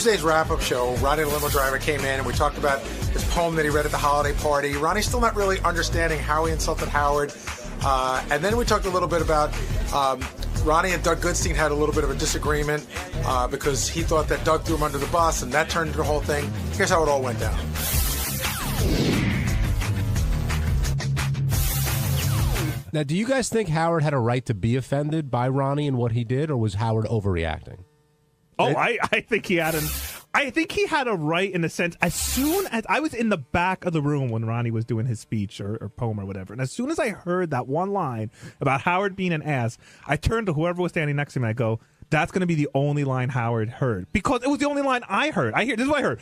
Tuesday's wrap-up show, Ronnie the limo driver came in and we talked about his poem that he read at the holiday party. Ronnie's still not really understanding how he insulted Howard. And then we talked a little bit about Ronnie and Doug Goodstein had a little bit of a disagreement because he thought that Doug threw him under the bus, and that turned into the whole thing. Here's how it all went down. Now, do you guys think Howard had a right to be offended by Ronnie and what he did, or was Howard overreacting? Oh, I think he had a right in the sense, as soon as I was in the back of the room when Ronnie was doing his speech or poem or whatever, and as soon as I heard that one line about Howard being an ass, I turned to whoever was standing next to me and I go, that's going to be the only line Howard heard, because it was the only line I heard. This is what I heard.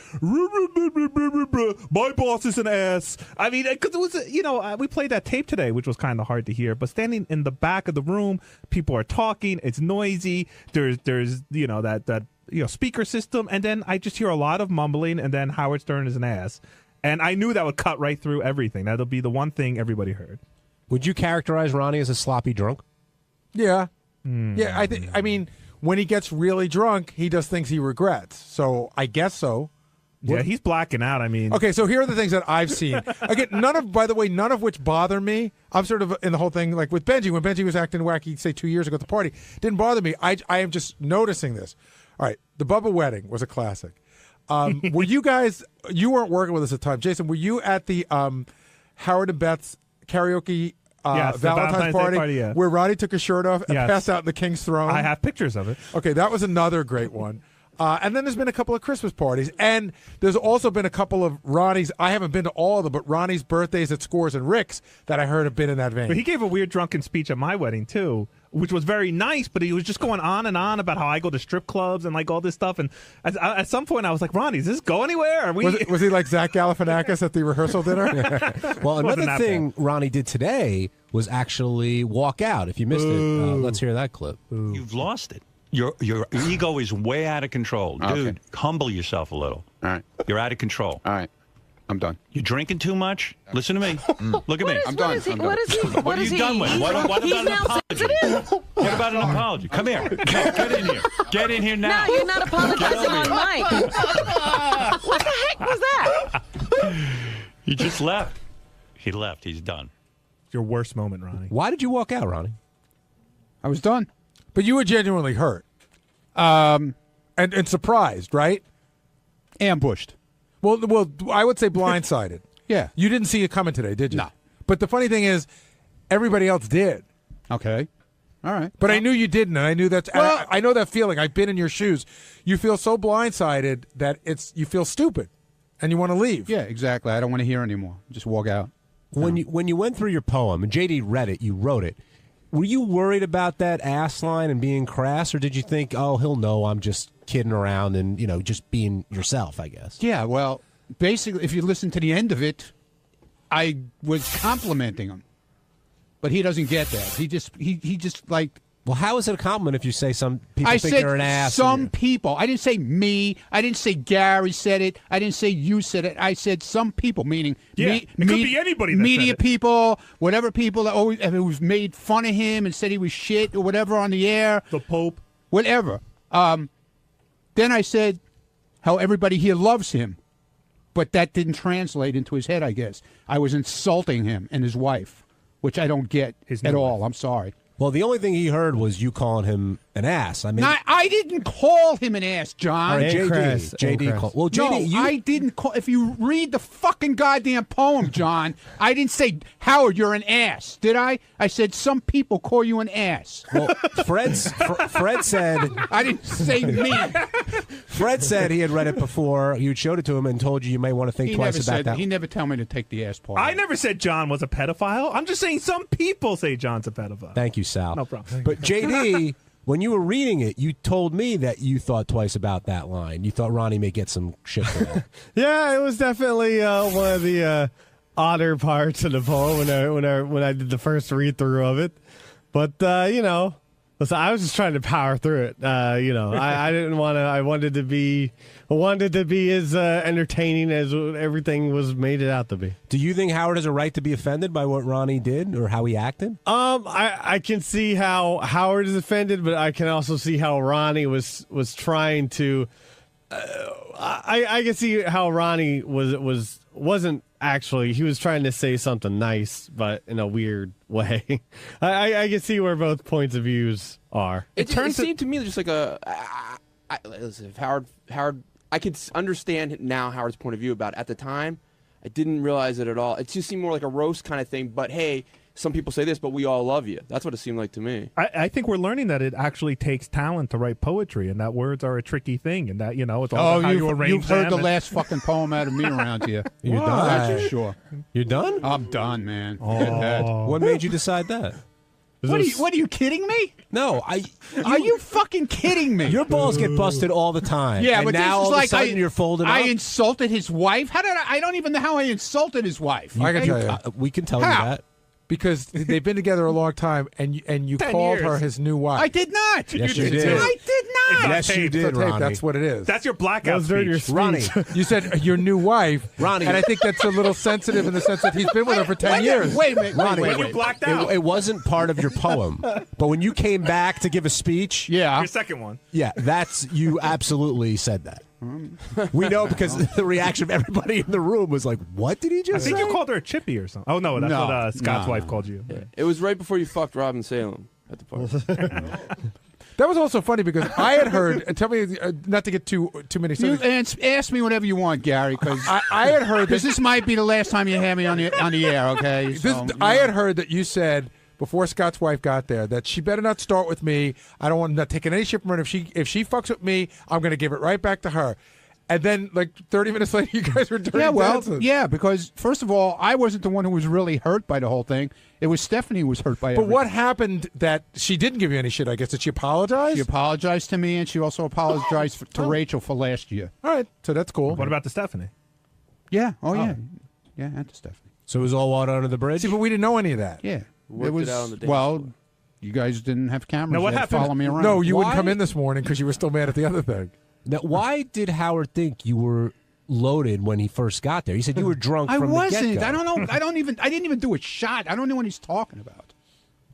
My boss is an ass. I mean, because it was, we played that tape today, which was kind of hard to hear. But standing in the back of the room, people are talking. It's noisy. There's that speaker system, and then I just hear a lot of mumbling, and then Howard Stern is an ass, and I knew that would cut right through everything. That'll be the one thing everybody heard. Would you characterize Ronnie as a sloppy drunk? Yeah, yeah. I mean, when he gets really drunk, he does things he regrets. So I guess so. Yeah, he's blacking out. I mean, okay. So here are the things that I've seen. Again, none of which bother me. I'm sort of in the whole thing like with Benji. When Benji was acting wacky, say 2 years ago at the party, didn't bother me. I am just noticing this. All right, the Bubba wedding was a classic. Were you guys? You weren't working with us at the time, Jason. Were you at the Howard and Beth's karaoke? Yes, Valentine's party yeah. Where Ronnie took his shirt off and Yes. passed out in the King's Throne. I have pictures of it. Okay, that was another great one. And then there's been a couple of Christmas parties. And there's also been a couple of Ronnie's, I haven't been to all of them, but Ronnie's birthdays at Scores and Rick's that I heard have been in that vein. But he gave a weird drunken speech at my wedding, too, which was very nice, but he was just going on and on about how I go to strip clubs and like all this stuff. And at some point I was like, Ronnie, does this go anywhere? Was he like Zach Galifianakis at the rehearsal dinner? Well, another thing Ronnie did today was actually walk out. If you missed it, let's hear that clip. You've lost it. Your ego is way out of control. Dude, humble yourself a little. All right. You're out of control. All right. I'm done. You're drinking too much? Listen to me. Look at me. I'm done. What are you done with? What about an apology? What about an apology? Come here. Get in here. Get in here now. No, you're not apologizing on mic. What the heck was that? He just left. He left. He's done. Your worst moment, Ronnie. Why did you walk out, Ronnie? I was done. But you were genuinely hurt. And surprised, right? Ambushed. Well, I would say blindsided. Yeah. You didn't see it coming today, did you? No. But the funny thing is, everybody else did. Okay. All right. But I knew you didn't, and I knew that's. Well, I know that feeling. I've been in your shoes. You feel so blindsided that you feel stupid, and you want to leave. Yeah, exactly. I don't want to hear anymore. Just walk out. When you went through your poem, and JD read it, you wrote it, were you worried about that ass line and being crass, or did you think, oh, he'll know I'm just kidding around and, just being yourself, I guess? Yeah, well, basically, if you listen to the end of it, I was complimenting him. But he doesn't get that. He just like... Well, how is it a compliment if you say some people I think said you're an ass? Some people. I didn't say me. I didn't say Gary said it. I didn't say you said it. I said some people, meaning it could be anybody that media said it. People, whatever people that always who's made fun of him and said he was shit or whatever on the air. The Pope. Whatever. Then I said how everybody here loves him. But that didn't translate into his head, I guess. I was insulting him and his wife, which I don't get at all. I'm sorry. Well, the only thing he heard was you calling him an ass. I mean, I didn't call him an ass, John. All right, JD called. Well, JD, no, I didn't call. If you read the fucking goddamn poem, John, I didn't say, Howard, you're an ass, did I? I said some people call you an ass. Well, Fred said... I didn't say me. Fred said he had read it before. You showed it to him and told you might want to think twice about that. He never told me to take the ass part. I never said John was a pedophile. I'm just saying some people say John's a pedophile. Thank you, Sal. No problem. But JD, when you were reading it, you told me that you thought twice about that line. You thought Ronnie may get some shit for that. Yeah, it was definitely one of the odder parts of the poem when I did the first read through of it. But listen, I was just trying to power through it. I didn't want to. I wanted to be as entertaining as everything was made it out to be. Do you think Howard has a right to be offended by what Ronnie did or how he acted? I can see how Howard is offended, but I can also see how Ronnie was trying to I can see how Ronnie wasn't actually. He was trying to say something nice, but in a weird way. I can see where both points of views are. It seemed to me just like listen, if Howard, I could understand now Howard's point of view about it. At the time, I didn't realize it at all. It just seemed more like a roast kind of thing. But hey, some people say this, but we all love you. That's what it seemed like to me. I think we're learning that it actually takes talent to write poetry, and that words are a tricky thing, and that it's all about how you arrange you've heard them the last fucking poem out of me around here. You're done? That's for sure. You're done? I'm done, man. What made you decide that? What are you kidding me? No, Are you fucking kidding me? Your balls get busted all the time. Yeah, and but now this is all like of a sudden you're folded I up. insulted his wife. How did I don't even know how I insulted his wife. I can tell you. We can tell you How? that. Because they've been together a long time, and you 10 called years. her his new wife. I did not. Yes, you did. did. I did not. Yes, you tape. did, It's on tape, Ronnie. that's what it is. That's your blackout Those are your speech. Ronnie. You said your new wife, Ronnie. and I think that's a little sensitive in the sense that he's been with her for 10 years. Wait a minute. Ronnie, wait, You wait. blacked out. It wasn't part of your poem, but when you came back to give a speech, Yeah. Your second one. yeah, you absolutely said that. We know because the reaction of everybody in the room was like, "What did he I just think say?" you called her a chippy or something. Oh no, that's No. what Scott's No, wife no. called you. It was right before you fucked Robin Salem at the party. That was also funny because I had heard, and tell me not to get too many You subjects. ask me whatever you want, Gary, because I had heard that this might be the last time you have me on the air. Okay. I had heard that you said before Scott's wife got there that she better not start with me. I don't want not taking any shit from her. If she fucks with me, I'm going to give it right back to her. And then, like 30 minutes later, you guys were dirty dancing. Yeah, because first of all, I wasn't the one who was really hurt by the whole thing. It was Stephanie who was hurt by it. But what happened that she didn't give you any shit? I guess did she apologize? She apologized to me, and she also apologized to Rachel for last year. All right, so that's cool. What about the Stephanie? Yeah. Oh, yeah. Yeah, and to Stephanie. So it was all water under the bridge. See, but we didn't know any of that. Yeah. Worked it was it out on the dance well. floor. You guys didn't have cameras. Now, what there to happened? follow me around. No, you wouldn't Why? come in this morning because you were still mad at the other thing. Now, why did Howard think you were loaded when he first got there? He said you were drunk I from the wasn't. get-go. I don't know. I didn't even do a shot. I don't know what he's talking about.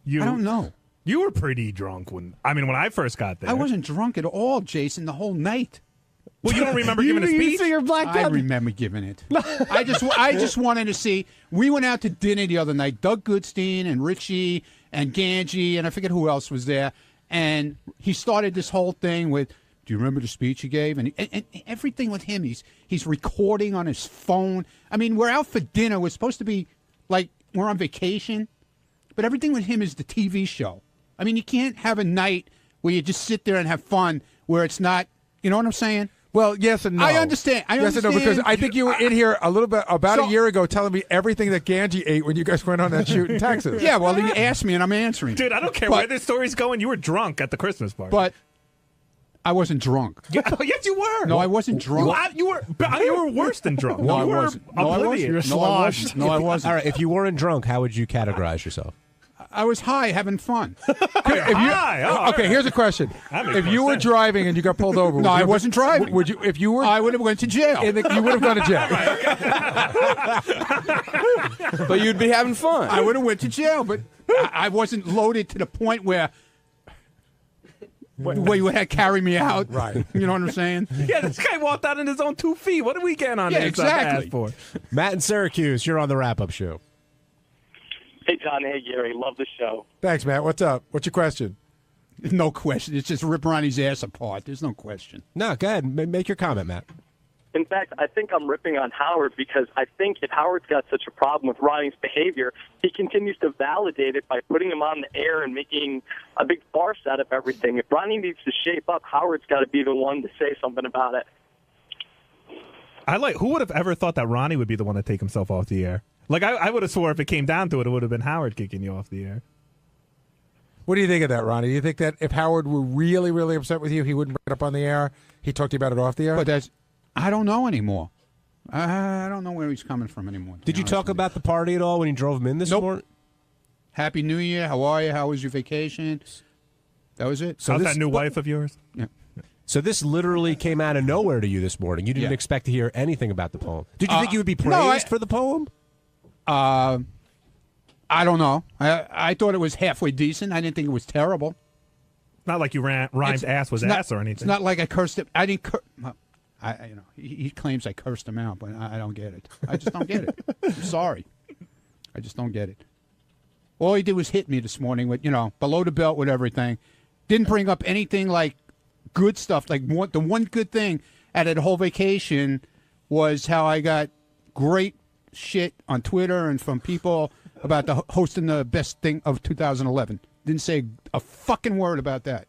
I don't know. You were pretty drunk when I first got there. I wasn't drunk at all, Jason, the whole night. Well, you don't remember giving a speech? So you're blacked I out. remember giving it. I just wanted to see. We went out to dinner the other night. Doug Goodstein and Richie and Ganji and I forget who else was there. And he started this whole thing with, "Do you remember the speech he gave?" And everything with him, he's recording on his phone. I mean, we're out for dinner. We're supposed to be like we're on vacation, but everything with him is the TV show. I mean, you can't have a night where you just sit there and have fun where it's not. You know what I'm saying? Well, yes and no. I understand. Yes and no, because I think you were in here a little bit about a year ago telling me everything that Ganji ate when you guys went on that shoot in Texas. Yeah, well, you asked me and I'm answering. Dude, I don't care But- where this story's going. You were drunk at the Christmas party. But I wasn't drunk. Yeah, yes, you were. No, I wasn't drunk. You were worse than drunk. No, I you were wasn't. No, I oblivious. wasn't. No, I wasn't. No, I wasn't. All right, if you weren't drunk, how would you categorize yourself? I was high, having fun. Okay, here's a question: That makes if more you were sense. driving and you got pulled over, No, would I you- wasn't driving. Would you? If you were, I would have went to jail. you would have gone to jail. But you'd be having fun. I would have went to jail, but I wasn't loaded to the point where you would have carry me out. Right. You know what I'm saying? Yeah, this guy walked out on his own 2 feet. What are we getting on Yeah, his exactly. ass for? Matt in Syracuse, you're on the wrap-up show. Hey, John. Hey, Gary. Love the show. Thanks, Matt. What's up? What's your question? No question. It's just rip Ronnie's ass apart. There's no question. No, go ahead. Make your comment, Matt. In fact, I think I'm ripping on Howard because I think if Howard's got such a problem with Ronnie's behavior, he continues to validate it by putting him on the air and making a big farce out of everything. If Ronnie needs to shape up, Howard's got to be the one to say something about it. Who would have ever thought that Ronnie would be the one to take himself off the air? Like, I would have swore if it came down to it, it would have been Howard kicking you off the air. What do you think of that, Ronnie? Do you think that if Howard were really, really upset with you, he wouldn't bring it up on the air? He'd talk to you about it off the air? But I don't know anymore. I don't know where he's coming from anymore. Did you talk about the party at all when you drove him in this morning? Happy New Year. How are you? How was your vacation? That was it. How's that new wife of yours? Yeah. So this literally came out of nowhere to you this morning. You didn't Yeah. expect to hear anything about the poem. Did you think you would be praised no, for the poem? I don't know. I thought it was halfway decent. I didn't think it was terrible. Not like you rhymed ass was It's not- ass or anything. It's not like I cursed it. I didn't he claims I cursed him out, but I don't get it. I just don't get it. I'm sorry. I just don't get it. All he did was hit me this morning with, below the belt with everything. Didn't bring up anything like good stuff. Like the one good thing out of the whole vacation was how I got great shit on Twitter and from people about hosting the best thing of 2011. Didn't say a fucking word about that.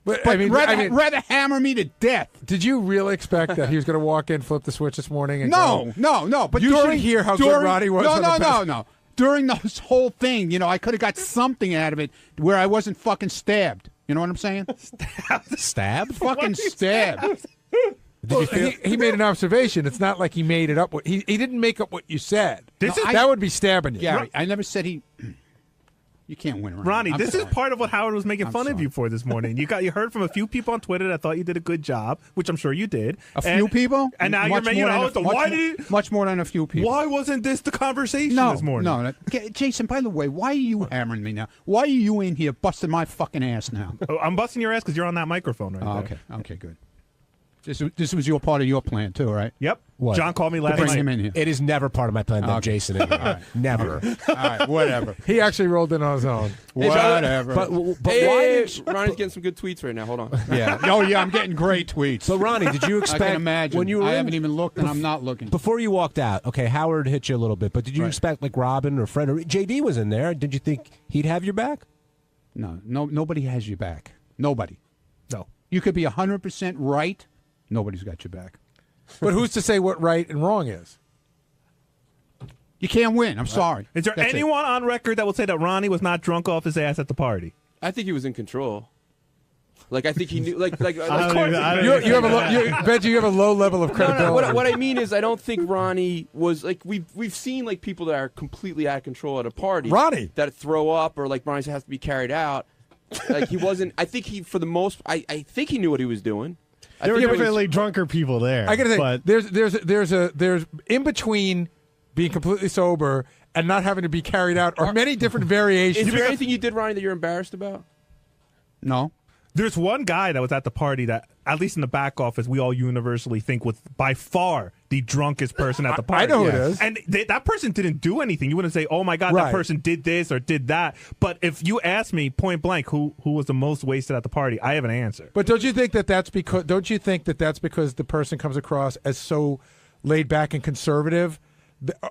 But rather hammer me to death. Did you really expect that he was going to walk in, flip the switch this morning? And No. But you should hear how good Ronnie was. No. During this whole thing, I could have got something out of it where I wasn't fucking stabbed. You know what I'm saying? Stabbed? Fucking stabbed. He made an observation. It's not like he made it up. He didn't make up what you said. That would be stabbing you. Gary, I never said he... You can't win, Ronnie. I'm this sorry. is part of what Howard was making fun of you for this morning. You heard from a few people on Twitter that thought you did a good job, which I'm sure you did. Few people, and now much you're much more than a few people. Why wasn't this the conversation this morning? No. Jason, by the way, why are you hammering me now? Why are you in here busting my fucking ass now? Oh, I'm busting your ass because you're on that microphone right there. Okay, good. This was your part of your plan too, right? Yep. What? John called me last Bring night. him in here. It is never part of my plan to have Jason in here. Right. Never. All right, whatever. He actually rolled in on his own. Whatever. But Hey, Ronnie's getting some good tweets right now. Hold on. Yeah. Oh, yeah, I'm getting great tweets. So, Ronnie, did you expect I can imagine. when you were I haven't even looked, and I'm not looking. Before you walked out, okay, Howard hit you a little bit, but did you expect like Robin or Fred or JD was in there? Did you think he'd have your back? No, nobody has your back. Nobody. No. You could be 100% right. Nobody's got your back. But who's to say what right and wrong is? You can't win. I'm sorry. Is there That's anyone on record that will say that Ronnie was not drunk off his ass at the party? I think he was in control. Like I think he knew. Like You have a low level of credibility. No, what I mean is, I don't think Ronnie was like we've seen like people that are completely out of control at a party. Ronnie that throw up or like Ronnie has to be carried out. Like he wasn't. I think he, for the most, I think he knew what he was doing. There were definitely drunker people there. I gotta say, but there's in between being completely sober and not having to be carried out are many different variations. Is there anything you did, Ronnie, that you're embarrassed about? No. There's one guy that was at the party that, at least in the back office, we all universally think was by far the drunkest person at the party. I know who it is. And that person didn't do anything. You wouldn't say, oh, my God, that person did this or did that. But if you ask me point blank who was the most wasted at the party, I have an answer. But don't you think that's because the person comes across as so laid back and conservative?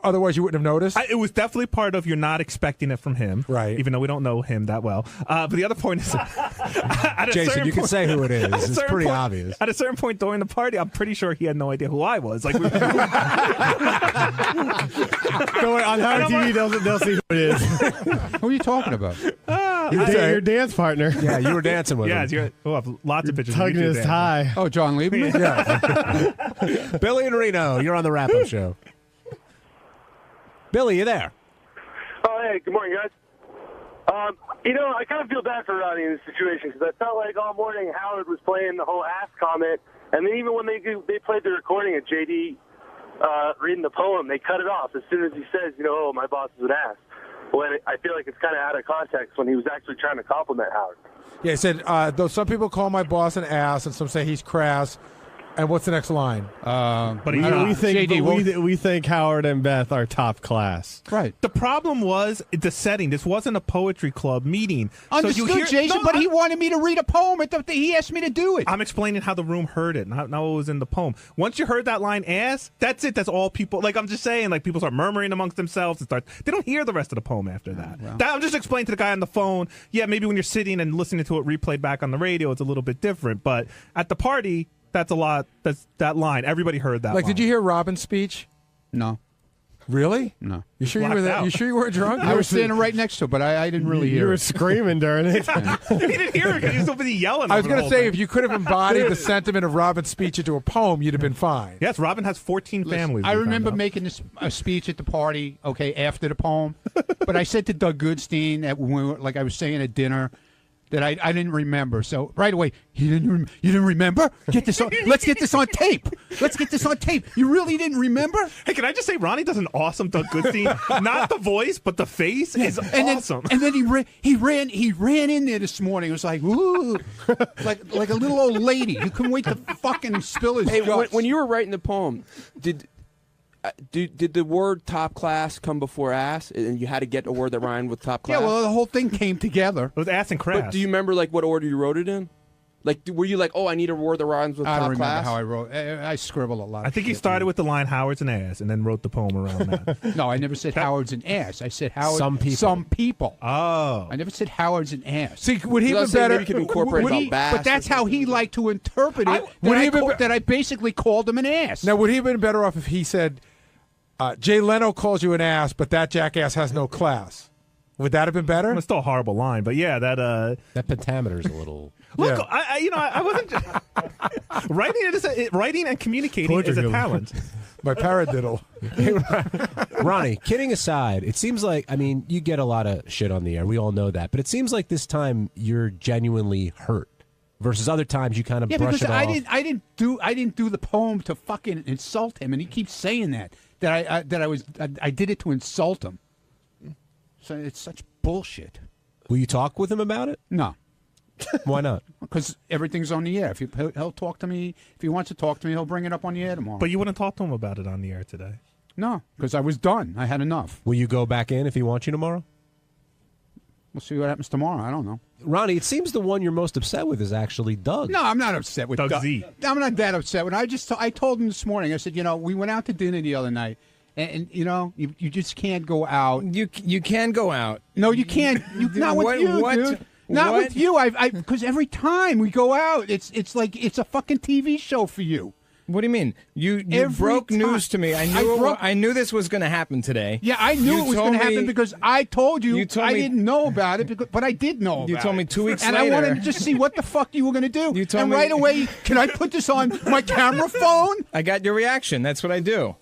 Otherwise, you wouldn't have noticed. It was definitely part of you're not expecting it from him, right? Even though we don't know him that well. But the other point is, Jason, you can say who it is. It's pretty obvious. At a certain point during the party, I'm pretty sure he had no idea who I was. Like, don't worry, on Howard TV, they'll see who it is. Who are you talking about? Your dance partner. Yeah, you were dancing with him. Yeah, I have lots of pictures. Tugging his tie. Oh, John Lieberman? Yeah. Billy and Reno, you're on the wrap-up show. Billy, you there? Oh, hey, good morning, guys. I kind of feel bad for Ronnie in this situation because I felt like all morning Howard was playing the whole ass comment, and then even when they played the recording of JD reading the poem, they cut it off as soon as he says, oh, my boss is an ass. When I feel like it's kind of out of context when he was actually trying to compliment Howard. Yeah, he said, though some people call my boss an ass and some say he's crass. And what's the next line? But we think Howard and Beth are top class. Right. The problem was the setting. This wasn't a poetry club meeting. Understood, Jason, but he wanted me to read a poem. He asked me to do it. I'm explaining how the room heard it, not what was in the poem. Once you heard that line, ass, that's it. That's all people. Like, I'm just saying, like, people start murmuring amongst themselves and they don't hear the rest of the poem after that. Well. I'm just explaining to the guy on the phone, yeah, maybe when you're sitting and listening to it replayed back on the radio, it's a little bit different. But at the party, that's a lot. That's that line. Everybody heard that. Like, line. did you hear Robin's speach? No. Really? No. You sure you were there? You sure you weren't drunk? I was standing right next to it, but I didn't really hear it. You were screaming during it. He didn't hear it because he was so busy yelling. I was going to say, if you could have embodied the sentiment of Robin's speech into a poem, you'd have been fine. Yes, Robin has 14 families. I remember making a speech at the party, after the poem, but I said to Doug Goodstein that when we were, like I was saying at dinner, that I didn't remember. So right away, you didn't remember? Get this on. Let's get this on tape. Let's get this on tape. You really didn't remember? Hey, can I just say Ronnie does an awesome Doug Goodstein? Not the voice, but the face is awesome. And then he ran in there this morning. It was like, ooh, like a little old lady who couldn't wait to fucking spill his guts. When you were writing the poem, did the word top class come before ass, and you had to get a word that rhymed with top class? Yeah, well, the whole thing came together. It was ass and crass. But do you remember like what order you wrote it in? Like, were you like, oh, I need a word that rhymes with I top don't remember class? how I wrote. I scribble a lot. I think he started with the line Howard's an ass, and then wrote the poem around that. No, I never said Howard's an ass. I said Howard. Some people. Oh. I never said Howard's an ass. See, would he I been was saying better? maybe you could incorporate about bass But that's or how something. he liked to interpret it. would he that I basically called him an ass. Now, would he have been better off if he said, Jay Leno calls you an ass, but that jackass has no class? Would that have been better? It's still a horrible line, but yeah, that pentameter's a little. Look, Yeah. I wasn't writing and communicating is a talent. My paradiddle. Ronnie, kidding aside, it seems like, I mean, you get a lot of shit on the air. We all know that. But it seems like this time you're genuinely hurt versus other times you kind of brush because it off. I didn't do the poem to fucking insult him, and he keeps saying that I did it to insult him. So it's such bullshit. Will you talk with him about it? No. Why not? Because everything's on the air. He'll talk to me. If he wants to talk to me, he'll bring it up on the air tomorrow. But you wouldn't talk to him about it on the air today. No, because I was done. I had enough. Will you go back in if he wants you tomorrow? We'll see what happens tomorrow. I don't know. Ronnie, it seems the one you're most upset with is actually Doug. No, I'm not upset with Doug Doug. Z. I'm not that upset with him. I told him this morning. I said, we went out to dinner the other night, and you just can't go out. You can go out. No, you can't. Not with you, dude. Not with you. Because every time we go out, it's like it's a fucking TV show for you. What do you mean? You Every broke time. news to me. I knew this was going to happen today. Yeah, I knew it was going to happen because I told you. You told I me- didn't know about it, but I did know about it. You told me 2 weeks and later. I wanted to just see what the fuck you were going to do. You told and me- right away, can I put this on my camera phone? I got your reaction. That's what I do.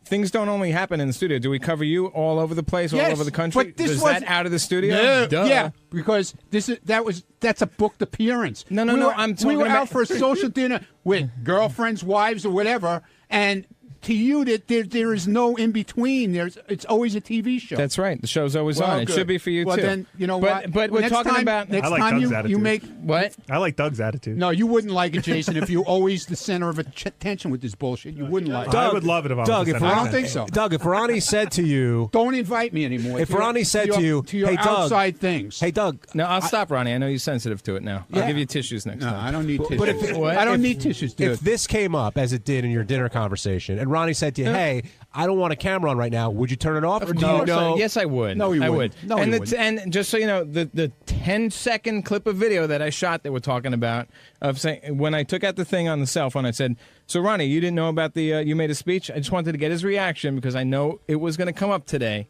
Things don't only happen in the studio. Do we cover you all over the place, all Yes, over the country? but this Is was that out of the studio? Yeah, Duh. yeah, because that's a booked appearance. No, I'm talking We were about- out for a social dinner with girlfriends, wives, or whatever, and to you that there is no in between. It's always a TV show. That's right. The show's always Well, on. It good. should be for you well, too. then you know what? But we're Next talking time- about next I like time Doug's you attitude. make what? I like Doug's attitude. No, you wouldn't like it, Jason, if you're always the center of attention with this bullshit. You wouldn't like it. I would love it if I was Doug, the if center. I don't think so. Doug, if Ronnie said to you, Don't invite me anymore. If to your- Ronnie said your- to you, to your "Hey, Doug," outside things. hey, Doug, No, I'll stop, Ronnie. I know you're sensitive to it now. I'll Yeah. give you tissues next No, time. I don't need tissues. but if- what? I don't If- need tissues, dude. if this came up as it did in your dinner conversation, and Ronnie said to you, "Hey, I don't want a camera on right now," would you turn it off, or do you know? Yes, I would. No, you I wouldn't. would. No, and you the- and just so you know, the 10-second clip of video that I shot that we're talking about of saying when I took out the thing on the cell phone, I said, "So Ronnie, you didn't know about the you made a speech. I just wanted to get his reaction because I know it was going to come up today."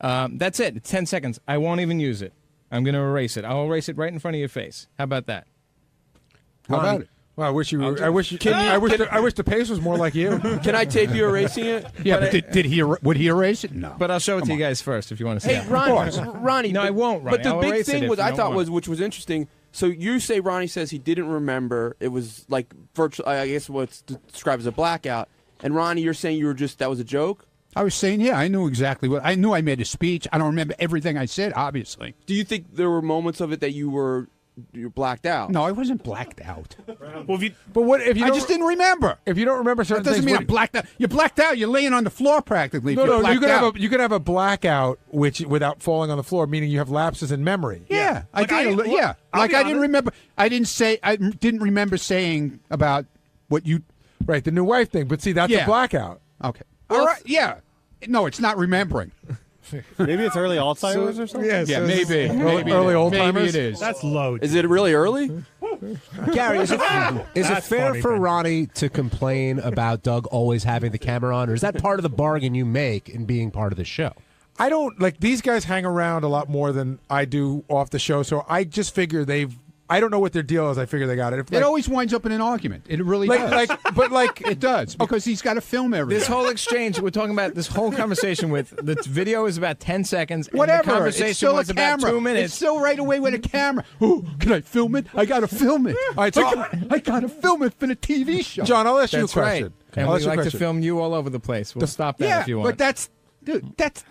That's it. It's 10 seconds. I won't even use it. I'm going to erase it. I'll erase it right in front of your face. How about that? How about it? Well, I wish you. I wish the pace was more like you. Can I tape you erasing it? Yeah, but would he erase it? No. But I'll show it to you guys first if you want to see Hey, it. Ronnie. No, I won't, Ronnie. But the I'll big erase it thing if was, you I don't thought want. was, which was interesting. So you say Ronnie says he didn't remember. It was like virtual. I guess what's described as a blackout. And Ronnie, you're saying that was a joke. I was saying, yeah, I knew exactly what I knew. I made a speech. I don't remember everything I said, obviously. Do you think there were moments of it that you're blacked out? No, I wasn't blacked out. Well, if But what if you? I don't- just didn't remember. If you don't remember certain That doesn't things, mean what- I'm blacked out. You're blacked out. You're laying on the floor practically. if No, you're no, you blacked could out. have a blackout, which without falling on the floor, meaning you have lapses in memory. Yeah, Like, I did. Yeah, I'll like be I didn't honest. remember. I didn't remember saying about what you. Right, the new wife thing. But see, that's Yeah. a blackout. Okay. All right. Yeah. No, it's not remembering. Maybe it's early Alzheimer's or something. Yeah, maybe. Early old Maybe timers. it is. that's low. Is it really early? Gary, is it That's fair funny, for man. Ronnie to complain about Doug always having the camera on, or is that part of the bargain you make in being part of the show? I don't like these guys hang around a lot more than I do off the show, so I just figure they've I don't know what their deal is. I figure they got it. If, It always winds up in an argument. It really does. It does because he's got to film everything. This whole exchange, we're talking about this whole conversation with the video is about 10 seconds. And Whatever. the conversation It's still was a about camera. 2 minutes. It's still right away with a camera. Oh, can I film it? I got to film it. All right, so I got to film it for the TV show. John, I'll ask you a That's question. right. And I'll we ask you a like to question. film you all over the place. We'll stop that yeah, if you want. but that's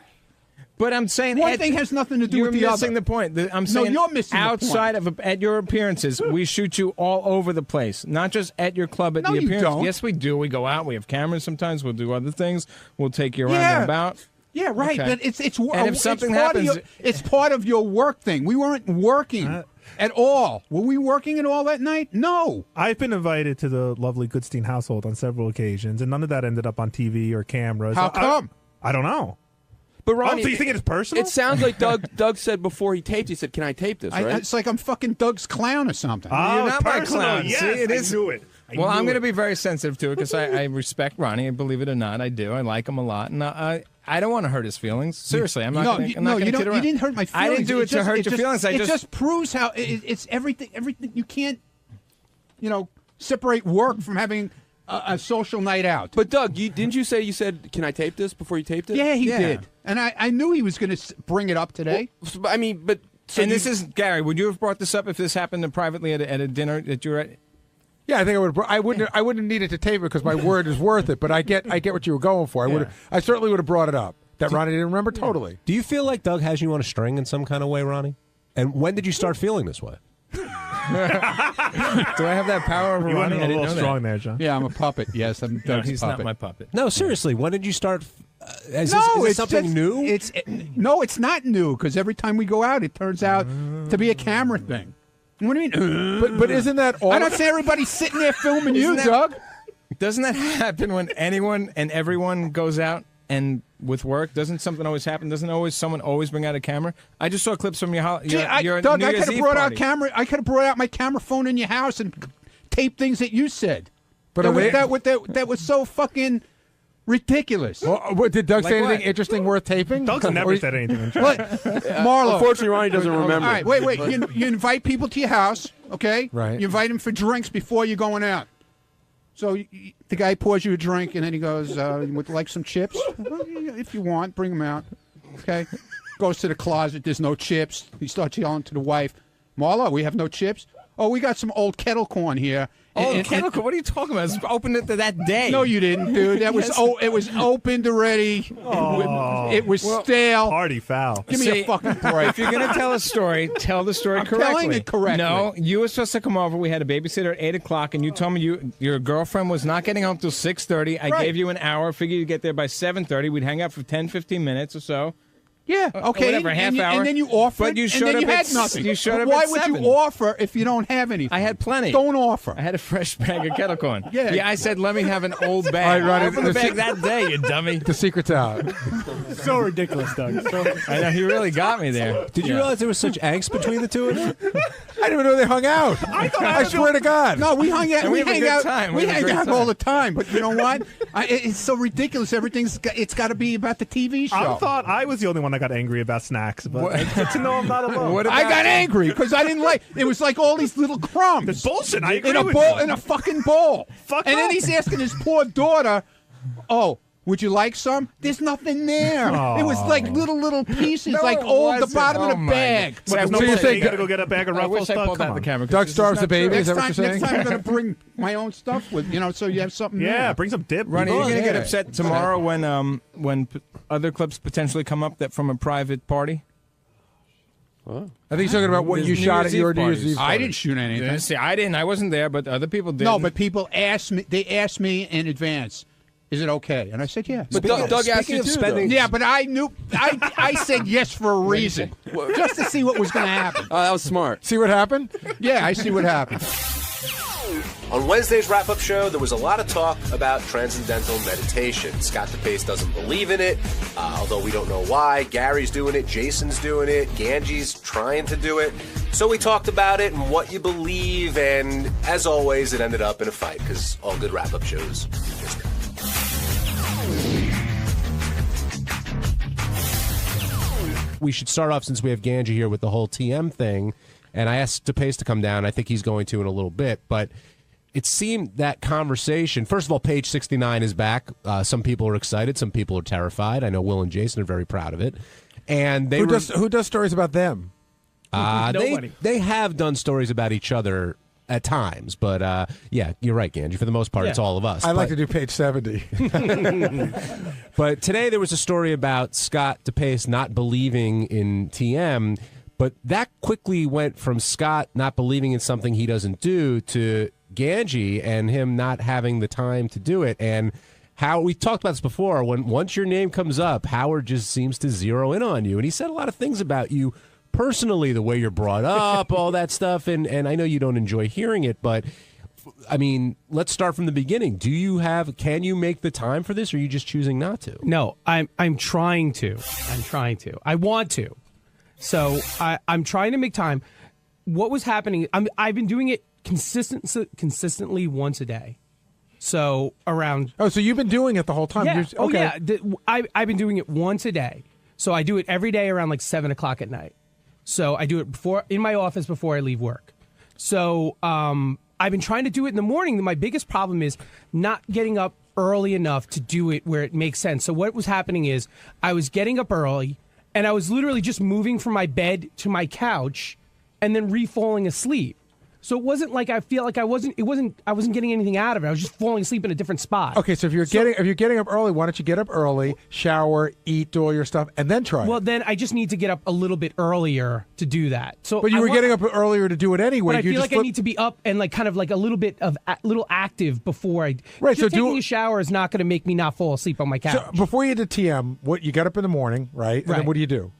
But I'm saying one thing has nothing to do you're with the missing other. the point. I'm No, saying you're missing the point. outside of at your appearances, we shoot you all over the place, not just at your club at No, the you appearance. don't. Yes, we do. We go out. We have cameras sometimes. We'll do other things. We'll take you around Yeah. and about. Yeah, right. Okay. But it's And if something it's part of happens- it's part of your work thing. We weren't working at all. Were we working at all that night? No. I've been invited to the lovely Goodstein household on several occasions, and none of that ended up on TV or cameras. How come? I don't know. But Ronnie, so you think it's personal? It sounds like Doug said before he taped. He said, "Can I tape this?" Right? It's like I'm fucking Doug's clown or something. Oh, You're not my personal. clown. Yes, See, it is. I knew it. Well, I'm going to be. be very sensitive to it because I respect Ronnie. Believe it or not, I do. I like him a lot, and I don't want to hurt his feelings. Seriously, I'm not. No, gonna, you, I'm not no, gonna you kid don't. around. You didn't hurt my feelings. I didn't do it to hurt your feelings. It just proves how it's everything. Everything you can't, separate work from having a social night out. But Doug, didn't you say you said, "Can I tape this?" before you taped it? Yeah, he did, and I knew he was going to bring it up today. Well, I mean, but so and this is Gary. Would you have brought this up if this happened privately at a dinner that you're at? Yeah, I think I would. I wouldn't have needed to tape it because my word is worth it. But I get what you were going for. I certainly would have brought it up. That Ronnie didn't remember totally. Do you feel like Doug has you on a string in some kind of way, Ronnie? And when did you start feeling this way? Do I have that power over You went Ronnie? a I didn't little know strong that. there, John. Yeah, I'm a puppet. Yes, I'm No, Doug's he's puppet. not my puppet. No, seriously. When did you start? Is No, this it's something just- new? It's not new because every time we go out, it turns out to be a camera thing. What do you mean? But isn't that all? I don't see everybody sitting there filming you, Isn't that- Doug. Doesn't that happen when anyone and everyone goes out and with work? Doesn't something always happen? Doesn't someone always bring out a camera? I just saw clips from your Doug, New I Year's could have Eve brought party. out camera. I could have brought out my camera phone in your house and taped things that you said. But that was so fucking ridiculous. Well, did Doug say Like anything what? interesting worth taping? Doug's never said anything. What? Marlo. Unfortunately, Ronnie doesn't remember. All right, wait. You invite people to your house, okay? Right. You invite them for drinks before you're going out. So the guy pours you a drink, and then he goes, "Would like some chips? If you want, bring them out." Okay. Goes to the closet. There's no chips. He starts yelling to the wife, "Marla, we have no chips. Oh, we got some old kettle corn here." Kettle corn? What are you talking about? It's opened it that day. No, you didn't, dude. That was Yes. it was opened already. It was stale. Party foul. Give me a fucking break. If you're going to tell a story, tell the story I'm correctly. telling it correctly. No, you were supposed to come over. We had a babysitter at 8 o'clock, and you told me your girlfriend was not getting home till 6:30. I Right. gave you an hour. Figured you'd get there by 7:30. We'd hang out for 10, 15 minutes or so. Yeah, okay. whatever, half hour. And then you offered, But you and showed then up you at had s- nothing. you showed up Why at would 7. you offer if you don't have anything? I had plenty. Don't offer. I had a fresh bag of kettle corn. Yeah. I said, let me have an old All bag. right, Ronnie, Open the the bag se- that day, you dummy. The secret's out. So ridiculous, Doug. I know, he really got me there. Did you realize there was such angst between the two of you? I didn't even know they hung out. I swear to God. No, we hung out. And we have a hang good out. time. We We have a hang great out time. all the time. But you know what? It's so ridiculous. It's got to be about the TV show. I thought I was the only one that got angry about snacks, but it's good to know I'm not alone. What I about- got angry because I didn't like. It was like all these little crumbs. It's bullshit. I agree in a with bowl, you. in a fucking bowl. Fuck and then up. he's asking his poor daughter, "Oh, would you like some?" There's nothing there. It was like little pieces, No, like it all the wasn't. bottom Oh of the my bag. God. But there's no So you're bullshit. saying- You gotta go get a bag of I Ruffles. wish I Doug. pulled Come out the on. camera. 'cause Doug this is starves not the baby. true. Is that what you're saying? Next time I'm going to bring my own stuff with, so you have something Yeah, there. bring some dip. Ronnie, Oh, you're going to get yeah. upset tomorrow when other clips potentially come up that from a private party? I think he's talking about what There's you New shot Year's at your Eve New Year's parties. Eve. I party. didn't shoot anything. See, I didn't. I wasn't there, but other people did. No, but people asked me. They asked me in advance, "Is it okay?" And I said, "Yeah." But Doug asked speaking you of too, spending- though. Yeah, but I knew. I said yes for a reason, just to see what was going to happen. That was smart. See what happened? Yeah, I see what happened. On Wednesday's wrap-up show, there was a lot of talk about transcendental meditation. Scott DePace doesn't believe in it, although we don't know why. Gary's doing it, Jason's doing it, Ganji's trying to do it. So we talked about it and what you believe, and as always, it ended up in a fight, because all good wrap-up shows is that. We should start off, since we have Ganji here, with the whole TM thing. And I asked DePace to come down. I think he's going to in a little bit. But it seemed that conversation, first of all, page 69 is back. Some people are excited. Some people are terrified. I know Will and Jason are very proud of it. And they who does stories about them? Nobody. They have done stories about each other at times, but yeah, you're right, Ganji. For the most part, it's all of us. I like to do page 70. But today there was a story about Scott DePace not believing in TM, but that quickly went from Scott not believing in something he doesn't do to Ganji and him not having the time to do it. And how we talked about this before, once your name comes up, Howard just seems to zero in on you. And he said a lot of things about you personally, the way you're brought up, all that stuff. And I know you don't enjoy hearing it, but I mean, let's start from the beginning. Can you make the time for this, or are you just choosing not to? No, I'm trying to. I want to. So I'm trying to make time. What was happening, I've been doing it consistently once a day. So around... Oh, so you've been doing it the whole time? Yeah. Okay. I've been doing it once a day. So I do it every day around like 7 o'clock at night. So I do it in my office before I leave work. So I've been trying to do it in the morning. My biggest problem is not getting up early enough to do it where it makes sense. So what was happening is I was getting up early, and I was literally just moving from my bed to my couch and then re-falling asleep. So it wasn't like I feel like I wasn't getting anything out of it. I was just falling asleep in a different spot. Okay, so if you're getting up early, why don't you get up early, shower, eat, do all your stuff, and then try? Well, then I just need to get up a little bit earlier to do that. So, but you were getting up earlier to do it anyway. But I feel like I need to be up and like kind of like a little bit of little active before I. Right. Just taking a shower is not going to make me not fall asleep on my couch. So before you did TM, you get up in the morning, right? And then what do you do?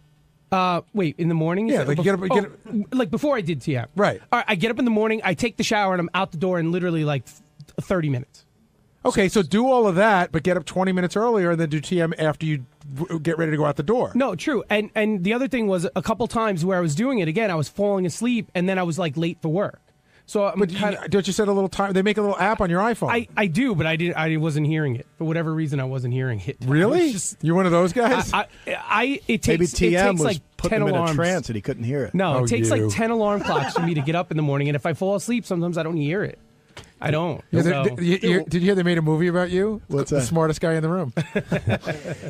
Wait, in the morning? Yeah, like get up, like before I did TM. Right. All right, I get up in the morning, I take the shower, and I'm out the door in literally like 30 minutes. Okay, so do all of that, but get up 20 minutes earlier and then do TM after you get ready to go out the door. No, true. And the other thing was a couple times where I was doing it, again, I was falling asleep, and then I was like late for work. So don't you set a little time? They make a little app on your iPhone. I do, but I wasn't hearing it for whatever reason. I wasn't hearing it. Really? You're one of those guys. It takes maybe TM was like putting 10 him alarms. in a trance and he couldn't hear it. No, it takes like 10 alarm clocks for me to get up in the morning, and if I fall asleep, sometimes I don't hear it. I don't. Did you hear they made a movie about you? What's that? The smartest guy in the room.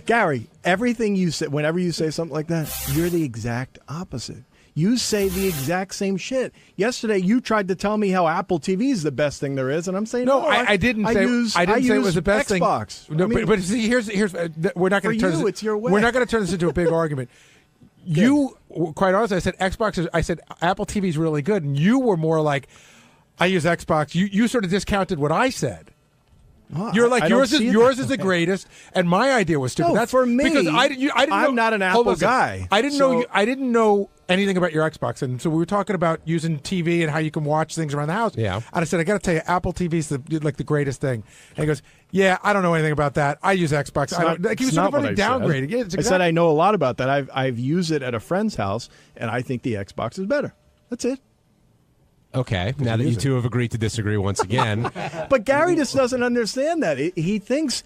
Gary, everything you say, whenever you say something like that, you're the exact opposite. You say the exact same shit. Yesterday, you tried to tell me how Apple TV is the best thing there is, and I'm saying no. I didn't say it was the best Xbox. thing. No, but see, here's we're not going to turn this. It's your way. We're not going to turn this into a big argument. You, quite honestly, I said Xbox. I said Apple TV is really good, and you were more like, I use Xbox. You sort of discounted what I said. You're like yours is the greatest, and my idea was stupid. No, that's for me because I didn't know, I'm not an Apple guy. I didn't know anything about your Xbox, and so we were talking about using TV and how you can watch things around the house. Yeah, and I said I got to tell you, Apple TV is the greatest thing. And he goes, "Yeah, I don't know anything about that. I use Xbox." He was sort of downgrading. Yeah, I said I know a lot about that. I've used it at a friend's house, and I think the Xbox is better. That's it. Okay, now that you two have agreed to disagree once again. But Gary just doesn't understand that. He thinks,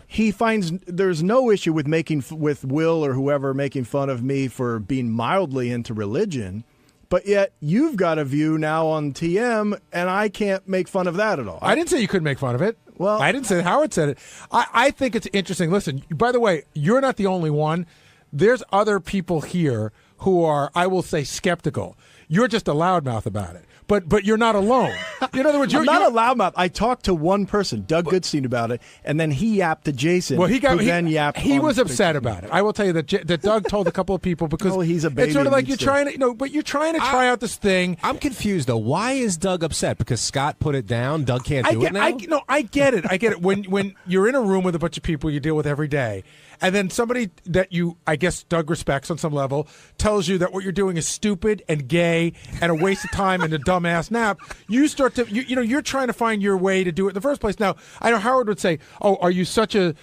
he finds there's no issue with Will or whoever making fun of me for being mildly into religion, but yet you've got a view now on TM, and I can't make fun of that at all. I didn't say you couldn't make fun of it. Well, I didn't say Howard said it. I think it's interesting. Listen, by the way, you're not the only one. There's other people here who are, I will say, skeptical. You're just a loudmouth about it. But you're not alone. In other words, I'm not a loudmouth. I talked to one person, Doug Goodstein, about it, and then he yapped to Jason. Well, he was on upset about it. I will tell you that Doug told a couple of people because he's a baby. It's sort of like you're trying to try out this thing. I'm confused though. Why is Doug upset? Because Scott put it down. Doug can't do it now. I get it. I get it. When you're in a room with a bunch of people you deal with every day, and then somebody that I guess Doug respects on some level, tells you that what you're doing is stupid and gay and a waste of time and a dumbass nap, you start to, you're trying to find your way to do it in the first place. Now, I know Howard would say, "Oh, are you such a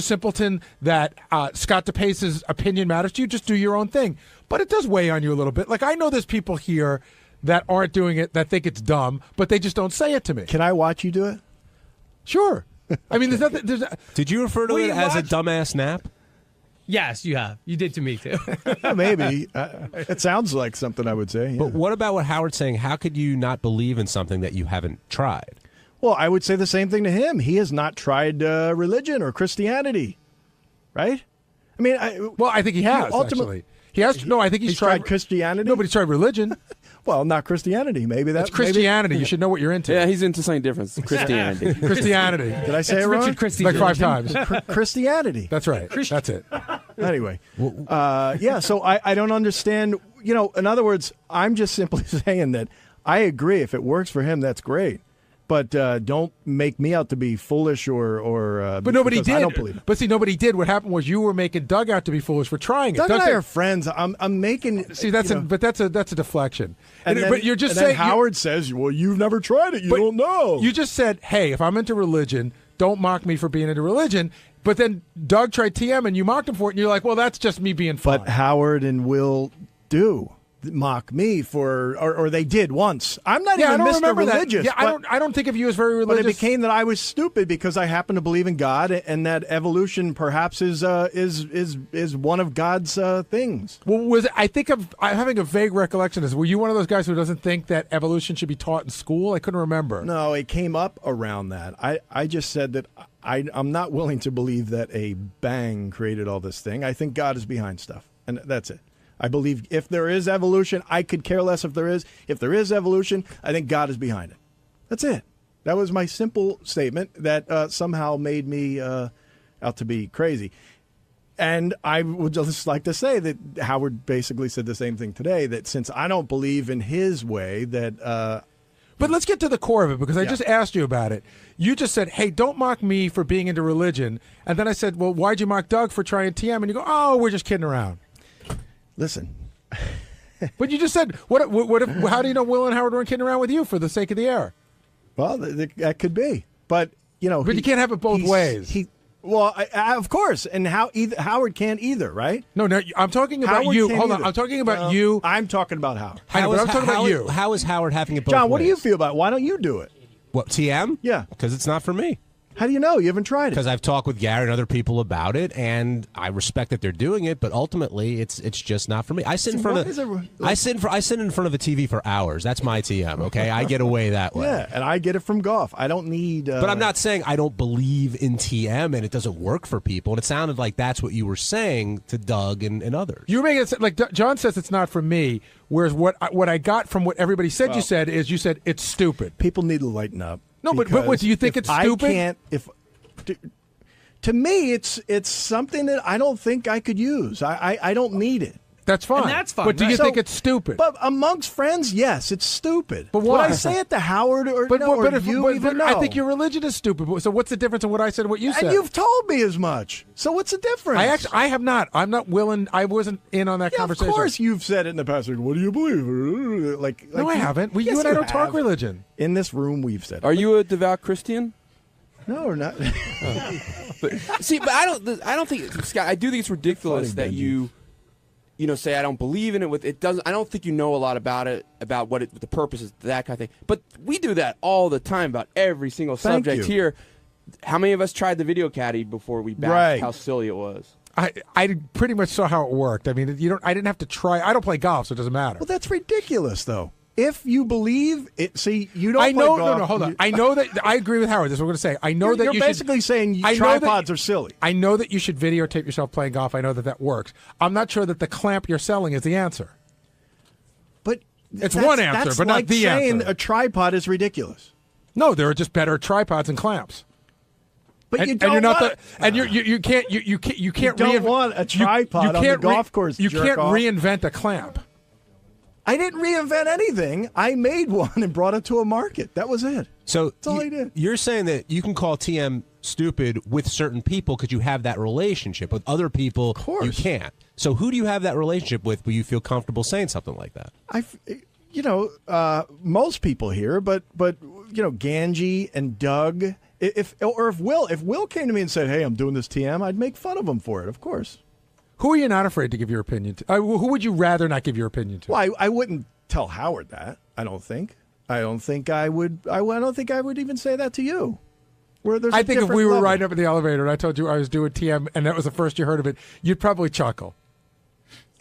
simpleton that Scott DePace's opinion matters to you? Just do your own thing." But it does weigh on you a little bit. Like, I know there's people here that aren't doing it, that think it's dumb, but they just don't say it to me. Can I watch you do it? Sure. I mean, there's nothing. Did you refer to it as a dumbass nap? Yes, you have. You did to me too. Maybe. It sounds like something I would say. Yeah. But what about what Howard's saying? How could you not believe in something that you haven't tried? Well, I would say the same thing to him. He has not tried religion or Christianity, right? I mean, I think he has, actually. He has. No, I think he's tried Christianity. No, but he's tried religion. Well, not Christianity. Maybe that's Christianity. You should know what you're into. Yeah, he's into something different. Christianity. Christianity. Did I say it wrong? Like 5 times. Christianity. That's right. That's it. Anyway, so I don't understand. In other words, I'm just simply saying that I agree. If it works for him, that's great. But don't make me out to be foolish or. But nobody did. I don't believe it. But see, nobody did. What happened was you were making Doug out to be foolish for trying it. Doug and I are friends. I'm making. See, that's a deflection. But you're just saying. Howard says, "Well, you've never tried it. You don't know." You just said, "Hey, if I'm into religion, don't mock me for being into religion." But then Doug tried TM and you mocked him for it, and you're like, "Well, that's just me being fun." But Howard and Will do mock me for, or they did once. I'm not even Mr. Religious. Yeah, I don't think of you as very religious. But it became that I was stupid because I happen to believe in God, and that evolution perhaps is one of God's things. Well, I'm having a vague recollection of this. Were you one of those guys who doesn't think that evolution should be taught in school? I couldn't remember. No, it came up around that. I just said that I'm not willing to believe that a bang created all this thing. I think God is behind stuff, and that's it. I believe if there is evolution, I could care less if there is. If there is evolution, I think God is behind it. That's it. That was my simple statement that somehow made me out to be crazy. And I would just like to say that Howard basically said the same thing today, that since I don't believe in his way, that... But let's get to the core of it, because I just asked you about it. You just said, hey, don't mock me for being into religion. And then I said, well, why'd you mock Doug for trying TM? And you go, oh, we're just kidding around. Listen. But you just said, how do you know Will and Howard weren't kidding around with you for the sake of the air? Well, that could be. But, But you can't have it both ways. Of course. And Howard can't either, right? No, I'm talking about Howard you. can't Hold on. either. I'm talking about you. I'm talking about Howard. I know, but I'm talking about you. How is Howard having it both John, what do ways? you feel about it? Why don't you do it? What, TM? Yeah. Because it's not for me. How do you know? You haven't tried it. Because I've talked with Gary and other people about it, and I respect that they're doing it, but ultimately, it's just not for me. I sit in front of I sit in front of a TV for hours. That's my TM. Okay, I get away that way. Yeah, and I get it from golf. I don't need. But I'm not saying I don't believe in TM and it doesn't work for people. And it sounded like that's what you were saying to Doug and others. You were making it like John says it's not for me. Whereas what I got from what everybody said you said it's stupid. People need to lighten up. No, but what, do you think it's stupid? I can't. To me, it's something that I don't think I could use. I don't need it. That's fine. And that's fine. But do you think it's stupid? But amongst friends, yes, it's stupid. But why? Would I say it to Howard or you? I think your religion is stupid. So what's the difference in what I said and what you said? And you've told me as much. So what's the difference? I have not. I'm not willing. I wasn't in on that conversation. Of course, you've said it in the past. Like, what do you believe? No, I haven't. You and I don't talk religion. In this room, we've said. Are you a devout Christian? No, we're not. But I don't think, Scott. I do think it's ridiculous that you say I don't believe in it. I don't think you know a lot about it, about what the purpose is, that kind of thing. But we do that all the time about every single subject here. How many of us tried the video caddy before we bashed how silly it was? I pretty much saw how it worked. I mean, I didn't have to try. I don't play golf, so it doesn't matter. Well, that's ridiculous, though. If you believe it, see, you don't. I know. Play golf, no, hold on. I know that. I agree with Howard. This is what we're going to say. I know that you're basically saying tripods are silly. I know that you should videotape yourself playing golf. I know that works. I'm not sure that the clamp you're selling is the answer. But it's one answer, but not the answer. Saying a tripod is ridiculous. No, there are just better tripods and clamps. But you don't you can't don't want a tripod on the golf course. You can't reinvent a clamp. I didn't reinvent anything. I made one and brought it to a market. That was it. So that's all I did. You're saying that you can call TM stupid with certain people because you have that relationship. With other people, of course. You can't. So who do you have that relationship with where you feel comfortable saying something like that? Most people here, but Ganji and Doug. If Will came to me and said, "Hey, I'm doing this TM," I'd make fun of him for it. Of course. Who are you not afraid to give your opinion to? Who would you rather not give your opinion to? Well, I wouldn't tell Howard that. I don't think. I don't think I would. I don't think I would even say that to you. I think if we were riding up in the elevator and I told you I was doing TM and that was the first you heard of it, you'd probably chuckle.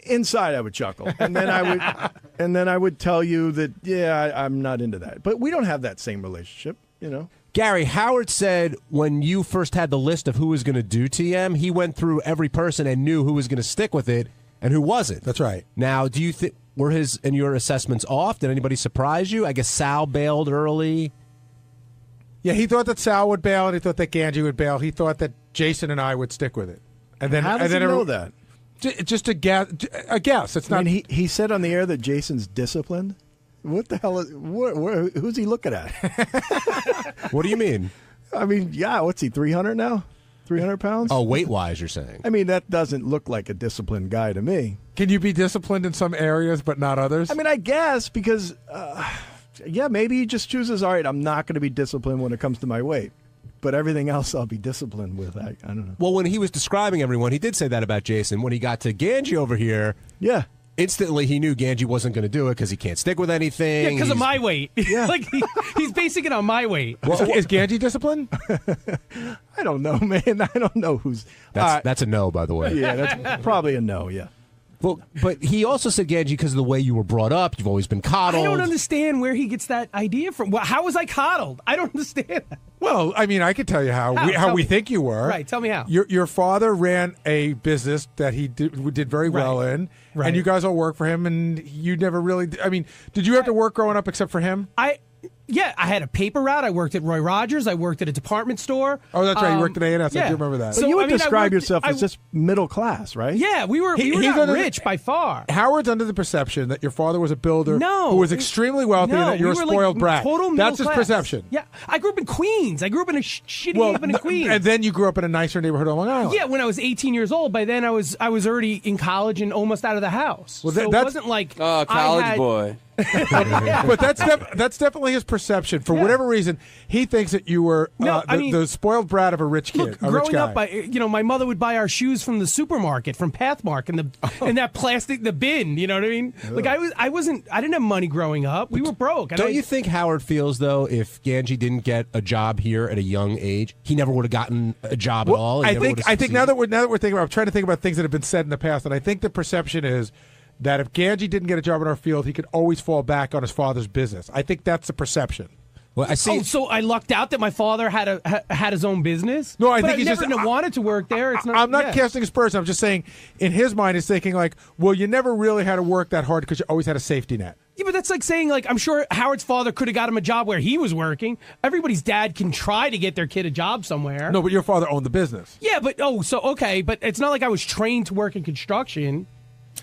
Inside, I would chuckle, and then I would tell you that I'm not into that. But we don't have that same relationship, you know. Gary, Howard said when you first had the list of who was going to do TM, he went through every person and knew who was going to stick with it and who wasn't. That's right. Now, do you think were his and your assessments off? Did anybody surprise you? I guess Sal bailed early. Yeah, he thought that Sal would bail, and he thought that Ganji would bail. He thought that Jason and I would stick with it. And then, how does he know that? Just a guess. It's not. I mean, he said on the air that Jason's disciplined. What the hell is? Who's he looking at? What do you mean? I mean, what's he? 300 now? 300 pounds? Oh, weight wise, you're saying? I mean, that doesn't look like a disciplined guy to me. Can you be disciplined in some areas but not others? I mean, I guess because. Maybe he just chooses, all right, I'm not going to be disciplined when it comes to my weight. But everything else I'll be disciplined with. I don't know. Well, when he was describing everyone, he did say that about Jason. When he got to Ganji over here, instantly he knew Ganji wasn't going to do it because he can't stick with anything. Yeah, because of my weight. Yeah. Like he's basing it on my weight. Well, is Ganji disciplined? I don't know, man. I don't know who's... That's a no, by the way. Yeah, that's probably a no, yeah. Well, but he also said, Ganji, because of the way you were brought up, you've always been coddled. I don't understand where he gets that idea from. How was I coddled? I don't understand that. Well, I mean, I could tell you how we think you were. Right, tell me how. Your father ran a business that he did very well in, and you guys all worked for him, and you never really... I mean, did you have to work growing up except for him? Yeah, I had a paper route. I worked at Roy Rogers. I worked at a department store. Oh, that's right. You worked at A&S. I do remember that. So you would describe yourself as just middle class, right? Yeah, we were not rich by far. Howard's under the perception that your father was a builder who was extremely wealthy and that you're a spoiled brat. That's his perception. Yeah, I grew up in Queens. I grew up in a shitty neighborhood in Queens. And then you grew up in a nicer neighborhood on Long Island. Yeah, when I was 18 years old. By then I was already in college and almost out of the house. Well, so it wasn't like college boy. But that's definitely his perception. For whatever reason, he thinks that you were the spoiled brat of a rich kid. Look, growing up, my mother would buy our shoes from the supermarket, from Pathmark, and that plastic, the bin. You know what I mean? Oh. Like I didn't have money growing up. We were broke. Don't you think Howard feels though, if Ganji didn't get a job here at a young age, he never would have gotten a job at all? I think now that we're thinking about, I'm trying to think about things that have been said in the past, and I think the perception is that if Ganji didn't get a job in our field, he could always fall back on his father's business. I think that's the perception. Well, I see. Oh, so I lucked out that my father had his own business. No, I think he never wanted to work there. I'm not casting aspersions. I'm just saying, in his mind, he's thinking like, well, you never really had to work that hard because you always had a safety net. Yeah, but that's like saying, like, I'm sure Howard's father could have got him a job where he was working. Everybody's dad can try to get their kid a job somewhere. No, but your father owned the business. Yeah, but but it's not like I was trained to work in construction.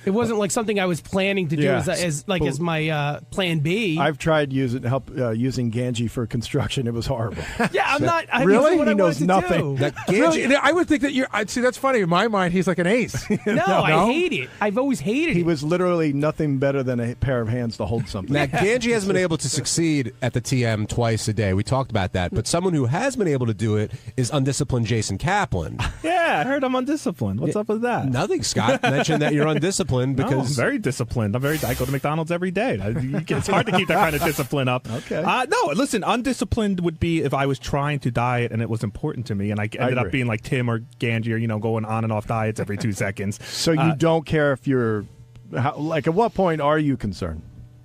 It wasn't like something I was planning to do as my plan B. I've tried using Ganji for construction. It was horrible. Yeah, I'm not. Really? He knows nothing. Really? I would think that you're. See, that's funny. In my mind, he's like an ace. No, I hate it. I've always hated it. He was literally nothing better than a pair of hands to hold something. Now, Ganji has been able to succeed at the TM twice a day. We talked about that. But someone who has been able to do it is undisciplined Jason Kaplan. Yeah, I heard I'm undisciplined. What's up with that? Nothing. Scott mentioned that you're undisciplined because I'm very disciplined. I go to McDonald's every day. It's hard to keep that kind of discipline up. Okay. No, listen, undisciplined would be if I was trying to diet and it was important to me, and I ended up being like Tim or Ganji, or going on and off diets every 2 seconds. So you don't care if you're at what point are you concerned?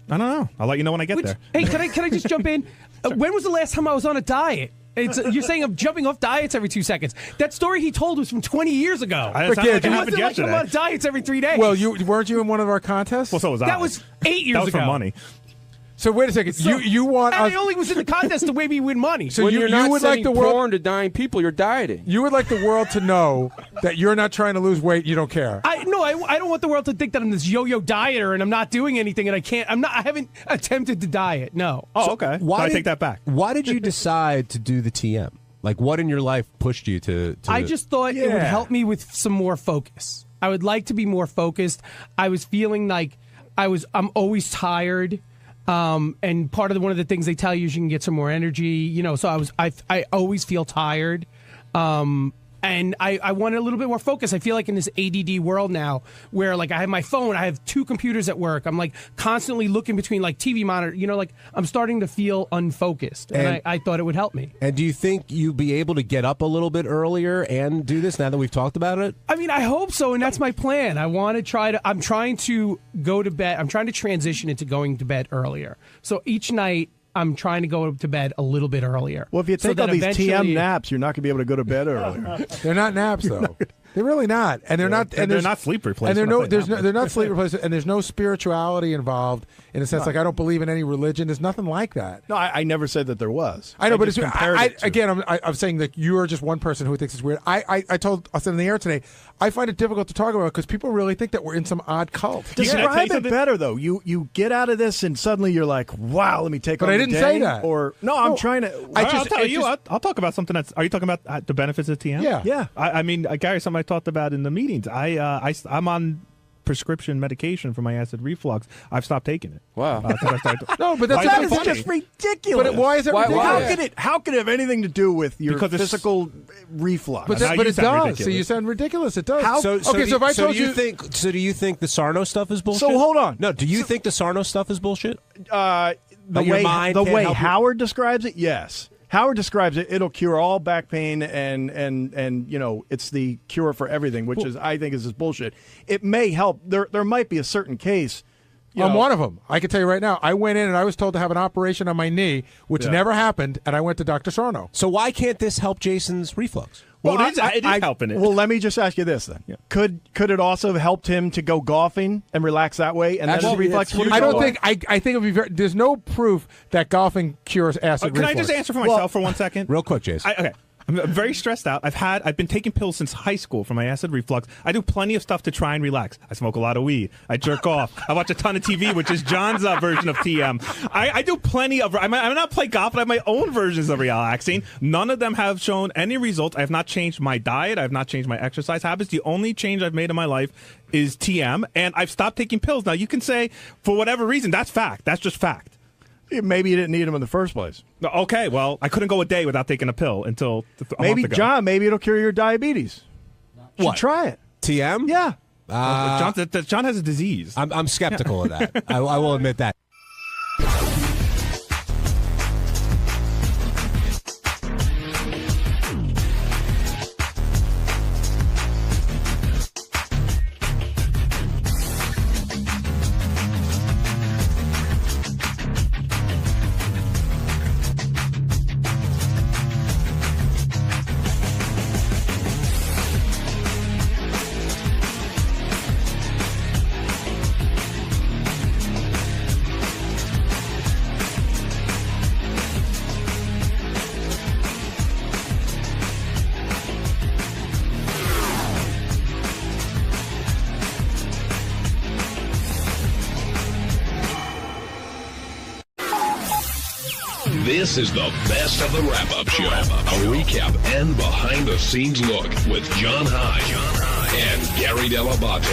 I don't know. I'll let you know when I get there. Hey, can I just jump in? When was the last time I was on a diet? You're saying I'm jumping off diets every 2 seconds. That story he told was from 20 years ago. It sounds like it happened yesterday. I'm on diets every 3 days. Well, weren't you in one of our contests? Well, so was I. That was 8 years ago. That was for money. So wait a second. So, you want? I only was in the contest to maybe win money. So you're not would like the world porn to dying people. You're dieting. You would like the world to know that you're not trying to lose weight. You don't care. I don't want the world to think that I'm this yo-yo dieter and I'm not doing anything and I can't. I haven't attempted to diet. No. Oh, okay. I take that back. Why did you decide to do the TM? Like, what in your life pushed you to I just thought it would help me with some more focus. I would like to be more focused. I was feeling like I'm always tired. And one of the things they tell you is you can get some more energy, so I always feel tired. And I wanted a little bit more focus. I feel like in this ADD world now, where like I have my phone, I have 2 computers at work. I'm like constantly looking between like TV monitor. Like I'm starting to feel unfocused, and I thought it would help me. And do you think you'd be able to get up a little bit earlier and do this now that we've talked about it? I mean, I hope so, and that's my plan. I want to try to. I'm trying to go to bed. I'm trying to transition into going to bed earlier. So each night, I'm trying to go to bed a little bit earlier. Well, if you take all these TM naps, you're not going to be able to go to bed earlier. They're not naps, though. They're really not, and they're not. And they're not sleep replacement. And they're not sleep replacement, and there's no spirituality involved in a sense. Like I don't believe in any religion. There's nothing like that. No, I never said that there was. I know, but it's again. I'm saying that you are just one person who thinks it's weird. I said in the air today, I find it difficult to talk about because people really think that we're in some odd cult. Describe it better, though. You get out of this, and suddenly you're like, wow, let me take. But on I the didn't day, say that. Or no, I'm trying to. I'll tell you. I'll talk about something that's. Are you talking about the benefits of TM? Yeah. I mean, Gary, something I talked about in the meetings. I'm on prescription medication for my acid reflux. I've stopped taking it. Wow. No, but that's just ridiculous. But why is it ridiculous? How could it have anything to do with your physical reflux? But it does. So you sound ridiculous. It does. Do you think the Sarno stuff is bullshit? So hold on. No, do you think the Sarno stuff is bullshit? The way Howard describes it, yes. Howard describes it. It'll cure all back pain, and it's the cure for everything, which I think is bullshit. It may help. There might be a certain case. I'm one of them. I can tell you right now. I went in and I was told to have an operation on my knee, which never happened, and I went to Dr. Sarno. So why can't this help Jason's reflux? Well, it is helping it. Well, let me just ask you this then: Could it also have helped him to go golfing and relax that way, and then his reflex would I don't think. I think it would be there's no proof that golfing cures acid reflux. Can I just answer for myself for 1 second? Real quick, Jason. Okay. I'm very stressed out. I've been taking pills since high school for my acid reflux. I do plenty of stuff to try and relax. I smoke a lot of weed. I jerk off. I watch a ton of TV, which is John's version of TM. I do plenty of. I might not play golf, but I have my own versions of relaxing. None of them have shown any results. I have not changed my diet. I have not changed my exercise habits. The only change I've made in my life is TM, and I've stopped taking pills. Now you can say for whatever reason that's fact. That's just fact. Maybe you didn't need them in the first place. Okay, well, I couldn't go a day without taking a pill until a month ago. John, maybe it'll cure your diabetes. What? Should try it. TM? Yeah. John has a disease. I'm skeptical of that. I will admit that. This is the best of the wrap-up show. A recap and behind-the-scenes look with John High and Gary Dell'Abate.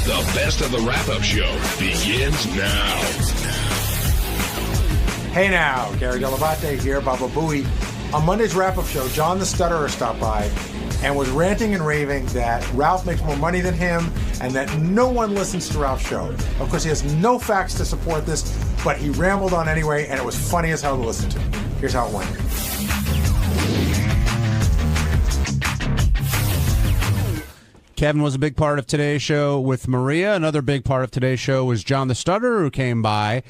The best of the wrap-up show begins now. Hey now, Gary Dell'Abate here, Baba Booey. On Monday's wrap-up show, John the Stutterer stopped by and was ranting and raving that Ralph makes more money than him and that no one listens to Ralph's show. Of course, he has no facts to support this, but he rambled on anyway, and it was funny as hell to listen to. Here's how it went. Kevin was a big part of today's show with Maria. Another big part of today's show was John the Stutterer, who came by.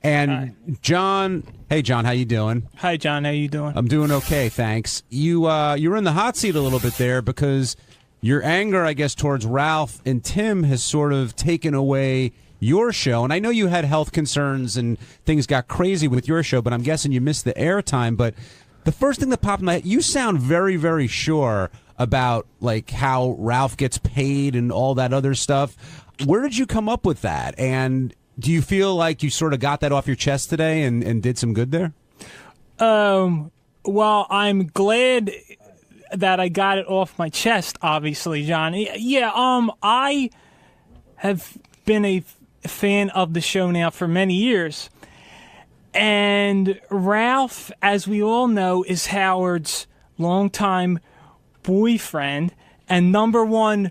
And hi. John, hey John, how you doing? Hi John, how you doing? I'm doing okay, thanks. You were in the hot seat a little bit there because your anger, I guess, towards Ralph and Tim has sort of taken away your show. And I know you had health concerns and things got crazy with your show, but I'm guessing you missed the airtime. But the first thing that popped in my head, you sound very, very sure about like how Ralph gets paid and all that other stuff. Where did you come up with that? And do you feel like you sort of got that off your chest today and did some good there? Well, I'm glad that I got it off my chest, obviously, John. Yeah, I have been a fan of the show now for many years. And Ralph, as we all know, is Howard's longtime boyfriend and number one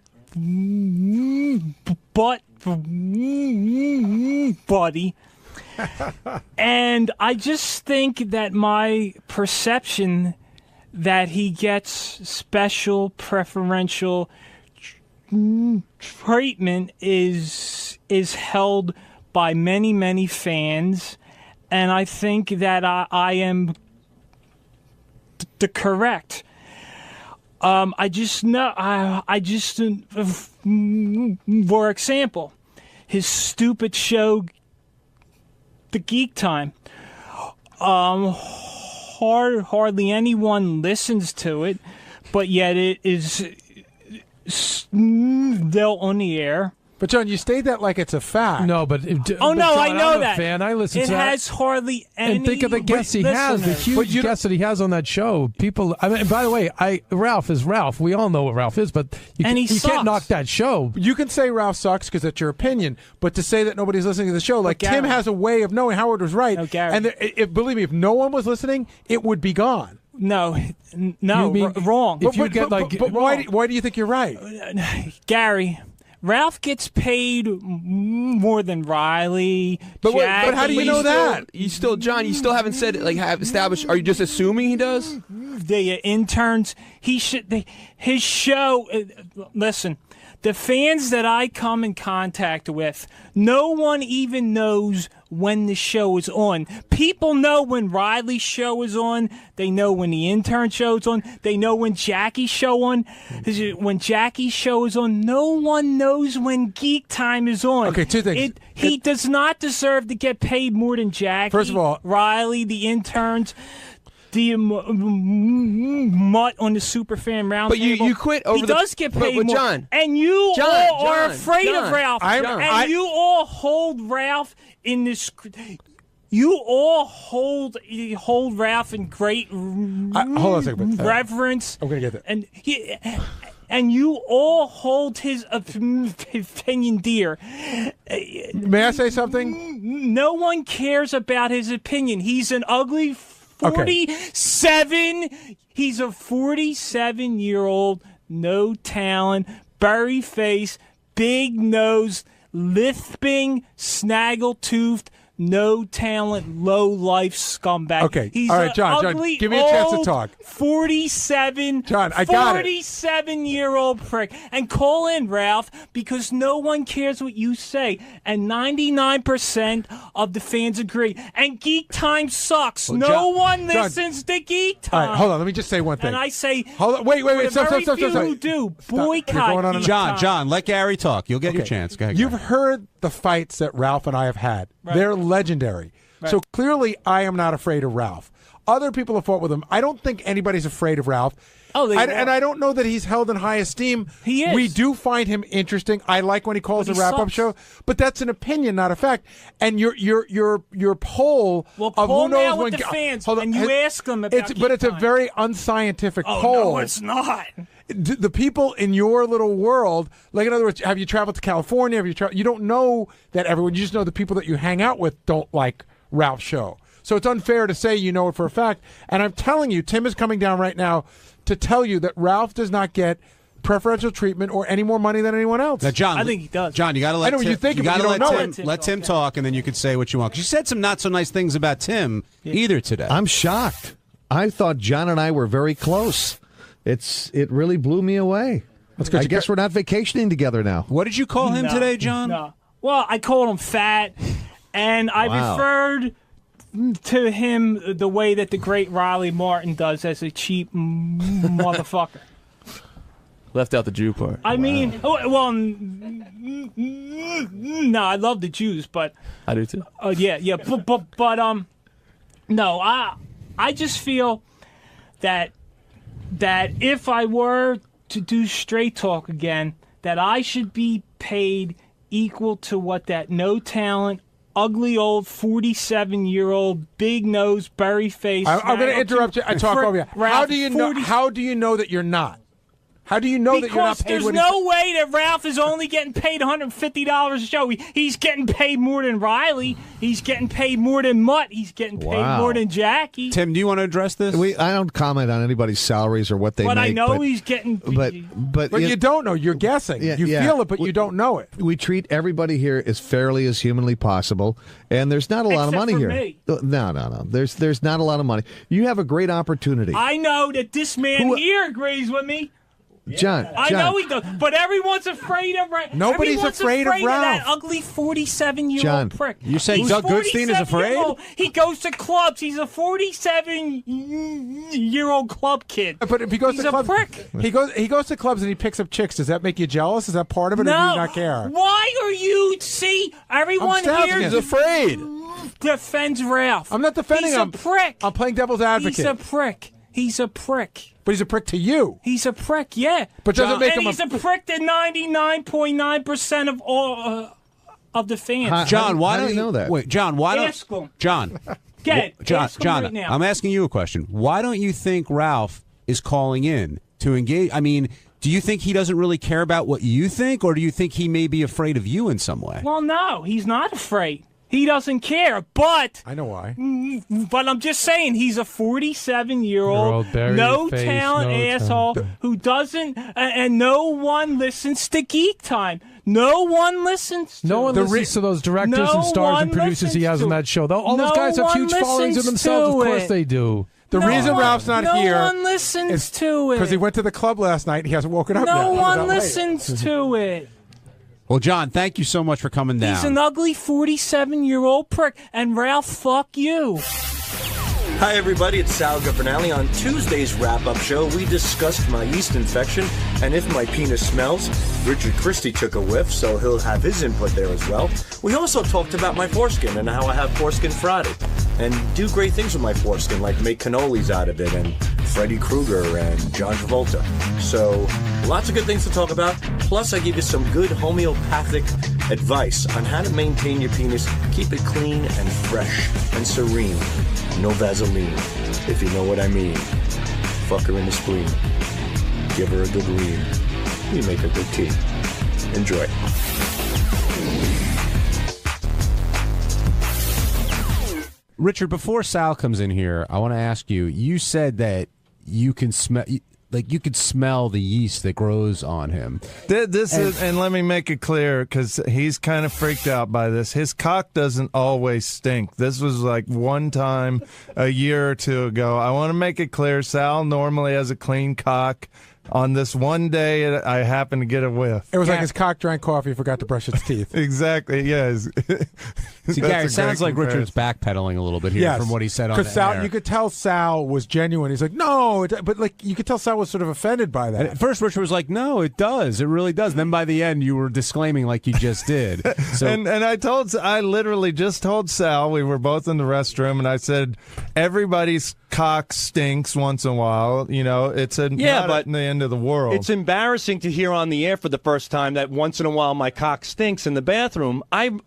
buddy. And I just think that my perception that he gets special preferential treatment is held by many fans, and I think that I am the correct. I just know. For example, his stupid show, The Geek Time. Hardly anyone listens to it, but yet it is still on the air. But John, you state that like it's a fact. No, but I know I'm that. A fan. I listen it to that. has hardly any. And think of the guests he has, the huge guests that he has on that show. People. I mean, by the way, Ralph is Ralph. We all know what Ralph is, but you can't knock that show. You can say Ralph sucks because that's your opinion, but to say that nobody's listening to the show, like Tim has a way of knowing Howard was right. And believe me, if no one was listening, it would be gone. No, wrong. But why do you think you're right, Gary? Ralph gets paid more than Riley. But how do you know that? You still haven't said have established. Are you just assuming he does? The interns. His show. Listen, the fans that I come in contact with, no one even knows when the show is on. People know when Riley's show is on. They know when the intern show's on. They know when Jackie's show on. When Jackie's show is on, no one knows when Geek Time is on. Okay, two things. He does not deserve to get paid more than Jackie. First of all, Riley, the interns. The mutt on the Superfan Roundtable. But you quit over He does get paid more. John, and you all are afraid of Ralph. You all hold Ralph in this. You all hold Ralph in great hold on a second, reverence. I'm going to get that. And you all hold his opinion dear. May I say something? No one cares about his opinion. He's an ugly 47. He's a 47-year-old, no talent, berry face, big nose, lisping, snaggle-toothed, no talent, low life scumbag. Okay, he's all right, John, ugly, give me a chance to talk. 47. John, I got it. 47-year-old prick, and call in Ralph because no one cares what you say, and 99% of the fans agree. And Geek Time sucks. Well, no one listens to Geek Time. All right, hold on. Let me just say one thing. And I say, hold on, wait. Stop. Who do boycott. Geek Time. John, let Gary talk. You'll get your chance. Go ahead. You've heard the fights that Ralph and I have had. Right. They're legendary. Right. So clearly, I am not afraid of Ralph. Other people have fought with him. I don't think anybody's afraid of Ralph. And I don't know that he's held in high esteem. He is. We do find him interesting. I like when he calls the wrap-up show, but that's an opinion, not a fact. And your poll Well, of poll who knows now when with the fans, hold on, and you ask them about but it's Geek a very unscientific Oh, poll. no, it's not. The people in your little world, like in other words, have you traveled to California? You don't know that everyone. You just know the people that you hang out with don't like Ralph's show. So it's unfair to say you know it for a fact. And I'm telling you, Tim is coming down right now to tell you that Ralph does not get preferential treatment or any more money than anyone else. Now, John, I think he does. John, you got to let I know what Tim, you think, you but gotta you let don't know Tim, let Tim talk, and then you can say what you want. 'Cause you said some not so nice things about Tim either today. I'm shocked. I thought John and I were very close. It really blew me away. I guess we're not vacationing together now. What did you call him today, John? No. Well, I called him fat, and I referred to him the way that the great Riley Martin does as a cheap motherfucker. Left out the Jew part. I mean, well, no, I love the Jews, but I do too. Yeah, but no, I just feel that if I were to do Straight Talk again, that I should be paid equal to what that no talent, ugly old 47-year-old, big nose, berry face. I'm going to interrupt you. I talk over you. Ralph, How do you know that you're not? How do you know that you're not Because paid there's what no way that Ralph is only getting paid $150 a show. He's getting paid more than Riley. He's getting paid more than Mutt. He's getting paid more than Jackie. Tim, do you want to address this? I don't comment on anybody's salaries or what they But make. I know he's getting. But you don't know. You're guessing. You feel it, but you don't know it. We treat everybody here as fairly as humanly possible, and there's not a lot of money for here. me. No. There's not a lot of money. You have a great opportunity. I know that this man here agrees with me. John, I know he does, but everyone's afraid of Ralph. Nobody's Everyone's afraid of that Ralph. ugly 47-year-old John, prick. you're saying He's Doug Goodstein is 47 afraid? years old. He goes to clubs. He's a 47-year-old club kid. But if he goes He's to a clubs, prick. he goes to clubs and he picks up chicks. Does that make you jealous? Is that part of it, or do No. you not care? Why are you? See, everyone here He's afraid. defends Ralph. I'm not defending He's him. a prick. I'm playing devil's advocate. He's a prick. He's a prick. But he's a prick to you. He's a prick, yeah. But doesn't make him he's a prick to 99.9% of all of the fans. John, why how do you know that? Wait, John, why Ask don't him. John? Get it. John, Ask him John, right now. I'm asking you a question. Why don't you think Ralph is calling in to engage? I mean, do you think he doesn't really care about what you think, or do you think he may be afraid of you in some way? Well, no, he's not afraid. He doesn't care, but I know why. But I'm just saying, he's a 47-year-old, bury no your face, talent no asshole who doesn't, and no one listens to Geek Time. No one listens to No one listens to those directors No and stars and one producers he has on that show. All those No guys have one huge followings of listens themselves. Of to course it. they do. The reason Ralph's not here No one listens to it. because he went to the club last night and he hasn't woken up yet. No He was one out late. listens to it. Well, John, thank you so much for coming down. He's an ugly 47-year-old prick, and Ralph, fuck you. Hi, everybody. It's Sal Governale. On Tuesday's wrap-up show, we discussed my yeast infection and if my penis smells. Richard Christie took a whiff, so he'll have his input there as well. We also talked about my foreskin and how I have Foreskin Friday and do great things with my foreskin, like make cannolis out of it and Freddy Krueger and John Travolta. So lots of good things to talk about. Plus, I give you some good homeopathic advice on how to maintain your penis, keep it clean and fresh and serene. No Vaseline, if you know what I mean. Fuck her in the spleen. Give her a good ream. We make a good tea. Enjoy. Richard, before Sal comes in here, I want to ask you. You said that you can smell, like you could smell the yeast that grows on him. And let me make it clear, because he's kind of freaked out by this. His cock doesn't always stink. This was like one time a year or two ago. I want to make it clear, Sal normally has a clean cock. On this one day, I happened to get a whiff. It was like his cock drank coffee, forgot to brush its teeth. Exactly, yes. See, Gary, it sounds like Richard's backpedaling a little bit here from what he said on the Sal, air. you could tell Sal was genuine. He's like, no, but like you could tell Sal was sort of offended by that. And at first, Richard was like, no, it does. It really does. And then by the end, you were disclaiming like you just did. So, and I literally just told Sal, we were both in the restroom, and I said, everybody's cock stinks once in a while. You know, it's not but the end of the world. It's embarrassing to hear on the air for the first time that once in a while my cock stinks in the bathroom. I'm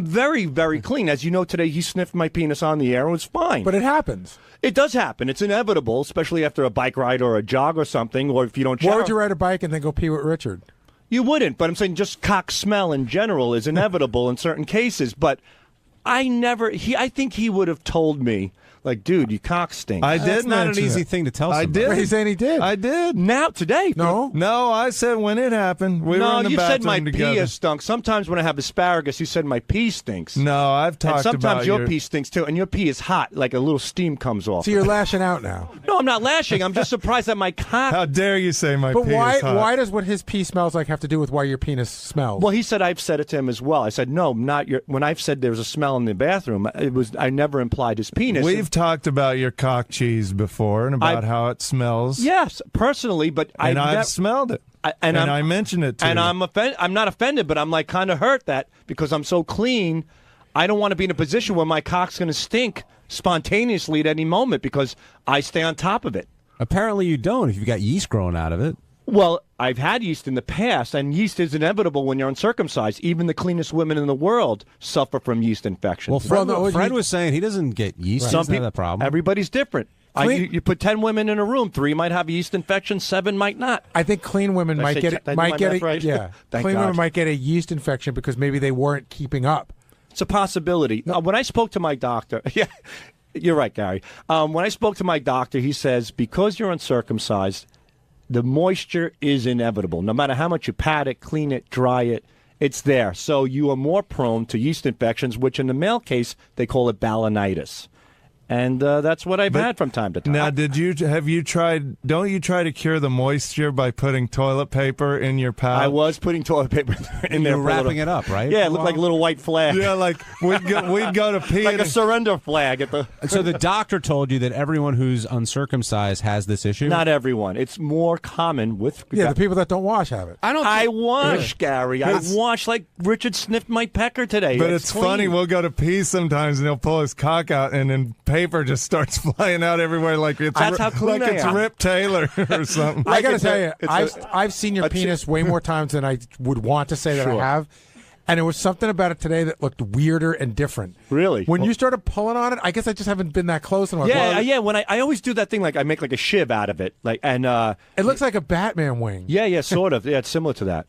very, very clean. As you know, today he sniffed my penis on the air and it was fine. But it happens. It does happen. It's inevitable, especially after a bike ride or a jog or something, or if you don't shower. Why would you ride a bike and then go pee with Richard? You wouldn't, but I'm saying just cock smell in general is inevitable in certain cases. But I think he would have told me, like, dude, you cock stink. I did. That's not an easy thing to tell somebody. I did. He's saying he did. I did. Now, today. No, I said when it happened. We were in the you said bathroom my together. pee has stunk. Sometimes when I have asparagus, you said my pee stinks. No, I've talked and sometimes about your pee stinks too, and your pee is hot, like a little steam comes off. So you're lashing out now. No, I'm not lashing. I'm just surprised that my cock. How dare you say my But pee is hot? why does what his pee smells like have to do with why your penis smells? Well, he said I've said it to him as well. I said no, not your. When I've said there was a smell in the bathroom, I never implied his penis. We've talked about your cock cheese before and about how it smells. Yes, personally, but I've smelled it. I mentioned it to you. And I'm not offended, but I'm like kind of hurt that because I'm so clean, I don't want to be in a position where my cock's going to stink spontaneously at any moment because I stay on top of it. Apparently you don't if you've got yeast growing out of it. Well, I've had yeast in the past, and yeast is inevitable when you're uncircumcised. Even the cleanest women in the world suffer from yeast infections. Well, Fred was saying he doesn't get yeast. He doesn't have that problem. Everybody's different. You put 10 women in a room, 3 might have yeast infection, 7 might not. I think clean women Did I might say get did I it. do Might my get math it. right? Yeah, Thank clean God. women might get a yeast infection because maybe they weren't keeping up. It's a possibility. When I spoke to my doctor, yeah, you're right, Gary. When I spoke to my doctor, he says because you're uncircumcised, the moisture is inevitable. No matter how much you pat it, clean it, dry it, it's there. So you are more prone to yeast infections, which in the male case they call it balanitis. And that's what I've had from time to time. Now, have you tried? Don't you try to cure the moisture by putting toilet paper in your pouch? I was putting toilet paper in there. You're wrapping it up, right? Yeah, it looked like a little white flag. Yeah, like we'd go to pee. Like a surrender flag at the. So the doctor told you that everyone who's uncircumcised has this issue? Not everyone. It's more common with. Yeah, the people that don't wash have it. I wash, Gary. I wash like Richard sniffed my pecker today. But it's funny. We'll go to pee sometimes, and he'll pull his cock out, and then paper just starts flying out everywhere like it's That's how clean like I it's am. Rip Taylor or something. I got to tell you, I've seen your penis way more times than I would want to say that I Sure. have. And there was something about it today that looked weirder and different. Really? When you started pulling on it, I guess I just haven't been that close in a while. Yeah. When I always do that thing, like I make like a shiv out of it, like it looks like a Batman wing. Yeah, sort of. Yeah, it's similar to that.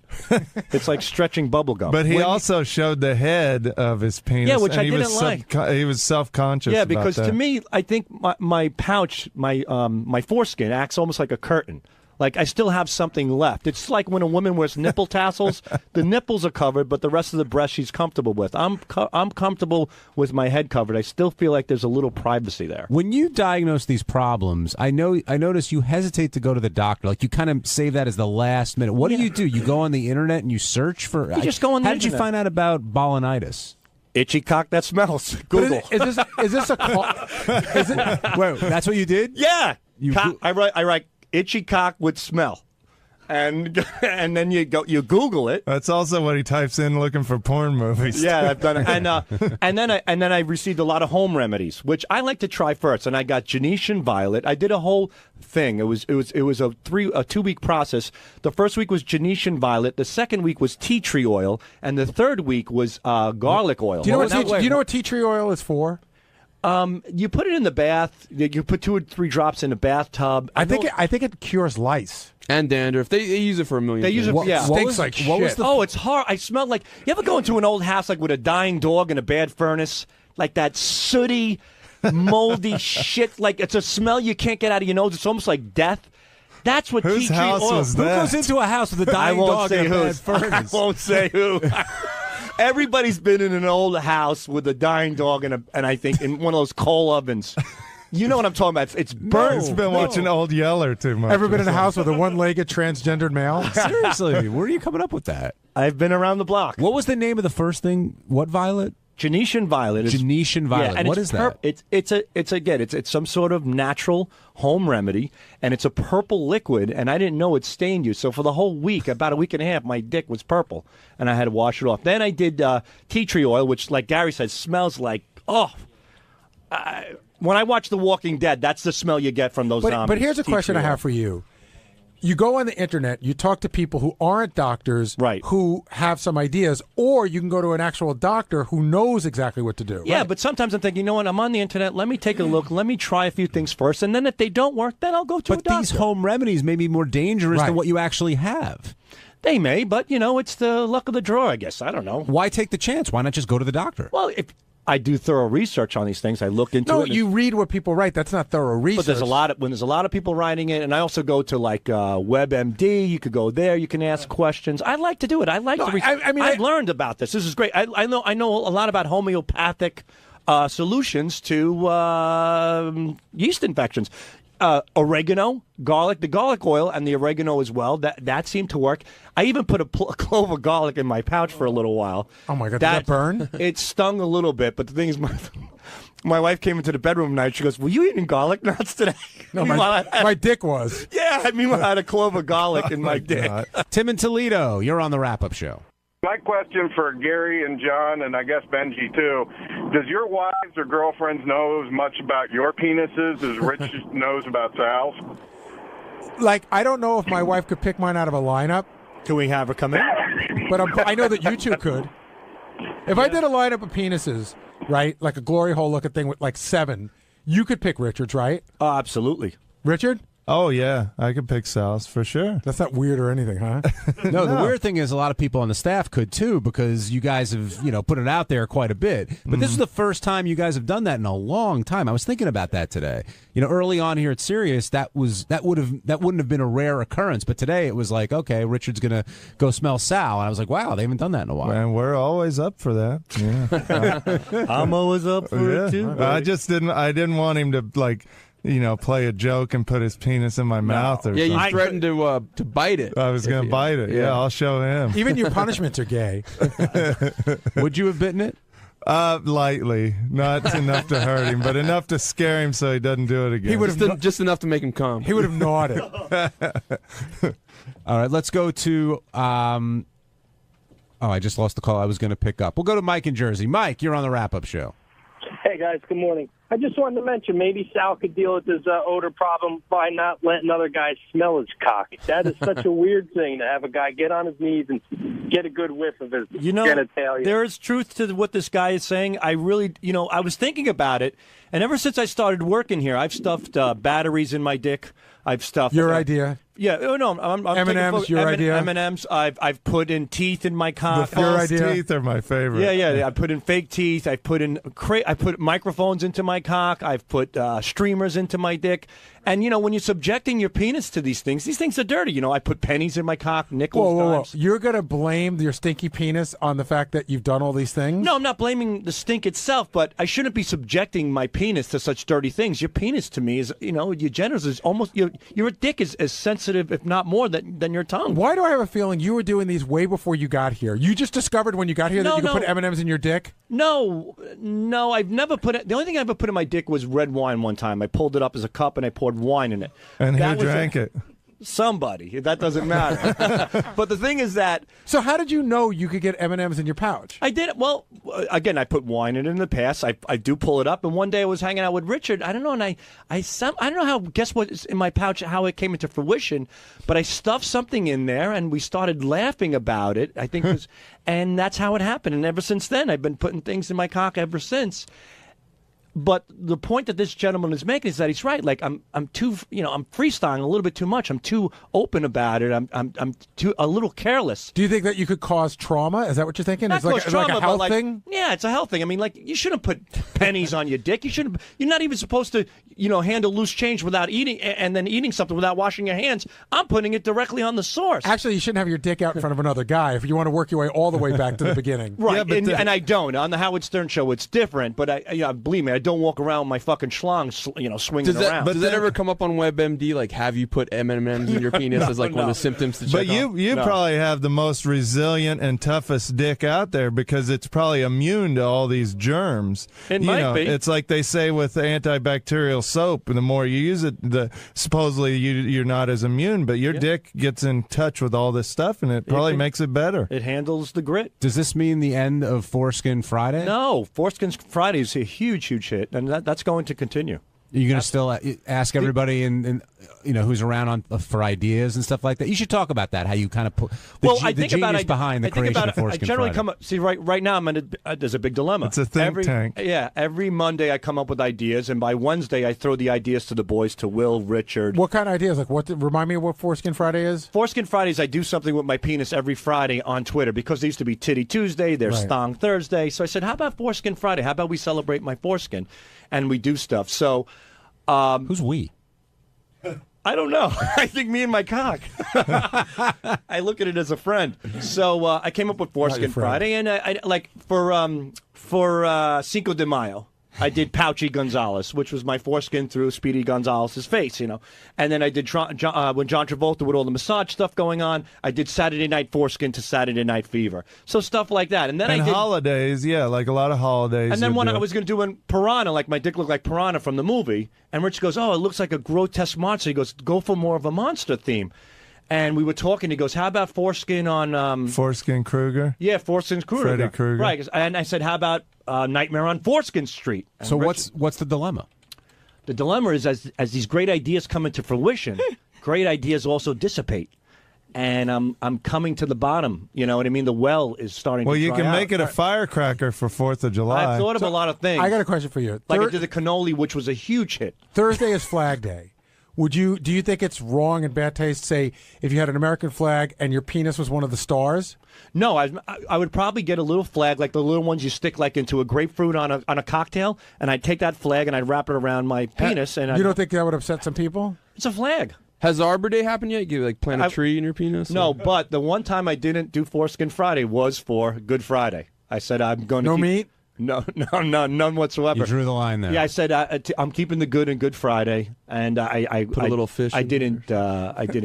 It's like stretching bubble gum. But he also showed the head of his penis. Yeah, which and I he didn't was like. He was self-conscious. Yeah, about because that. to me, I think my pouch, my foreskin acts almost like a curtain. Like I still have something left. It's like when a woman wears nipple tassels. The nipples are covered, but the rest of the breast she's comfortable with. I'm comfortable with my head covered. I still feel like there's a little privacy there. When you diagnose these problems, I notice you hesitate to go to the doctor. Like you kind of save that as the last minute. What do? You go on the internet and you search for. You just go on the How did you internet. find out about balanitis? Itchy cock that smells. Google. Is this a is it? Wait, that's what you did? Yeah. I write itchy cock with smell. And then you Google it. That's also what he types in looking for porn movies. Yeah, I've done it. And then I received a lot of home remedies, which I like to try first. And I got Genesian violet. I did a whole thing. It was a 2-week process. The first week was Genesian violet. The second week was tea tree oil, and the third week was garlic oil. Do you know what tea tree oil is for? You put it in the bath. You put 2 or 3 drops in a bathtub. I think it cures lice and dandruff. They use it for a million. They use it. It stinks like shit. It's hard. I smell like. You ever go into an old house like with a dying dog and a bad furnace, like that sooty, moldy shit? Like it's a smell you can't get out of your nose. It's almost like death. That's what Whose tea tree house oil. was Who that? goes into a house with a dying dog and a bad furnace? I won't say who. Everybody's been in an old house with a dying dog and I think in one of those coal ovens. You know what I'm talking about? It's burnt. He's been watching Old Yeller too much. Ever been in a house with a one-legged transgendered male? Seriously, where are you coming up with that? I've been around the block. What was the name of the first thing? What violet? Genesian violet. Genesian violet. Yeah, and what it's is that? It's some sort of natural home remedy, and it's a purple liquid. And I didn't know it stained you. So for the whole week, about a week and a half, my dick was purple, and I had to wash it off. Then I did tea tree oil, which, like Gary said, smells like when I watch The Walking Dead, that's the smell you get from those zombies. But here's a question I have for you. You go on the internet, you talk to people who aren't doctors, right, who have some ideas, or you can go to an actual doctor who knows exactly what to do. Yeah, but sometimes I'm thinking, you know what, I'm on the internet, let me take a look, let me try a few things first, and then if they don't work, then I'll go to a doctor. But these home remedies may be more dangerous than what you actually have. They may, but, it's the luck of the draw, I guess. I don't know. Why take the chance? Why not just go to the doctor? Well, if I do thorough research on these things, I look into it. No, you read what people write. That's not thorough research. But there's a lot of people writing it, and I also go to like WebMD. You could go there. You can ask questions. I like to do it. I like to. I've learned about this. This is great. I know a lot about homeopathic solutions to yeast infections. Oregano, garlic, the garlic oil, and the oregano as well. That seemed to work. I even put a clove of garlic in my pouch for a little while. Oh my God! Did that burn? It stung a little bit, but the thing is, my wife came into the bedroom tonight. She goes, "Were you eating garlic nuts today?" No, my dick was. Yeah, meanwhile, I had a clove of garlic in my dick. Tim in Toledo, you're on the wrap-up show. My question for Gary and John, and I guess Benji too, does your wives or girlfriends know as much about your penises as Rich knows about Sal's? Like, I don't know if my wife could pick mine out of a lineup. Can we have her come in? But I know that you two could. If I did a lineup of penises, right, like a glory hole looking thing with like 7, You could pick Richard's, right? Oh, absolutely. Richard? Oh, yeah. I could pick Sal's for sure. That's not weird or anything, huh? No, the weird thing is a lot of people on the staff could too, because you guys have, put it out there quite a bit. But this is the first time you guys have done that in a long time. I was thinking about that today. Early on here at Sirius, that wouldn't have been a rare occurrence. But today it was like, okay, Richard's gonna go smell Sal, and I was like, wow, they haven't done that in a while. And we're always up for that. Yeah. I'm always up for it too. I didn't want him to play a joke and put his penis in my mouth or something. Yeah, you threatened to bite it. I was going to bite it. Yeah, I'll show him. Even your punishments are gay. Would you have bitten it? Lightly. Not enough to hurt him, but enough to scare him so he doesn't do it again. He would have just enough to make him come. He would have gnawed it. All right, let's go to I just lost the call I was going to pick up. We'll go to Mike in Jersey. Mike, you're on the wrap-up show. Hey, guys. Good morning. I just wanted to mention maybe Sal could deal with his odor problem by not letting other guys smell his cock. That is such a weird thing to have a guy get on his knees and get a good whiff of his genitalia. There is truth to what this guy is saying. I really, I was thinking about it, and ever since I started working here, I've stuffed batteries in my dick. I've stuffed your idea. Yeah, no, I'm M&M's, your idea. M&M's. I've put in teeth in my cock. The false teeth are my favorite. Yeah. I put in fake teeth. I put microphones into my cock. I've put streamers into my dick. And when you're subjecting your penis to these things are dirty. I put pennies in my cock, nickels, dimes. You're gonna blame your stinky penis on the fact that you've done all these things? No, I'm not blaming the stink itself, but I shouldn't be subjecting my penis to such dirty things. Your penis, to me, is your genitals is almost your dick is as sensitive, if not more, than your tongue. Why do I have a feeling you were doing these way before you got here? You just discovered when you got here that you could put M&Ms in your dick? No, I've never put it. The only thing I ever put in my dick was red wine one time. I pulled it up as a cup and I poured wine in it. And who drank it? Somebody. That doesn't matter. But the thing is that... So how did you know you could get M&Ms in your pouch? I did. Well, again, I put wine in it in the past. I do pull it up. And one day I was hanging out with Richard. I don't know. And I don't know how, guess what's in my pouch, how it came into fruition. But I stuffed something in there and we started laughing about it. I think it was... And that's how it happened. And ever since then, I've been putting things in my cock ever since. But the point that this gentleman is making is that he's right. Like I'm too, I'm freestyling a little bit too much. I'm too open about it. I'm too a little careless. Do you think that you could cause trauma? Is that what you're thinking? Not It's like a health thing? Yeah, it's a health thing. I mean, like you shouldn't put pennies on your dick. You're not even supposed to, handle loose change without eating and then eating something without washing your hands. I'm putting it directly on the source. Actually, you shouldn't have your dick out in front of another guy if you want to work your way all the way back to the beginning. Right, yeah, and I don't. On the Howard Stern show, it's different. But believe me, I don't walk around with my fucking schlong, swinging around. Does that ever come up on WebMD? Like, have you put M&Ms in your penis as like one of the symptoms to check But you probably have the most resilient and toughest dick out there because it's probably immune to all these germs. It might be. It's like they say with antibacterial soap. The more you use it, supposedly you're not as immune. But your dick gets in touch with all this stuff, and it probably makes it better. It handles the grit. Does this mean the end of Foreskin Friday? No, Foreskin Friday is a huge hit, and that's going to continue. Are you going to still ask everybody and who's around for ideas and stuff like that? You should talk about that. How you kind of put the genius behind the creation of Foreskin I generally Friday. right now there's a big dilemma. It's a think tank. Yeah, every Monday I come up with ideas, and by Wednesday I throw the ideas to the boys, to Will, Richard. What kind of ideas? Like remind me of what Foreskin Friday is. Foreskin Friday is I do something with my penis every Friday on Twitter because there used to be Titty Tuesday, there's Thong Thursday. So I said, how about Foreskin Friday? How about we celebrate my foreskin? And we do stuff. So, who's we? I don't know. I think me and my cock. I look at it as a friend. So I came up with Foreskin Friday, and I like for Cinco de Mayo. I did Pouchy Gonzalez, which was my foreskin through Speedy Gonzalez's face, And then I did when John Travolta with all the massage stuff going on, I did Saturday Night Foreskin to Saturday Night Fever. So stuff like that. And then I did holidays, like a lot of holidays. And then one I was going to do in Piranha, like my dick looked like Piranha from the movie. And Rich goes, oh, it looks like a grotesque monster. He goes, go for more of a monster theme. And we were talking. He goes, how about Foreskin on... Foreskin Kruger? Yeah, Foreskin Kruger. Freddy Krueger. Right. And I said, how about Nightmare on Foreskin Street? And so what's the dilemma? The dilemma is as these great ideas come into fruition, great ideas also dissipate. and I'm coming to the bottom. You know what I mean? The well is starting Well, to you dry can out. make it a firecracker for 4th of July. I've thought of a lot of things. I got a question for you. Like I did the cannoli, which was a huge hit. Thursday is Flag Day. Do you think it's wrong and bad taste, say, if you had an American flag and your penis was one of the stars? No, I would probably get a little flag, like the little ones you stick like into a grapefruit on a cocktail, and I'd take that flag and I'd wrap it around my penis. And you don't think that would upset some people? It's a flag. Has Arbor Day happened yet? You like plant a tree in your penis? No, but the one time I didn't do Foreskin Friday was for Good Friday. I said I'm going to No meat? No, none whatsoever. You drew the line there. Yeah, I said I'm keeping the good in Good Friday, and I put a little fish. I didn't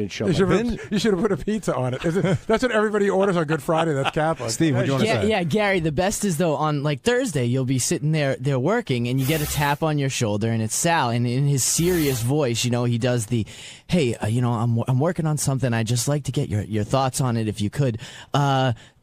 show. You should have put a pizza on it. That's what everybody orders on Good Friday. That's Catholic. Steve, what do you want to say? Yeah, Gary. The best is though on like Thursday, you'll be sitting there working, and you get a tap on your shoulder, and it's Sal, and in his serious voice, you know, he does the, "Hey, I'm working on something. I'd just like to get your thoughts on it, if you could."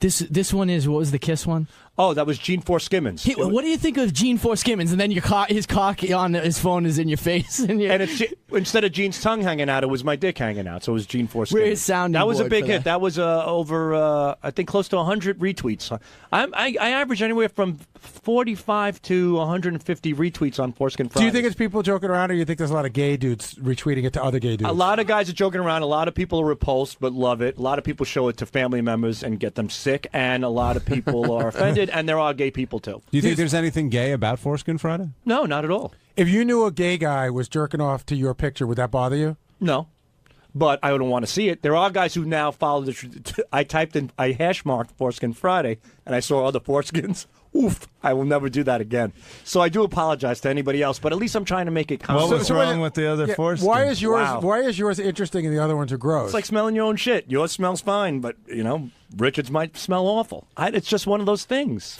This one is, what was the Kiss one? Oh, that was Gene Forskimmons. What do you think of Gene Forskimmons? And then his cock on his phone is in your face. And it's, instead of Gene's tongue hanging out, it was my dick hanging out. So it was Gene Forskimmons. Where's sounding That was a board big for hit. That was over, I think, close to 100 retweets. I average anywhere from 45 to 150 retweets on Foreskin Friday. Do you think it's people joking around, or do you think there's a lot of gay dudes retweeting it to other gay dudes? A lot of guys are joking around. A lot of people are repulsed but love it. A lot of people show it to family members and get them sick. And a lot of people are offended. And there are gay people, too. Do you think there's anything gay about Foreskin Friday? No, not at all. If you knew a gay guy was jerking off to your picture, would that bother you? No. But I don't want to see it. There are guys who now follow I hash marked Foreskin Friday, and I saw other foreskins. Oof, I will never do that again. So I do apologize to anybody else, but at least I'm trying to make it common. What was wrong with the other foreskins? Why is yours interesting and the other ones are gross? It's like smelling your own shit. Yours smells fine, but, Richard's might smell awful. It's just one of those things.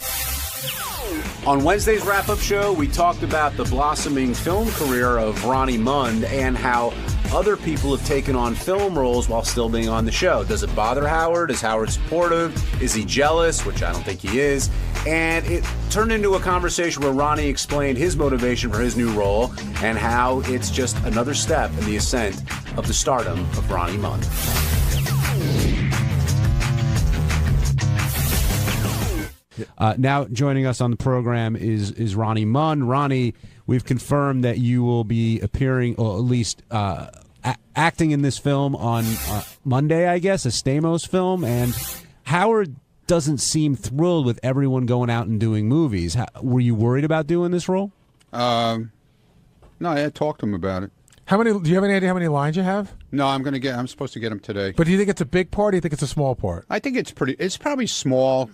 On Wednesday's wrap-up show, we talked about the blossoming film career of Ronnie Mund and how other people have taken on film roles while still being on the show. Does it bother Howard? Is Howard supportive? Is he jealous? Which I don't think he is. And it turned into a conversation where Ronnie explained his motivation for his new role and how it's just another step in the ascent of the stardom of Ronnie Mund. Now joining us on the program is Ronnie Mund. Ronnie, we've confirmed that you will be appearing, or at least acting in this film on Monday, I guess, a Stamos film. And Howard doesn't seem thrilled with everyone going out and doing movies. Were you worried about doing this role? No, I had talked to him about it. Do you have any idea how many lines you have? No, I'm supposed to get them today. But do you think it's a big part, or do you think it's a small part? I think it's probably small.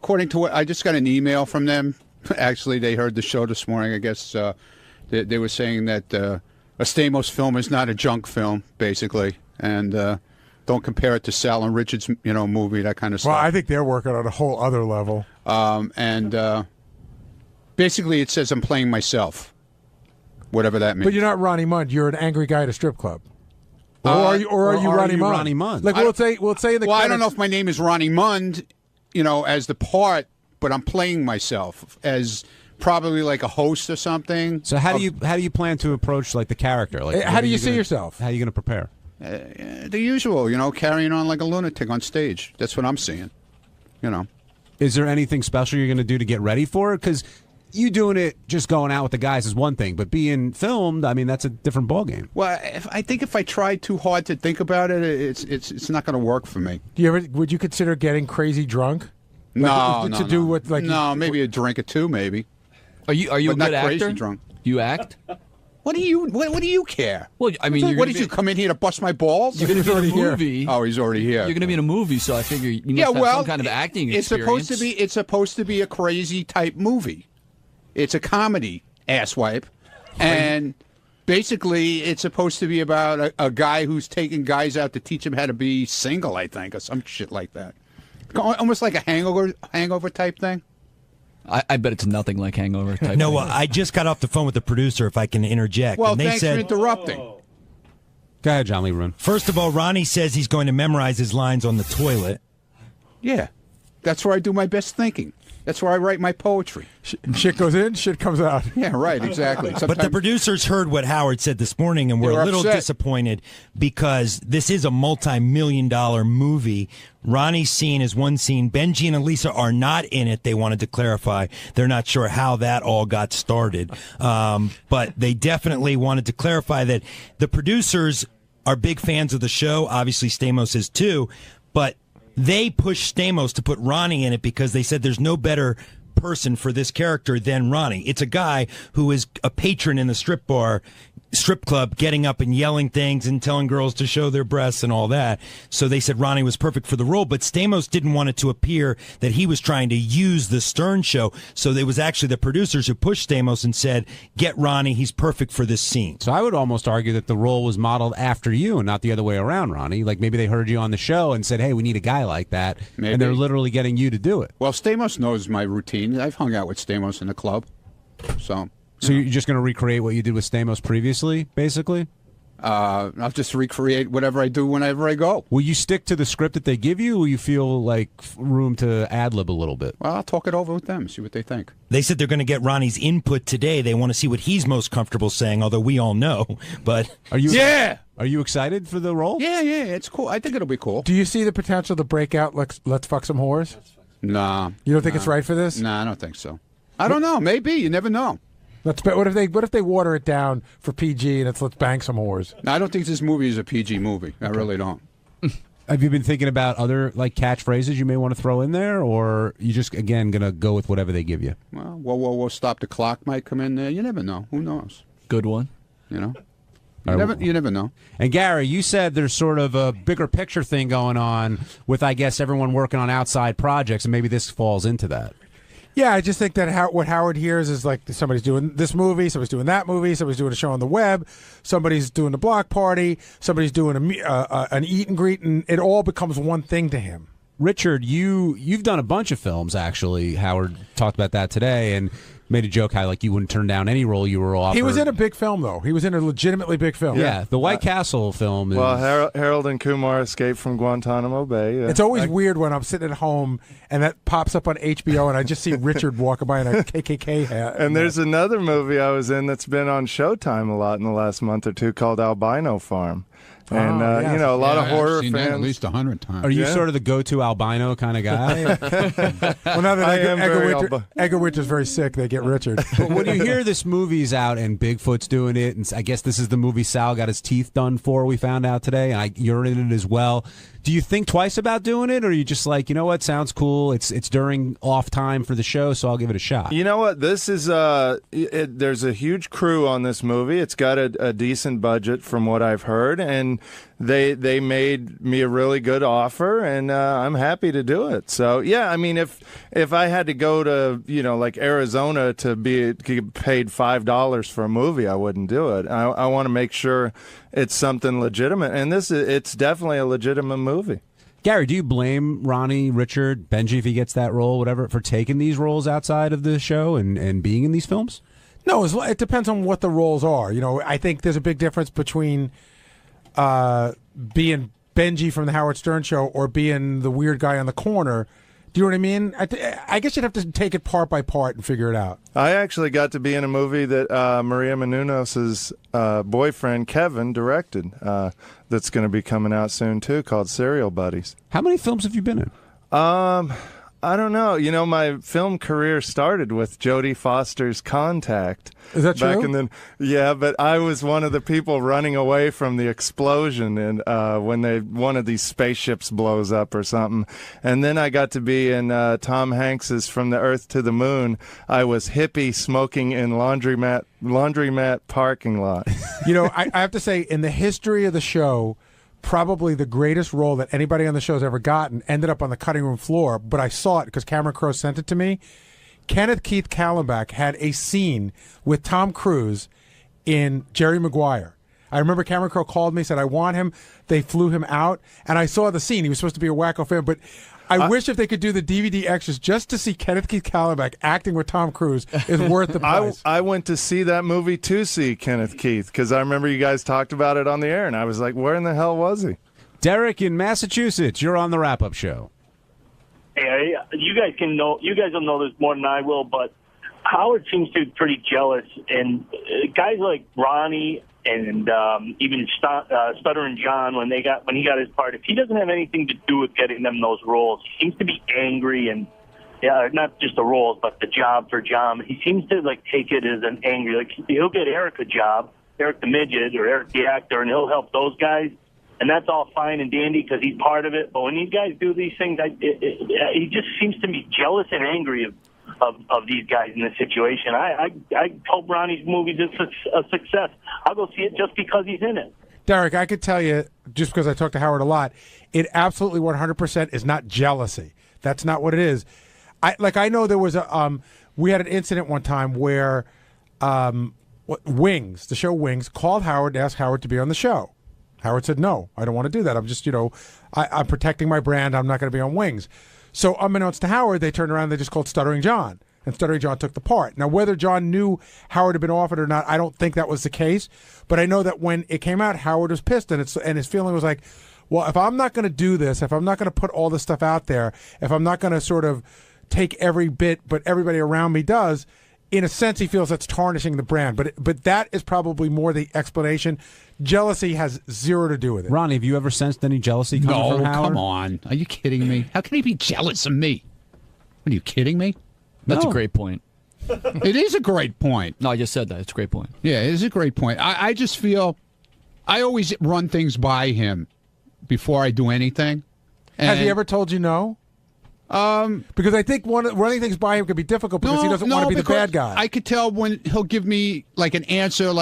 According to what I just got an email from them. Actually, they heard the show this morning. I guess they were saying that a Stamos film is not a junk film, basically, and don't compare it to Sal and Richard's movie, that kind of stuff. Well, I think they're working on a whole other level. And basically, it says I'm playing myself, whatever that means. But you're not Ronnie Mund. You're an angry guy at a strip club. Or are you Ronnie Mund? Ronnie Mund? Like we'll say in the credits, I don't know if my name is Ronnie Mund, as the part, but I'm playing myself as probably like a host or something. So how do you plan to approach like the character? Like, how do you see yourself? How are you going to prepare? The usual, carrying on like a lunatic on stage. That's what I'm seeing. Is there anything special you're going to do to get ready for it? Because you doing it just going out with the guys is one thing, but being filmed, I mean, that's a different ballgame. Well, I think if I try too hard to think about it, it's not going to work for me. Would you consider getting crazy drunk? No, maybe a drink or two, maybe. Are you a good actor? Crazy drunk. You act? What do you care? Well, I mean, what did you come in here to bust my balls? You're going to be in a movie. Oh, he's already here. You're going to be in a movie, so I figure you must have some kind of acting experience. It's supposed to be a crazy type movie. It's a comedy, asswipe, and basically it's supposed to be about a guy who's taking guys out to teach them how to be single, I think, or some shit like that. Almost like a hangover type thing. I bet it's nothing like Hangover type. No, well, I just got off the phone with the producer, if I can interject. Well, and they thanks said, for interrupting. Go ahead, John Lee Rune. First of all, Ronnie says he's going to memorize his lines on the toilet. Yeah, that's where I do my best thinking. That's where I write my poetry. Shit goes in, shit comes out. Yeah, right, exactly. But the producers heard what Howard said this morning and were They were a little upset. disappointed because this is a multi-million-dollar movie. Ronnie's scene is one scene. Benji and Elisa are not in it. They wanted to clarify. They're not sure how that all got started. But they definitely wanted to clarify that the producers are big fans of the show. Obviously, Stamos is too. But they pushed Stamos to put Ronnie in it because they said there's no better person for this character than Ronnie. It's a guy who is a patron in the strip club, getting up and yelling things and telling girls to show their breasts and all that. So they said Ronnie was perfect for the role, but Stamos didn't want it to appear that he was trying to use the Stern show. So it was actually the producers who pushed Stamos and said, get Ronnie, he's perfect for this scene. So I would almost argue that the role was modeled after you and not the other way around, Ronnie. Like maybe they heard you on the show and said, hey, we need a guy like that. Maybe. And they're literally getting you to do it. Well, Stamos knows my routine. I've hung out with Stamos in the club. So you're just going to recreate what you did with Stamos previously, basically? I'll just recreate whatever I do whenever I go. Will you stick to the script that they give you, or will you feel like room to ad-lib a little bit? Well, I'll talk it over with them, see what they think. They said they're going to get Ronnie's input today. They want to see what he's most comfortable saying, although we all know. But Are you Yeah! Are you excited for the role? Yeah, it's cool. I think it'll be cool. Do you see the potential to break out Let's Fuck Some Whores? Nah. You don't think it's right for this? Nah, I don't think so. I don't know. Maybe. You never know. What if they water it down for PG and it's Let's Bang Some Whores? No, I don't think this movie is a PG movie. I really don't. Have you been thinking about other like catchphrases you may want to throw in there, or you just again gonna go with whatever they give you? Well, whoa, stop the clock might come in there. You never know. Who knows? Good one. You know? You never know. And Gary, you said there's sort of a bigger picture thing going on with, I guess, everyone working on outside projects, and maybe this falls into that. Yeah, I just think that what Howard hears is like somebody's doing this movie, somebody's doing that movie, somebody's doing a show on the web, somebody's doing a block party, somebody's doing an eat and greet, and it all becomes one thing to him. Richard, you've done a bunch of films, actually. Howard talked about that today and made a joke how like you wouldn't turn down any role you were offered. He was in a big film, though. He was in a legitimately big film. Yeah, the White Castle film. Well, Harold and Kumar escaped from Guantanamo Bay. Yeah. It's always weird when I'm sitting at home and that pops up on HBO and I just see Richard walking by in a KKK hat. And there's another movie I was in that's been on Showtime a lot in the last month or two called Albino Farm. And, yes. A lot of horror I've seen fans. that at least 100 times. Are you sort of the go-to albino kind of guy? Well, now that Edgar Winter's very sick, they get Richard. But when you hear this movie's out and Bigfoot's doing it, and I guess this is the movie Sal got his teeth done for, we found out today, and you're in it as well. Do you think twice about doing it, or are you just like, you know what, sounds cool, it's during off time for the show, so I'll give it a shot? You know what, this is, there's a huge crew on this movie. It's got a decent budget from what I've heard, and they made me a really good offer, and I'm happy to do it. So, yeah, I mean, if I had to go to, like Arizona to get paid $5 for a movie, I wouldn't do it. I want to make sure it's something legitimate, and it's definitely a legitimate movie. Gary, do you blame Ronnie, Richard, Benji, if he gets that role, whatever, for taking these roles outside of the show and being in these films? No, it depends on what the roles are. I think there's a big difference between being Benji from the Howard Stern Show or being the weird guy on the corner. Do you know what I mean? I guess you'd have to take it part by part and figure it out. I actually got to be in a movie that Maria Menounos' boyfriend, Kevin, directed that's going to be coming out soon, too, called Serial Buddies. How many films have you been in? I don't know. My film career started with Jodie Foster's Contact. Is that back true? Yeah, but I was one of the people running away from the explosion and when one of these spaceships blows up or something. And then I got to be in Tom Hanks's From the Earth to the Moon. I was hippie smoking in laundromat parking lot. I have to say, in the history of the show, probably the greatest role that anybody on the show has ever gotten ended up on the cutting room floor, but I saw it because Cameron Crowe sent it to me. Kenneth Keith Kallenbach had a scene with Tom Cruise in Jerry Maguire. I remember Cameron Crowe called me, said, I want him. They flew him out, and I saw the scene. He was supposed to be a wacko fan, but I wish if they could do the DVD extras just to see Kenneth Keith Kallenbach acting with Tom Cruise is worth the price. I went to see that movie to see Kenneth Keith because I remember you guys talked about it on the air, and I was like, where in the hell was he? Derek in Massachusetts, you're on the wrap-up show. say. You guys will know this more than I will, but Howard seems to be pretty jealous, and guys like Ronnie and even Stuttering John, when he got his part, if he doesn't have anything to do with getting them those roles, he seems to be angry, and not just the roles, but the job for John. He seems to take it as an angry. Like, he'll get Eric a job, Eric the midget or Eric the actor, and he'll help those guys, and that's all fine and dandy because he's part of it. But when these guys do these things, he just seems to be jealous and angry of these guys in this situation. I hope Ronnie's movie's a success. I'll go see it just because he's in it. Derek, I could tell you, just because I talk to Howard a lot, it absolutely 100% is not jealousy. That's not what it is. I know there was we had an incident one time where Wings, the show Wings, called Howard to ask Howard to be on the show. Howard said, no, I don't want to do that. I'm just, I'm protecting my brand. I'm not going to be on Wings. So unbeknownst to Howard, they turned around and they just called Stuttering John. And Stuttering John took the part. Now, whether John knew Howard had been offered or not, I don't think that was the case. But I know that when it came out, Howard was pissed. And his feeling was like, well, if I'm not going to do this, if I'm not going to put all this stuff out there, if I'm not going to sort of take every bit, but everybody around me does, in a sense, he feels that's tarnishing the brand. But that is probably more the explanation. Jealousy has zero to do with it. Ronnie, have you ever sensed any jealousy coming from Howard? Come on. Are you kidding me? How can he be jealous of me? Are you kidding me? That's a great point. It is a great point. No, I just said that. It's a great point. Yeah, it is a great point. I just feel I always run things by him before I do anything. Has he ever told you no? Because I think running things by him could be difficult because he doesn't want to be the bad guy. I could tell when he'll give me an answer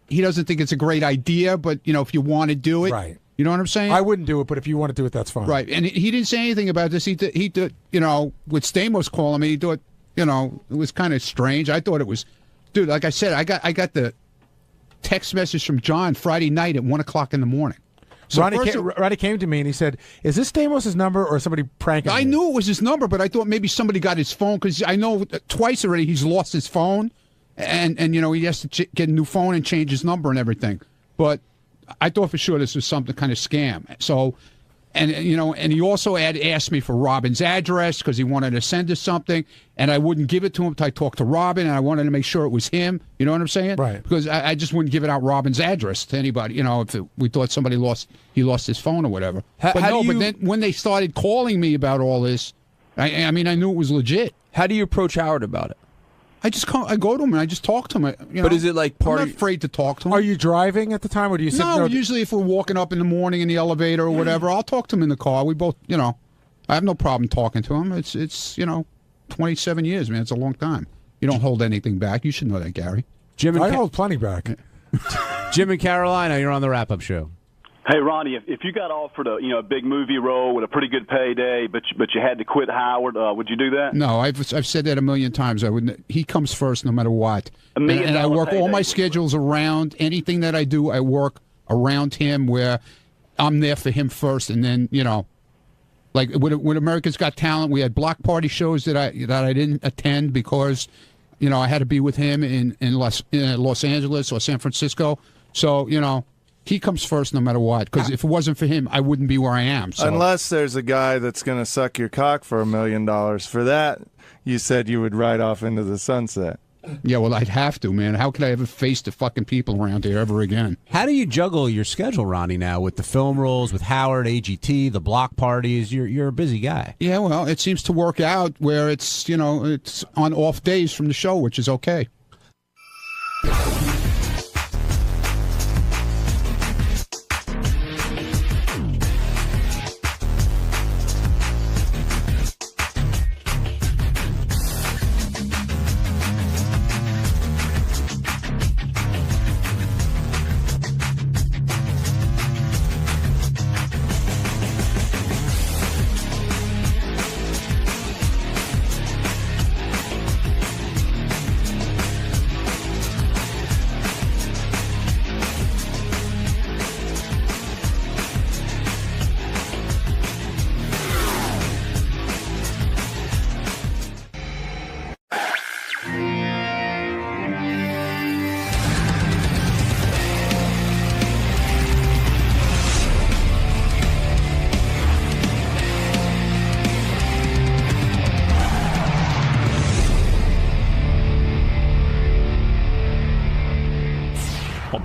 he doesn't think it's a great idea, but if you want to do it, right? You know what I'm saying? I wouldn't do it, but if you want to do it, that's fine. Right, and he didn't say anything about this. He did, with Stamos calling me, he thought, it was kind of strange. I thought it was, dude. Like I said, I got the text message from John Friday night at 1:00 in the morning. So Ronnie came to me and he said, "Is this Stamos' number or somebody pranking me?" I knew it was his number, but I thought maybe somebody got his phone because I know twice already he's lost his phone, and he has to get a new phone and change his number and everything. But I thought for sure this was something kind of scam. So, and he also asked me for Robin's address because he wanted to send us something, and I wouldn't give it to him until I talked to Robin, and I wanted to make sure it was him. You know what I'm saying? Right. Because I just wouldn't give it out Robin's address to anybody. If we thought somebody lost his phone or whatever. But then when they started calling me about all this, I knew it was legit. How do you approach Howard about it? I go to him and I just talk to him. But is it like I'm not afraid to talk to him. Are you driving at the time, or do you sit? No, usually if we're walking up in the morning in the elevator or whatever, I'll talk to him in the car. We both, I have no problem talking to him. It's 27 years, man. It's a long time. You don't hold anything back. You should know that, Gary. I hold plenty back. Jim in Carolina, you're on the wrap-up show. Hey, Ronnie, if you got offered a big movie role with a pretty good payday, but you had to quit Howard, would you do that? No, I've said that a million times. I wouldn't. He comes first, no matter what. And I work all my schedules around anything that I do. I work around him, where I'm there for him first, and then like with America's Got Talent, we had block party shows that I didn't attend because I had to be with him in Los Angeles or San Francisco. So he comes first no matter what, because if it wasn't for him, I wouldn't be where I am. So. Unless there's a guy that's going to suck your cock for $1 million. For that, you said you would ride off into the sunset. Yeah, well, I'd have to, man. How could I ever face the fucking people around here ever again? How do you juggle your schedule, Ronnie, now with the film roles, with Howard, AGT, the block parties? You're a busy guy. Yeah, well, it seems to work out where it's, it's on off days from the show, which is okay.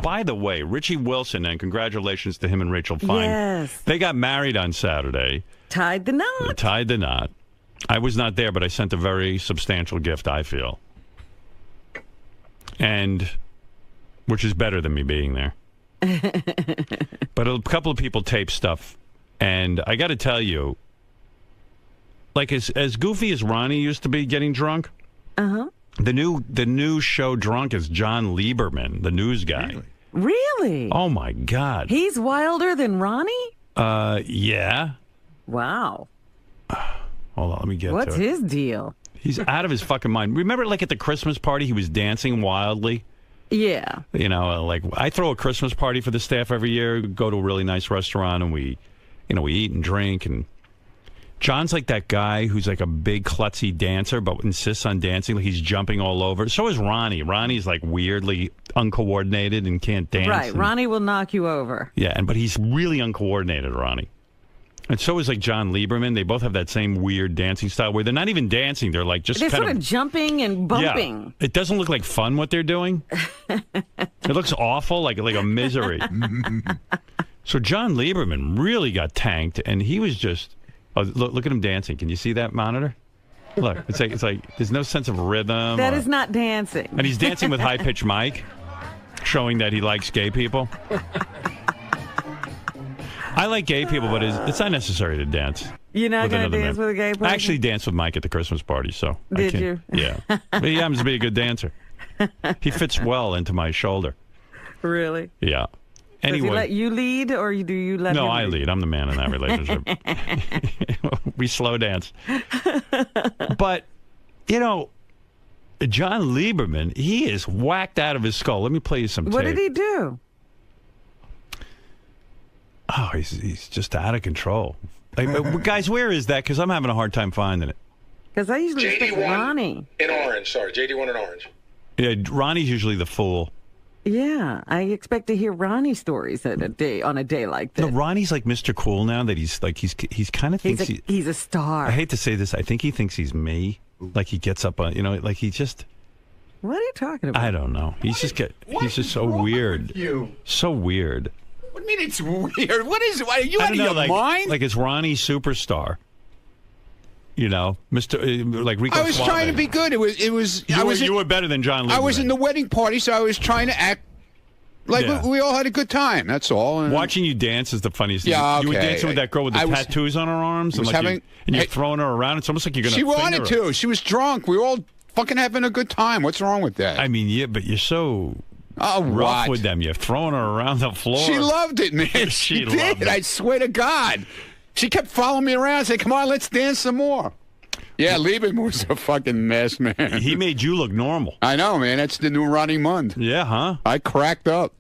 by the way, Richie Wilson, and congratulations to him and Rachel Fine. Yes. They got married on Saturday. Tied the knot. Tied the knot. I was not there, but I sent a very substantial gift, I feel. And, which is better than me being there. But a couple of people taped stuff, and I got to tell you, like as goofy as Ronnie used to be getting drunk, the new show Drunk is John Lieberman, the news guy. Really? Oh my God. He's wilder than Ronnie? Yeah. Wow. Hold on, let me get What's to it. his deal? He's out of his fucking mind. Remember, like at the Christmas party, he was dancing wildly? Yeah. You know, like I throw a Christmas party for the staff every year, go to a really nice restaurant, and we eat and drink. And John's like that guy who's like a big klutzy dancer, but insists on dancing. Like he's jumping all over. So is Ronnie. Ronnie's like weirdly uncoordinated and can't dance. Right. And, Ronnie will knock you over. yeah, but he's really uncoordinated, Ronnie. And so is like John Lieberman. They both have that same weird dancing style where they're not even dancing. They're like just They're kind sort of jumping and bumping. Yeah, it doesn't look like fun what they're doing. It looks awful, like a misery. So John Lieberman really got tanked, and he was just look at him dancing. Can you see that monitor? Look, it's like there's no sense of rhythm. That is not dancing. And he's dancing with high pitched Mike, showing that he likes gay people. I like gay people, but it's not necessary to dance. You're not going to another dance man. with a gay person? I actually danced with Mike at the Christmas party, so Did I you? Yeah, but he happens to be a good dancer. He fits well into my shoulder. Really? Yeah. Does Anyway, he let you lead, or do you let him no, I lead. I'm the man in that relationship. We slow dance. But John Lieberman, he is whacked out of his skull. Let me play you some tape. What did he do? Oh, he's just out of control. Like, guys, where is that? Because I'm having a hard time finding it. Because I usually expect Ronnie. In orange, sorry. JD1 in orange. Yeah, Ronnie's usually the fool. Yeah, I expect to hear Ronnie stories on a day like this. No, Ronnie's like Mr. Cool now that he's kind of thinks he's a star. I hate to say this. I think he thinks he's me. Like he gets up on, like he just. What are you talking about? I don't know. He's just so weird. So weird. What do you mean it's weird? What is it? Are you out of your mind? Like it's Ronnie Superstar. Mr. Like Rico I was Suave. trying to be good. You were better than John Lieberman. I was in the wedding party, so I was trying to act like we all had a good time. That's all. And watching you dance is the funniest thing. Yeah, You were okay. dancing with that girl with the tattoos on her arms, and you're throwing her around. It's almost like you're going to. She wanted to. She was drunk. We were all fucking having a good time. What's wrong with that? I mean, yeah, but you're so rough what? with them. You're throwing her around the floor. She loved it, man. She did. I swear to God. She kept following me around and saying, come on, let's dance some more. Yeah, Lieberman was a fucking mess, man. He made you look normal. I know, man. That's the new Ronnie Mund. Yeah, huh? I cracked up.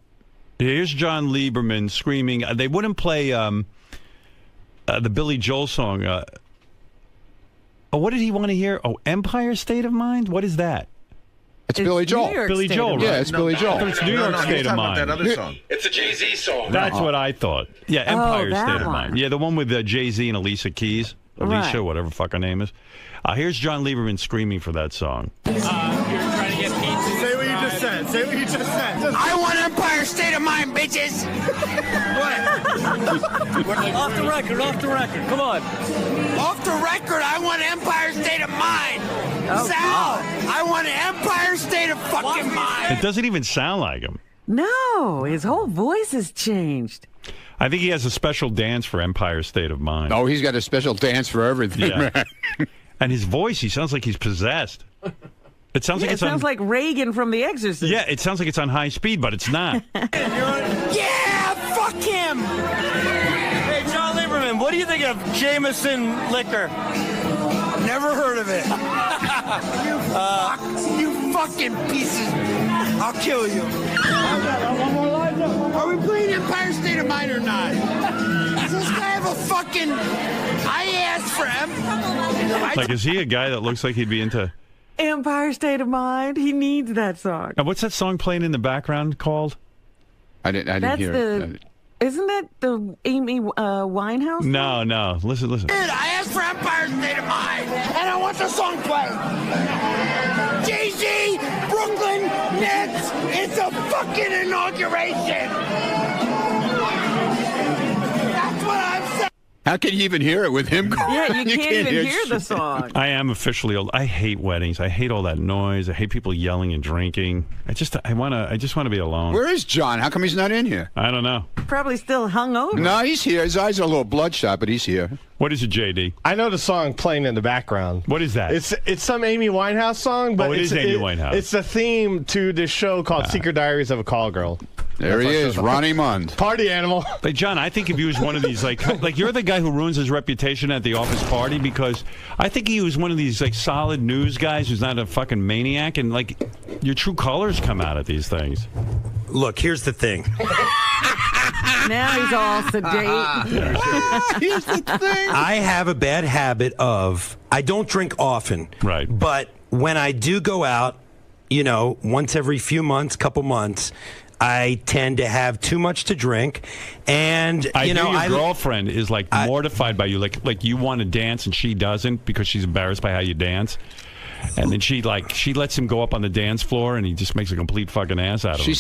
Here's John Lieberman screaming. They wouldn't play the Billy Joel song. What did he want to hear? Oh, Empire State of Mind? What is that? It's Billy Joel. Billy Joel, right? Yeah, it's Billy Joel. I thought it's New York State of Mind. That other song. It's a Jay-Z song. That's what I thought. Yeah, Empire that State of one. Mind. Yeah, the one with Jay-Z and Alicia Keys. Alicia, whatever fuck her name is. Here's John Lieberman screaming for that song. You're trying to get pizza. Say what you just said. Say what you just said. I want Empire State of Mind, bitches. What? Off the record. Come on. Off the record, I want Empire State of Mind. Sal, I want Empire State of fucking Mind. It doesn't even sound like him. No, his whole voice has changed. I think he has a special dance for Empire State of Mind. Oh, he's got a special dance for everything, man. And his voice, he sounds like he's possessed. It sounds like it sounds like Reagan from The Exorcist. Yeah, it sounds like it's on high speed, but it's not. Yeah, fuck him. Hey, John Lieberman, what do you think of Jameson liquor? Never heard of it. You fucking pieces. I'll kill you. Are we playing Empire State of Mind or not? Does this guy have a fucking... I asked for him. Like, is he a guy that looks like he'd be into... Empire State of Mind. He needs that song. Now, what's that song playing in the background called? I didn't hear it. Isn't that the Amy Winehouse? No. Listen. Dude, I asked for Empire State of Mind, and I want the song played. Jay-Z, Brooklyn Brooklyn Nets. It's a fucking inauguration. That's what I'm saying. How can you even hear it with him? Yeah, you can't even hear the shit. song. I am officially old. I hate weddings. I hate all that noise. I hate people yelling and drinking. I just want to be alone. Where is John? How come he's not in here? I don't know. Probably still hungover. No, he's here. His eyes are a little bloodshot, but he's here. What is it, JD? I know the song playing in the background. What is that? It's some Amy Winehouse song, but it is Amy Winehouse. It's the theme to this show called Secret Diaries of a Call Girl. There he is, Ronnie Mund. Party animal. Like, John, I think if he was one of these, like you're the guy who ruins his reputation at the office party, because I think he was one of these, like, solid news guys who's not a fucking maniac, and, like, your true colors come out at these things. Look, here's the thing. Now he's all sedate. Here's the thing. I have a bad habit of, I don't drink often. Right. But when I do go out, once every few months, couple months, I tend to have too much to drink, and your girlfriend is like mortified by you, like you want to dance and she doesn't because she's embarrassed by how you dance, and then she lets him go up on the dance floor and he just makes a complete fucking ass out of him.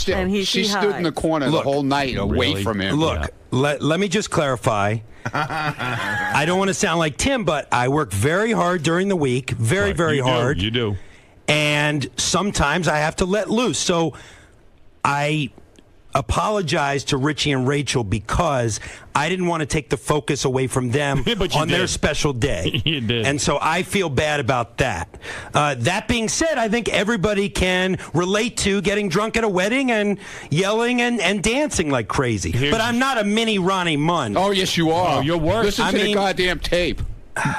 She stood in the corner the whole night away from him. Look, let me just clarify. I don't want to sound like Tim, but I work very hard during the week, very hard. You do. And sometimes I have to let loose. So I apologize to Richie and Rachel because I didn't want to take the focus away from them on their special day. You did. And so I feel bad about that. That being said, I think everybody can relate to getting drunk at a wedding and yelling and dancing like crazy. But I'm not a mini Ronnie Mund. Oh, yes, you are. Oh, you're worse. Listen to the goddamn tape.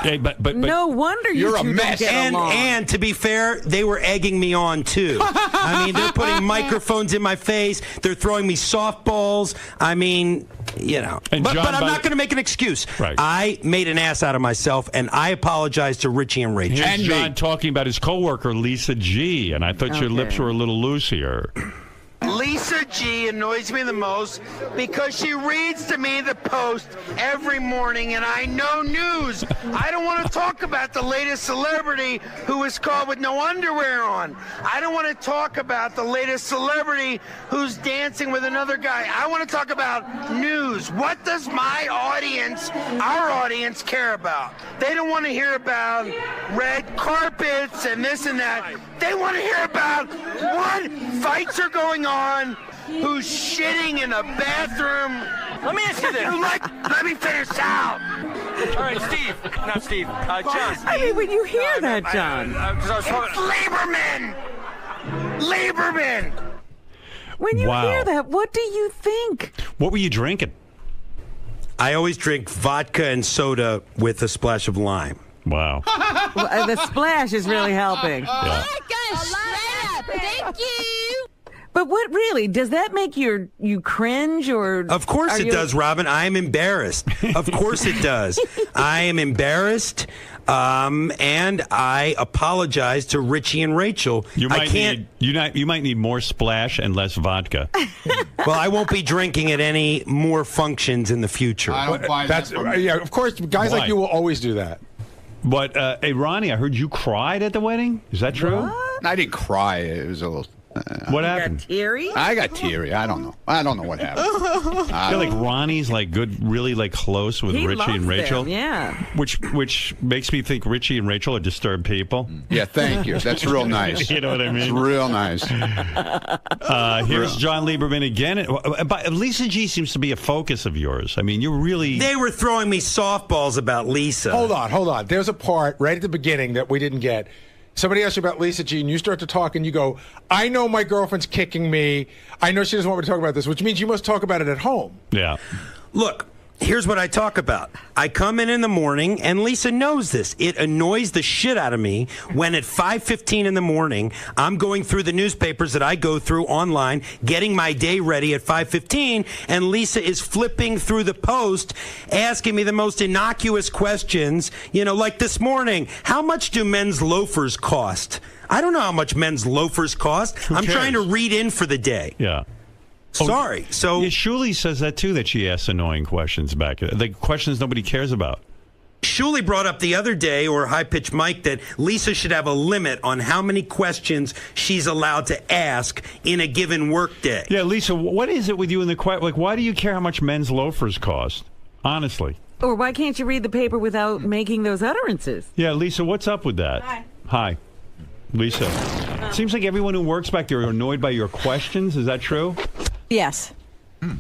Okay, but no wonder you're a two mess. Don't get along. And to be fair, they were egging me on too. I mean, they're putting microphones in my face. They're throwing me softballs. I mean, And but John, I'm not going to make an excuse. Right. I made an ass out of myself, and I apologize to Richie and Rachel. Here's John talking about his coworker Lisa G, and I thought your lips were a little loose here. Lisa G annoys me the most because she reads to me the Post every morning and I know news. I don't want to talk about the latest celebrity who was caught with no underwear on. I don't want to talk about the latest celebrity who's dancing with another guy. I want to talk about news. What does my audience, our audience, care about? They don't want to hear about red carpets and this and that. They want to hear about what fights are going on, who's shitting in a bathroom. Let me ask you this. Let me finish out. All right, Steve. Not Steve. John. I mean, when you hear that, John. Lieberman. When you Wow. hear that, what do you think? What were you drinking? I always drink vodka and soda with a splash of lime. Wow. Well, the splash is really helping. Yeah. Thank you. But what really does that make you cringe or? Of course it does, Robin. I am embarrassed. Of course it does. I am embarrassed, and I apologize to Richie and Rachel. You might need more splash and less vodka. Well, I won't be drinking at any more functions in the future. I don't buy that. Yeah, of course, guys like you will always do that. But hey, Ronnie, I heard you cried at the wedding. Is that true? What? I didn't cry. It was a little. What happened? Teary? I got teary. I don't know. I don't know what happened. I feel like Ronnie's like good, really like close with He Richie loves and Rachel. them, yeah. Which makes me think Richie and Rachel are disturbed people. Yeah, thank you. That's real nice. You know what I mean? It's real nice. Here's John Lieberman again. But Lisa G seems to be a focus of yours. I mean, you're really. They were throwing me softballs about Lisa. Hold on. There's a part right at the beginning that we didn't get. Somebody asks you about Lisa G, and you start to talk, and you go, I know my girlfriend's kicking me. I know she doesn't want me to talk about this, which means you must talk about it at home. Yeah. Look, here's what I talk about. I come in the morning, and Lisa knows this. It annoys the shit out of me when at 5:15 in the morning, I'm going through the newspapers that I go through online, getting my day ready at 5:15, and Lisa is flipping through the Post, asking me the most innocuous questions, like this morning, how much do men's loafers cost? I don't know how much men's loafers cost. I'm trying to read in for the day. Yeah. Sorry. So Shuli says that too, that she asks annoying questions back. The questions nobody cares about. Shuli brought up the other day, or high-pitched Mike, that Lisa should have a limit on how many questions she's allowed to ask in a given workday. Yeah, Lisa, what is it with you in the like? Why do you care how much men's loafers cost? Honestly. Or why can't you read the paper without making those utterances? Yeah, Lisa, what's up with that? Hi. Lisa. Seems like everyone who works back there are annoyed by your questions. Is that true? Yes.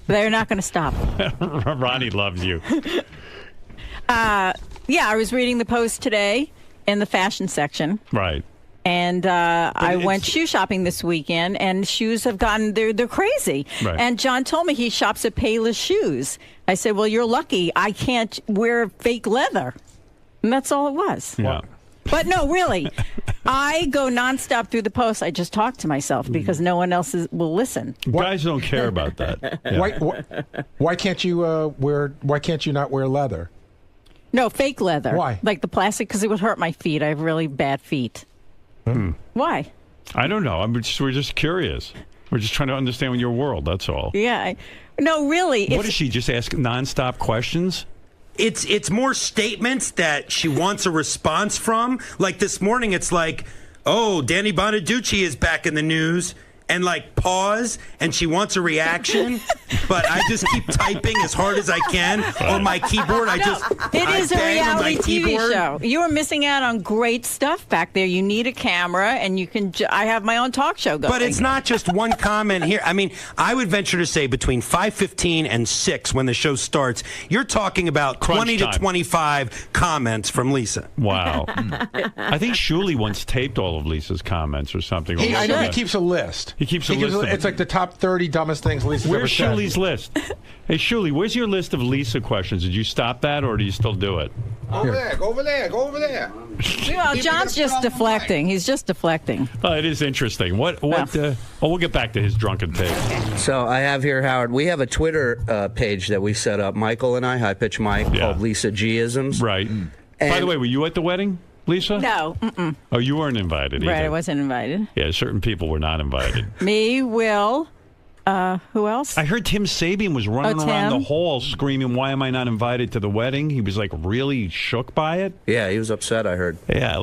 They're not going to stop. Ronnie loves you. Yeah, I was reading the Post today in the fashion section. Right. And I went shoe shopping this weekend, and shoes have gotten, they're crazy. Right. And John told me he shops at Payless Shoes. I said, well, you're lucky. I can't wear fake leather. And that's all it was. Yeah. But no, really, I go nonstop through the Post. I just talk to myself because no one else will listen. Guys don't care about that. Yeah. Why can't you Why can't you not wear leather? No, fake leather. Why? Like the plastic, because it would hurt my feet. I have really bad feet. Why? I don't know. We're just curious. We're just trying to understand your world. That's all. Yeah. No, really. What does she just ask nonstop questions? It's more statements that she wants a response from. Like this morning, it's like, oh, Danny Bonaducci is back in the news. And like pause, and she wants a reaction, but I just keep typing as hard as I can on my keyboard. It is a reality TV show. You are missing out on great stuff back there. You need a camera, and you can. I have my own talk show going. But it's not just one comment here. I mean, I would venture to say between 5:15 and 6 when the show starts, you're talking about 20 to 25 comments from Lisa. Wow. I think Shuli once taped all of Lisa's comments or something. I know he keeps a list. He keeps a list. It's like the top 30 dumbest things Lisa's Where's ever said. Shuli's list? Hey, Shuli, where's your list of Lisa questions? Did you stop that, or do you still do it? Over there. Well, John's just deflecting. He's just deflecting. Oh, it is interesting. We'll get back to his drunken take. So I have here, Howard, we have a Twitter page that we set up, Michael and I, High Pitch Mike, called Lisa G-isms. Right. By the way, were you at the wedding, Lisa? No. Mm-mm. Oh, you weren't invited either. Right, I wasn't invited. Yeah, certain people were not invited. Me, Will, who else? I heard Tim Sabian was running around the hall screaming, why am I not invited to the wedding? He was like really shook by it. Yeah, he was upset, I heard. Yeah,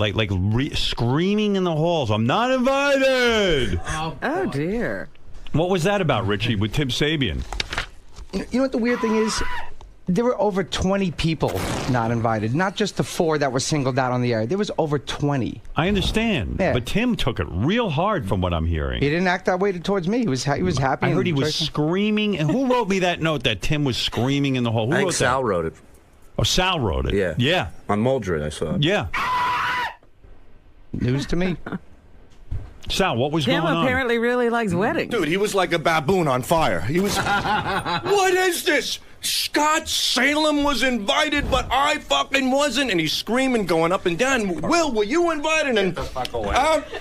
screaming in the halls, I'm not invited! Oh, dear. What was that about, Richie, with Tim Sabian? You know what the weird thing is? There were over 20 people not invited, not just the 4 that were singled out on the air. There was over 20. I understand, but Tim took it real hard from what I'm hearing. He didn't act that way towards me. He was happy. I heard he was screaming. And who wrote me that note that Tim was screaming in the hall? Who I think wrote Sal that? wrote it. Oh, Sal wrote it. Yeah. On Muldred, I saw it. Yeah. News to me. Sal, what was Tim going on? apparently really likes weddings. Dude, he was like a baboon on fire. He was. What is this? Scott Salem was invited, but I fucking wasn't. And he's screaming, going up and down. Will, were you invited? And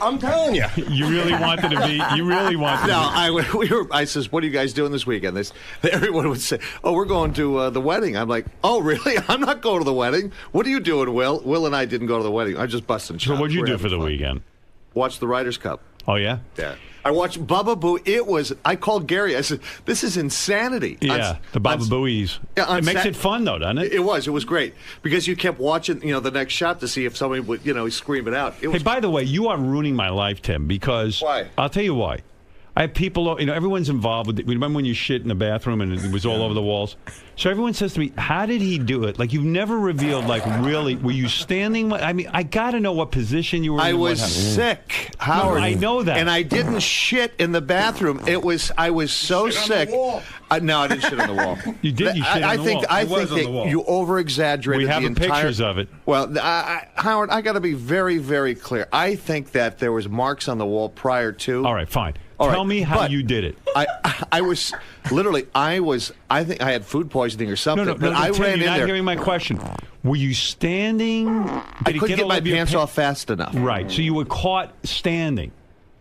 I'm telling you. You really wanted to be. You really wanted to be. I says, what are you guys doing this weekend? Everyone would say, oh, we're going to the wedding. I'm like, oh, really? I'm not going to the wedding. What are you doing, Will? Will and I didn't go to the wedding. I'm just busting chops. So what'd you do for the weekend? Watch the Ryder's Cup. Oh, yeah? Yeah. I watched Baba Booey. I called Gary. I said, this is insanity. Yeah, the Baba Booey's. Yeah, it makes it fun, though, doesn't it? It was great. Because you kept watching, the next shot to see if somebody would, scream it out. Hey, by the way, you are ruining my life, Tim, because... Why? I'll tell you why. I have people, everyone's involved with it. Remember when you shit in the bathroom and it was all over the walls? So everyone says to me, how did he do it? Like, you've never revealed, really, were you standing? I mean, I got to know what position you were in. I was sick, Howard. No, I know that. And I didn't shit in the bathroom. I was so sick. No, I didn't shit on the wall. You did? You shit on the wall? I think that you over-exaggerated the entire... We have pictures of it. Well, Howard, I got to be very, very clear. I think that there was marks on the wall prior to... All right, fine. Tell me how you did it. I was literally. I think I had food poisoning or something. No, I Tim, ran in you're not there. hearing my question. Were you standing? I couldn't get my pants off fast enough. Right. So you were caught standing.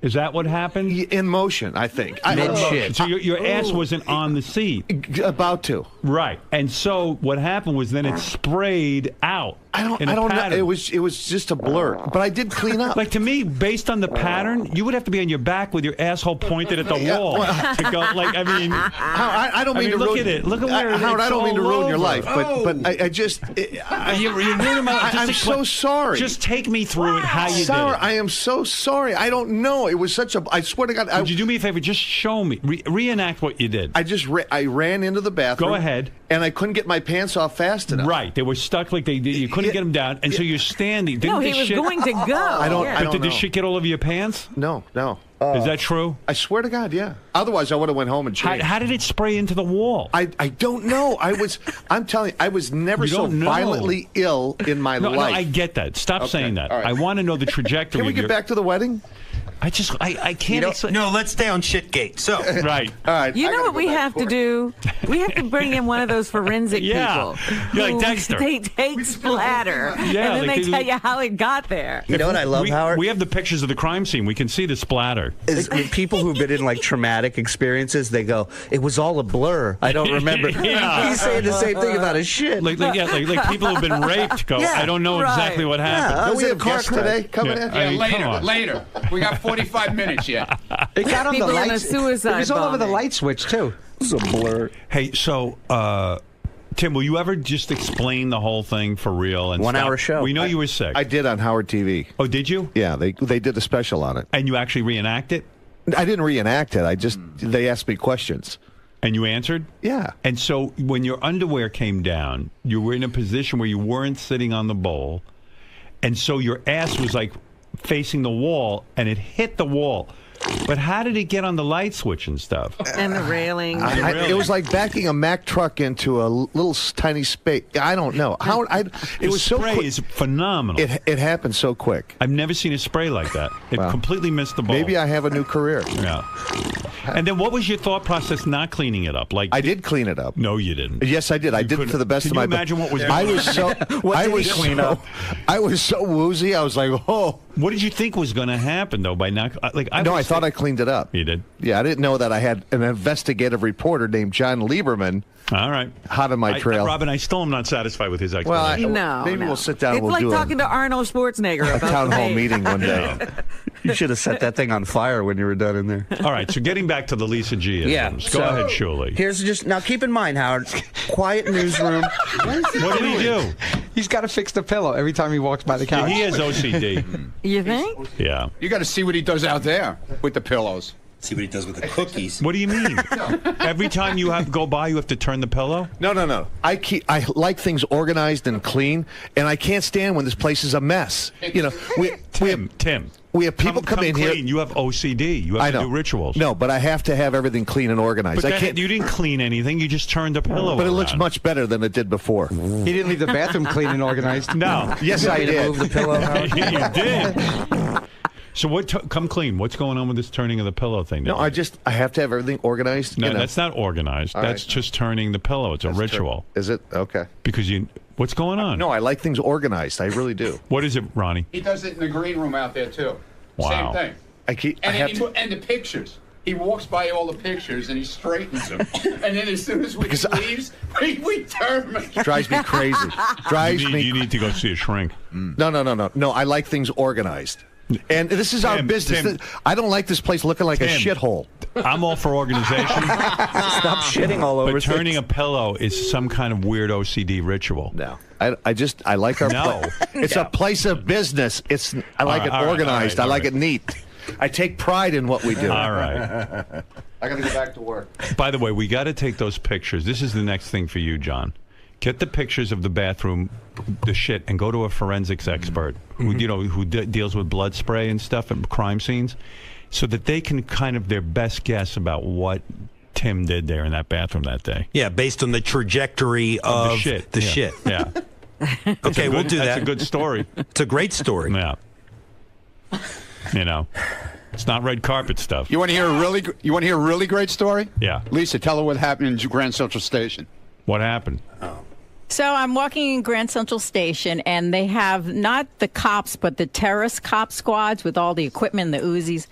Is that what happened? In motion, I think. Mid-shit. So your ass wasn't on the seat. About to. Right. And so what happened was then it sprayed out. I don't know. It was just a blur, but I did clean up. Like, to me, based on the pattern, you would have to be on your back with your asshole pointed at the wall to go. Like, I mean, I don't mean to look ruin at it. Look at where Howard, it's I don't mean to all ruin your over. life, but I just you're ruining my life. I'm so sorry. Just take me through it. How you did it. I am so sorry. I don't know. It was such a. I swear to God. Would you do me a favor? Just show me. Reenact what you did. I ran into the bathroom. Go ahead. And I couldn't get my pants off fast enough. Right. They were stuck like they did. You couldn't get them down, and so you're standing. No, he was going to go. I don't But did know. the shit get all over your pants? No. Is that true? I swear to God, yeah. Otherwise, I would have went home and changed. How did it spray into the wall? I don't know. I'm telling you, I was never so violently ill in my life. No, I get that. Stop saying that. All right. I want to know the trajectory. Can we get back to the wedding? I can't. No, let's stay on Shitgate. So right. All right. You know what we have to do? We have to bring in one of those forensic people. You're like who Dexter. They take splatter, Yeah, and then they tell you how it got there. You know what I love, Howard? We have the pictures of the crime scene. We can see the splatter. Is when people who've been in like traumatic experiences, they go, "It was all a blur. I don't remember." Yeah. He's saying the same thing about his shit. Like people who've been raped go, Yeah, I don't know exactly what happened. Do we have guests today coming in? I mean, later. We got 45 minutes yet. It got on the People in a lights. suicide It was all over the bombing. light switch too. It's a blur. Hey, so Tim, will you ever just explain the whole thing for real? And 1 hour stop? show. We know you were sick. I did on Howard TV. Oh, did you? Yeah, they did a special on it. And you actually reenact it? I didn't reenact it. They asked me questions. And you answered? Yeah. And so when your underwear came down, you were in a position where you weren't sitting on the bowl. And so your ass was like facing the wall, and it hit the wall. But how did it get on the light switch and stuff? And the railing. It was like backing a Mack truck into a little tiny space. I don't know. It was so spray quick. is phenomenal. It happened so quick. I've never seen a spray like that. It Wow. completely missed the ball. Maybe I have a new career. Yeah. And then what was your thought process not cleaning it up? Like I did clean it up. No, you didn't. Yes, I did. I did it to the best of my ability. Can you imagine what was I was so What I did was he clean so, up? I was so woozy. I was like, "Oh." What did you think was going to happen though by not like I thought I cleaned it up. You did? Yeah, I didn't know that I had an investigative reporter named John Lieberman. All right. Hot on my trail. Robin, I still am not satisfied with his Well, explanation. maybe we'll sit down It's and we'll like do talking to Arnold Schwarzenegger a about town the hall pain. meeting one day. You should have set that thing on fire when you were done in there. All right, so getting back to the Lisa G. Yeah. Go so ahead, Shuley. Here's just now. Keep in mind, Howard. Quiet newsroom. What did he do? He's got to fix the pillow every time he walks by the couch. He has OCD. You think? Yeah. You got to see what he does out there with the pillows. See what he does with the cookies. What do you mean? Every time you go by, you have to turn the pillow? No. I like things organized and clean, and I can't stand when this place is a mess. You know, Tim. We have people come in here. You have OCD. You have to do rituals. No, but I have to have everything clean and organized. But I can't. you didn't clean anything. You just turned the pillow But it looks around. much better than it did before. He didn't leave the bathroom clean and organized. No. Yes, I did. Move the pillow. You did. So come clean. What's going on with this turning of the pillow thing? No, I have to have everything organized. No, you know. that's not organized. All That's right. just turning the pillow. It's a ritual. Is it? Okay. Because what's going on? No, I like things organized. I really do. What is it, Ronnie? He does it in the green room out there too. Wow. Same thing. And the pictures. He walks by all the pictures and he straightens them. And then as soon as he leaves, we turn him. Drives me crazy. You need to go see a shrink. No. I like things organized. And this is our business. Tim. I don't like this place looking like a Tim. shithole. I'm all for organization. Stop shitting all over. But turning a pillow is some kind of weird OCD ritual. No. I like our It's a place of business. I like it organized. I like it neat. I take pride in what we do. All right. I got to go back to work. By the way, we got to take those pictures. This is the next thing for you, John. Get the pictures of the bathroom, the shit, and go to a forensics expert who deals with blood spray and stuff and crime scenes, so that they can their best guess about what Tim did there in that bathroom that day. Yeah, based on the trajectory of the shit. The shit. Yeah. Okay, we'll do that. That's a good story. It's a great story. Yeah. It's not red carpet stuff. You want to hear a really great story? Yeah. Lisa, tell her what happened in Grand Central Station. What happened? So I'm walking in Grand Central Station, and they have not the cops, but the terrorist cop squads with all the equipment and the Uzis.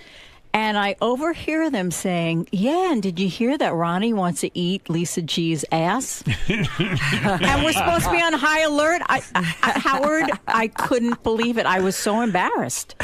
And I overhear them saying, yeah, and did you hear that Ronnie wants to eat Lisa G's ass? And we're supposed to be on high alert. Howard, I couldn't believe it. I was so embarrassed.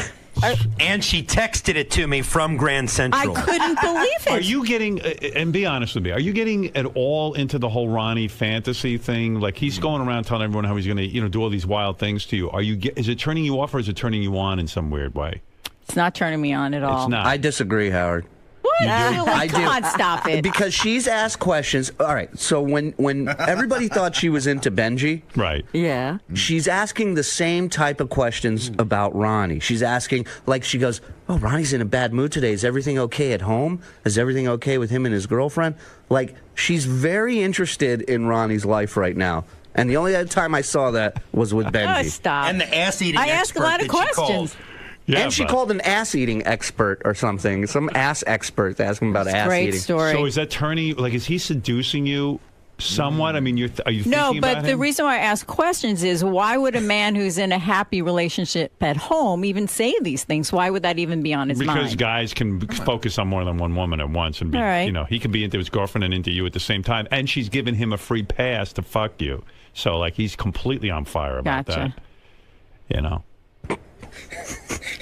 And she texted it to me from Grand Central. I couldn't believe it. Are you getting, and be honest with me, are you getting at all into the whole Ronnie fantasy thing? Like, he's going around telling everyone how he's going to, do all these wild things to you. Is it turning you off or is it turning you on in some weird way? It's not turning me on at all. It's not. I disagree, Howard. What? I Come on, stop it. Because she's asked questions. All right, so when everybody thought she was into Benji, right? Yeah. She's asking the same type of questions about Ronnie. She's asking, like, she goes, "Oh, Ronnie's in a bad mood today. Is everything okay at home? Is everything okay with him and his girlfriend?" Like, she's very interested in Ronnie's life right now. And the only other time I saw that was with Benji. Oh, stop. And the ass-eating I asked a lot of questions. Yeah, and she called an ass-eating expert or something, some ass expert to ask him about ass great eating. story. So is that turning, like, is he seducing you somewhat? I mean, are you thinking No, about but the him? reason why I ask questions is, why would a man who's in a happy relationship at home even say these things? Why would that even be on his mind? Because guys can focus on more than one woman at once, and be, All right. he can be into his girlfriend and into you at the same time, and she's giving him a free pass to fuck you. So, like, he's completely on fire about Gotcha. that.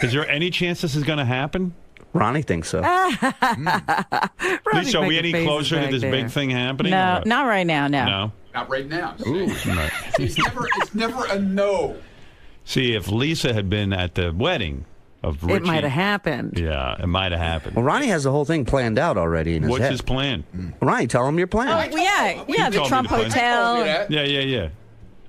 Is there any chance this is going to happen? Ronnie thinks so. Lisa, are we any closer to this big thing happening? No, not right now, no. No? Not right now. Ooh. Right. It's never a no. See, if Lisa had been at the wedding of Richie... It might have happened. Yeah, it might have happened. Well, Ronnie has the whole thing planned out already in his What's head. his plan? Ronnie, tell him your plan. Oh, yeah, the told me Trump the plan. Hotel. Yeah.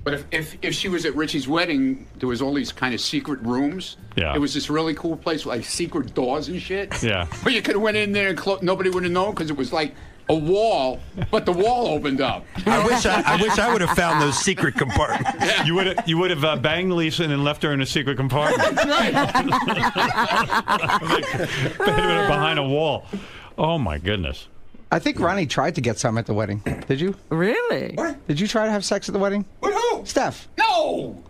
But if she was at Richie's wedding, there was all these kind of secret rooms. Yeah. It was this really cool place with like secret doors and shit. Yeah. But you could have went in there and nobody would have known because it was like a wall, but the wall opened up. I wish I would have found those secret compartments. Yeah. You would have banged Lisa and then left her in a secret compartment. That's right. Behind a wall. Oh my goodness. I think Ronnie tried to get some at the wedding. Did you? Really? What? Did you try to have sex at the wedding? With who? Steph. No.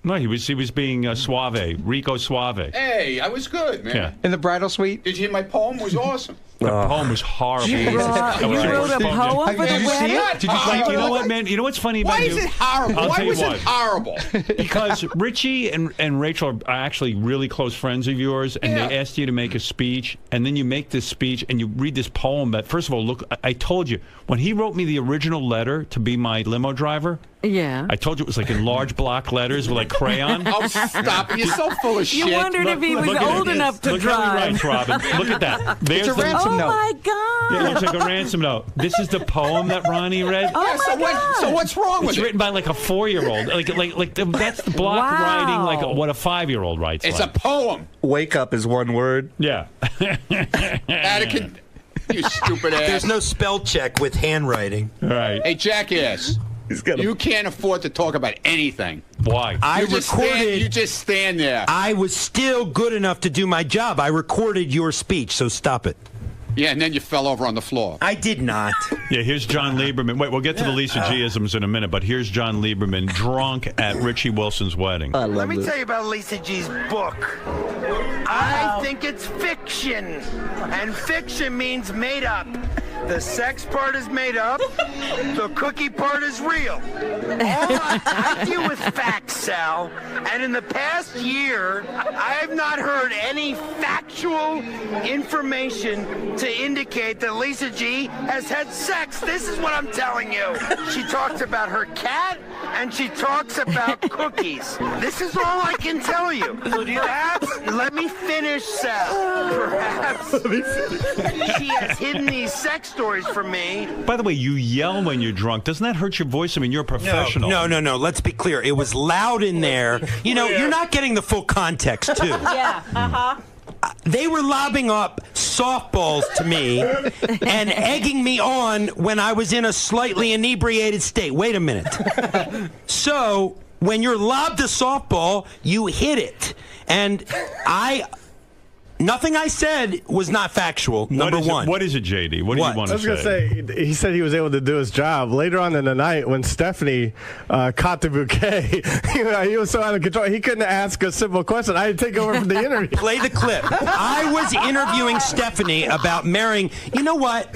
No, he was being suave, Rico Suave. Hey, I was good, man. Yeah. In the bridal suite? Did you hear my poem? It was awesome. The poem was horrible. You wrote a poem for the wedding? Did you know what, man? You know what's funny about Why is it horrible? I'll Why tell you was what. it horrible? Because Richie and Rachel are actually really close friends of yours, and they asked you to make a speech, and then you make this speech, and you read this poem that, first of all, look, I told you, when he wrote me the original letter to be my limo driver, Yeah. I told you it was like in large block letters with like crayon. Oh, stop it. You're so full of shit. You wondered if he was old enough to look drive. How he writes, Robin. Look at that. There's It's a ransom Oh note. my God. Yeah, it looks like a ransom note. This is the poem that Ronnie read. Oh Yeah, my God. so what's wrong with It's it? written by like a 4-year-old. That's the block Wow. writing like what a 5-year-old writes. It's like. a poem. Wake up is one word. Yeah. Attica, you stupid ass. There's no spell check with handwriting. Right. Hey, jackass. You can't afford to talk about anything. Why? You just stand there. I was still good enough to do my job. I recorded your speech, so stop it. Yeah, and then you fell over on the floor. I did not. Yeah, here's John Lieberman. Wait, we'll get to the Lisa G-isms in a minute, but here's John Lieberman drunk at Richie Wilson's wedding. Let me tell you about Lisa G's book. I think it's fiction. And fiction means made up. The sex part is made up. The cookie part is real. I deal with facts, Sal. And in the past year, I have not heard any factual information to indicate that Lisa G has had sex. This is what I'm telling you. She talks about her cat and she talks about cookies. This is all I can tell you. Perhaps, let me finish, Sal. Perhaps she has hidden these sex stories from me. By the way, you yell when you're drunk. Doesn't that hurt your voice? I mean, you're a professional. No. Let's be clear. It was loud in there. You know, you're not getting the full context, too. Yeah, uh-huh. They were lobbing up softballs to me and egging me on when I was in a slightly inebriated state. Wait a minute. So, when you're lobbed a softball, you hit it. And Nothing I said was not factual, number one. What is it, JD? What do you want I was to going say? to say, he said he was able to do his job. Later on in the night, when Stephanie caught the bouquet, he was so out of control, he couldn't ask a simple question. I had to take over from the interview. Play the clip. I was interviewing Stephanie about marrying. You know what?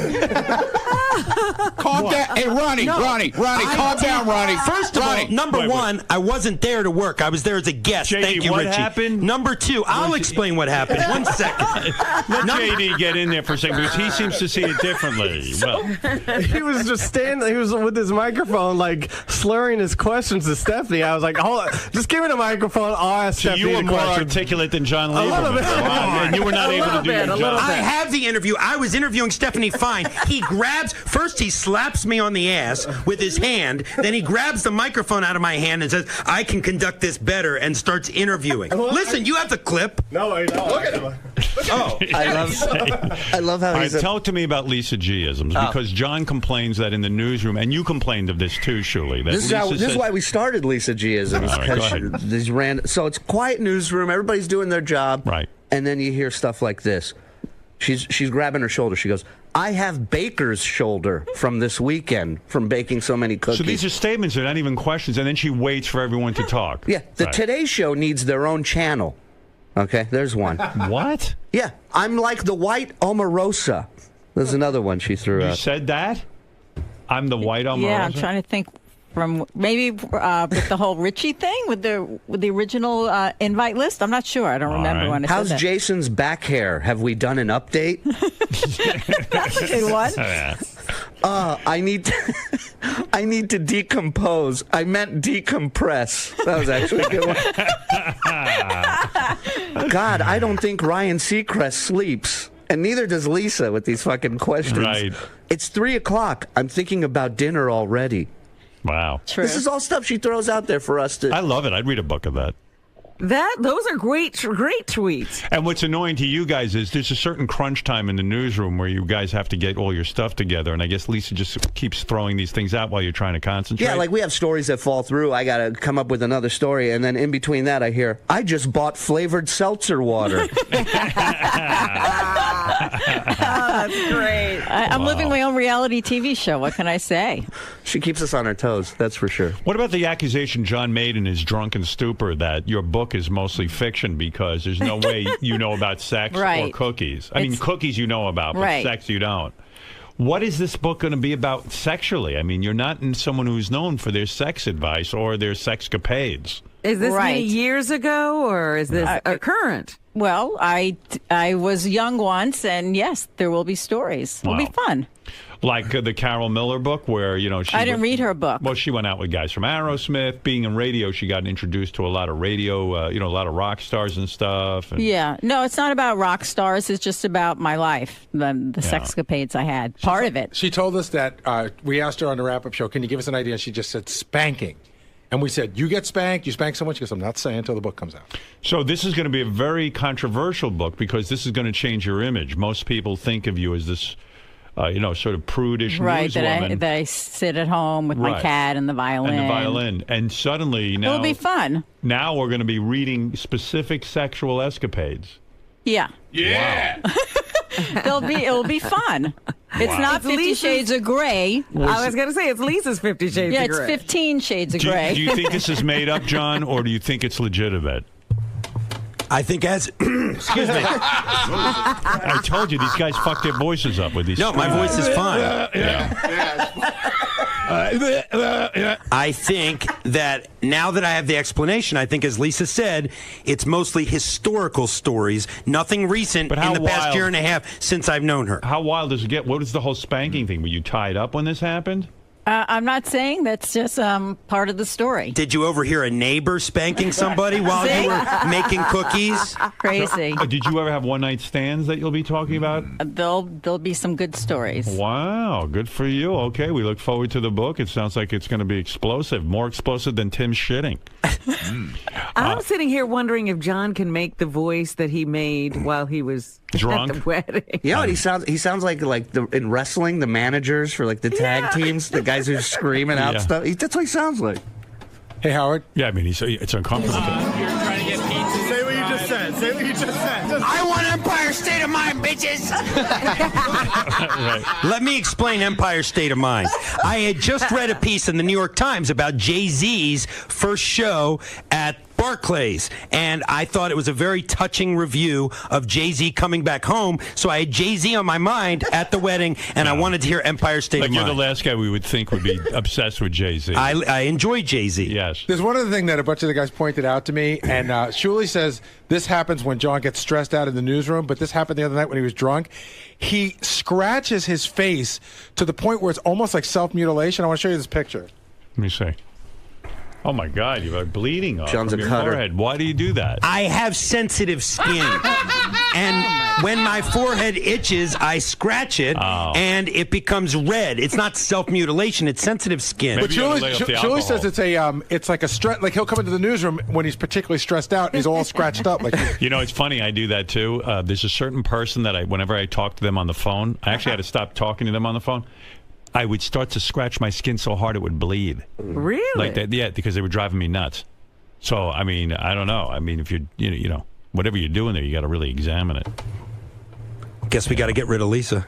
Calm down. Hey, Ronnie, calm down, Ronnie. First of all, number one, I wasn't there to work. I was there as a guest. JD, Thank you, what Richie. happened? Number two, I'll explain what happened. 1 second. Let JD get in there for a second because he seems to see it differently. Well, He was just standing. He was with his microphone, like slurring his questions to Stephanie. I was like, "Hold on, just give me the microphone. I'll ask so Stephanie you were the more question." articulate than John A little Lieberman. bit. Wow, and you were not able to do your job. I have the interview. I was interviewing Stephanie Fine. He first he slaps me on the ass with his hand. Then he grabs the microphone out of my hand and says, "I can conduct this better," and starts interviewing. Listen, you have the clip. No, I don't. Look at him. Oh, I love how All he's right, talk to me about Lisa G-isms because John complains that in the newsroom, and you complained of this too, Shuli. That This is why we started Lisa G-isms. All right, go ahead. So it's quiet newsroom. Everybody's doing their job. Right. And then you hear stuff like this. She's grabbing her shoulder. She goes, "I have baker's shoulder from this weekend from baking so many cookies." So these are statements. They're not even questions. And then she waits for everyone to talk. Yeah. The Right. Today Show needs their own channel. Okay, there's one. What? Yeah. I'm like the white Omarosa. There's another one she threw You out. said that? I'm the white Omarosa? Yeah, I'm trying to think from maybe with the whole Richie thing with the original invite list. I'm not sure. I don't remember when I How's said that. Jason's back hair? Have we done an update? That's a good one. I need to decompose. I meant decompress. That was actually a good one. God, I don't think Ryan Seacrest sleeps. And neither does Lisa with these fucking questions. Right. It's 3:00. I'm thinking about dinner already. Wow. True. This is all stuff she throws out there for us to. I love it. I'd read a book of that. Those are great tweets. And what's annoying to you guys is there's a certain crunch time in the newsroom where you guys have to get all your stuff together. And I guess Lisa just keeps throwing these things out while you're trying to concentrate. Yeah, like we have stories that fall through. I got to come up with another story. And then in between that, I hear, I just bought flavored seltzer water. That's great. I'm living my own reality TV show. What can I say? She keeps us on our toes, that's for sure. What about the accusation John made in his drunken stupor that your book is mostly fiction because there's no way you know about sex or Right. cookies? I mean, cookies you know about, but Right. sex you don't. What is this book going to be about sexually? I mean, you're not someone who's known for their sex advice or their sexcapades. Is this Right. many years ago, or is this current? Well, I was young once, and yes, there will be stories. It'll be Wow. fun. Like the Carol Miller book, where she I didn't read her book. Well, she went out with guys from Aerosmith. Being in radio, she got introduced to a lot of radio, a lot of rock stars and stuff. And Yeah, no, it's not about rock stars. It's just about my life, the sexcapades I had. Part of it. She told us that we asked her on the wrap-up show, can you give us an idea? And she just said spanking. And we said, you get spanked, you spank someone? She goes, I'm not saying until the book comes out. So this is going to be a very controversial book because this is going to change your image. Most people think of you as this, sort of prudish Right, newswoman. that I sit at home with my Right. cat and the violin. And the violin. And suddenly now... It'll be fun. Now we're going to be reading specific sexual escapades. Yeah. Yeah. It'll be fun. It's Wow. not It's 50 Lisa's- Shades of Grey. I was going to say, it's Lisa's 50 Shades Yeah, of it's Grey. 15 Shades of Do Grey. you think this is made up, John, or do you think it's legitimate? I think excuse me. I told you, these guys fuck their voices up with these... No, my voice is fine. Yeah. I think that now that I have the explanation, I think, as Lisa said, it's mostly historical stories, nothing recent But how in the past wild- year and a half since I've known her. How wild does it get? What is the whole spanking thing? Were you tied up when this happened? I'm not saying that's just part of the story. Did you overhear a neighbor spanking somebody while you were making cookies? Crazy. Did you ever have one-night stands that you'll be talking about? There'll be some good stories. Wow, good for you. Okay, we look forward to the book. It sounds like it's going to be explosive, more explosive than Tim's shitting. I'm sitting here wondering if John can make the voice that he made while he was drunk at the wedding. You know what he sounds like in wrestling, the managers for like the tag teams, the guys who are screaming out Yeah. stuff. That's what he sounds like. Hey, Howard. Yeah, I mean, it's uncomfortable. You're trying to get pizza. Say what you just just said. Say what you just said. I want Empire State of Mind, bitches. Let me explain Empire State of Mind. I had just read a piece in the New York Times about Jay-Z's first show at Barclays, and I thought it was a very touching review of Jay-Z coming back home, so I had Jay-Z on my mind at the wedding, and I wanted to hear Empire State of You're Mind. the last guy we would think would be obsessed with Jay-Z. I enjoy Jay-Z. Yes. There's one other thing that a bunch of the guys pointed out to me, and Shuli says this happens when John gets stressed out in the newsroom, but this happened the other night when he was drunk. He scratches his face to the point where it's almost like self-mutilation. I want to show you this picture. Let me see. Oh, my God, you are bleeding off John's from a your cutter. forehead. Why do you do that? I have sensitive skin. And when my forehead itches, I scratch it, and it becomes red. It's not self-mutilation. It's sensitive skin. But Julie says it's like a stress. Like he'll come into the newsroom when he's particularly stressed out. And he's all scratched up. Like You know, it's funny. I do that too. There's a certain person that whenever I talk to them on the phone, I actually had to stop talking to them on the phone. I would start to scratch my skin so hard it would bleed. Really? Like that, yeah, because they were driving me nuts. So, I mean, I don't know. I mean, if you know, whatever you're doing there, you got to really examine it. Guess we got to get rid of Lisa.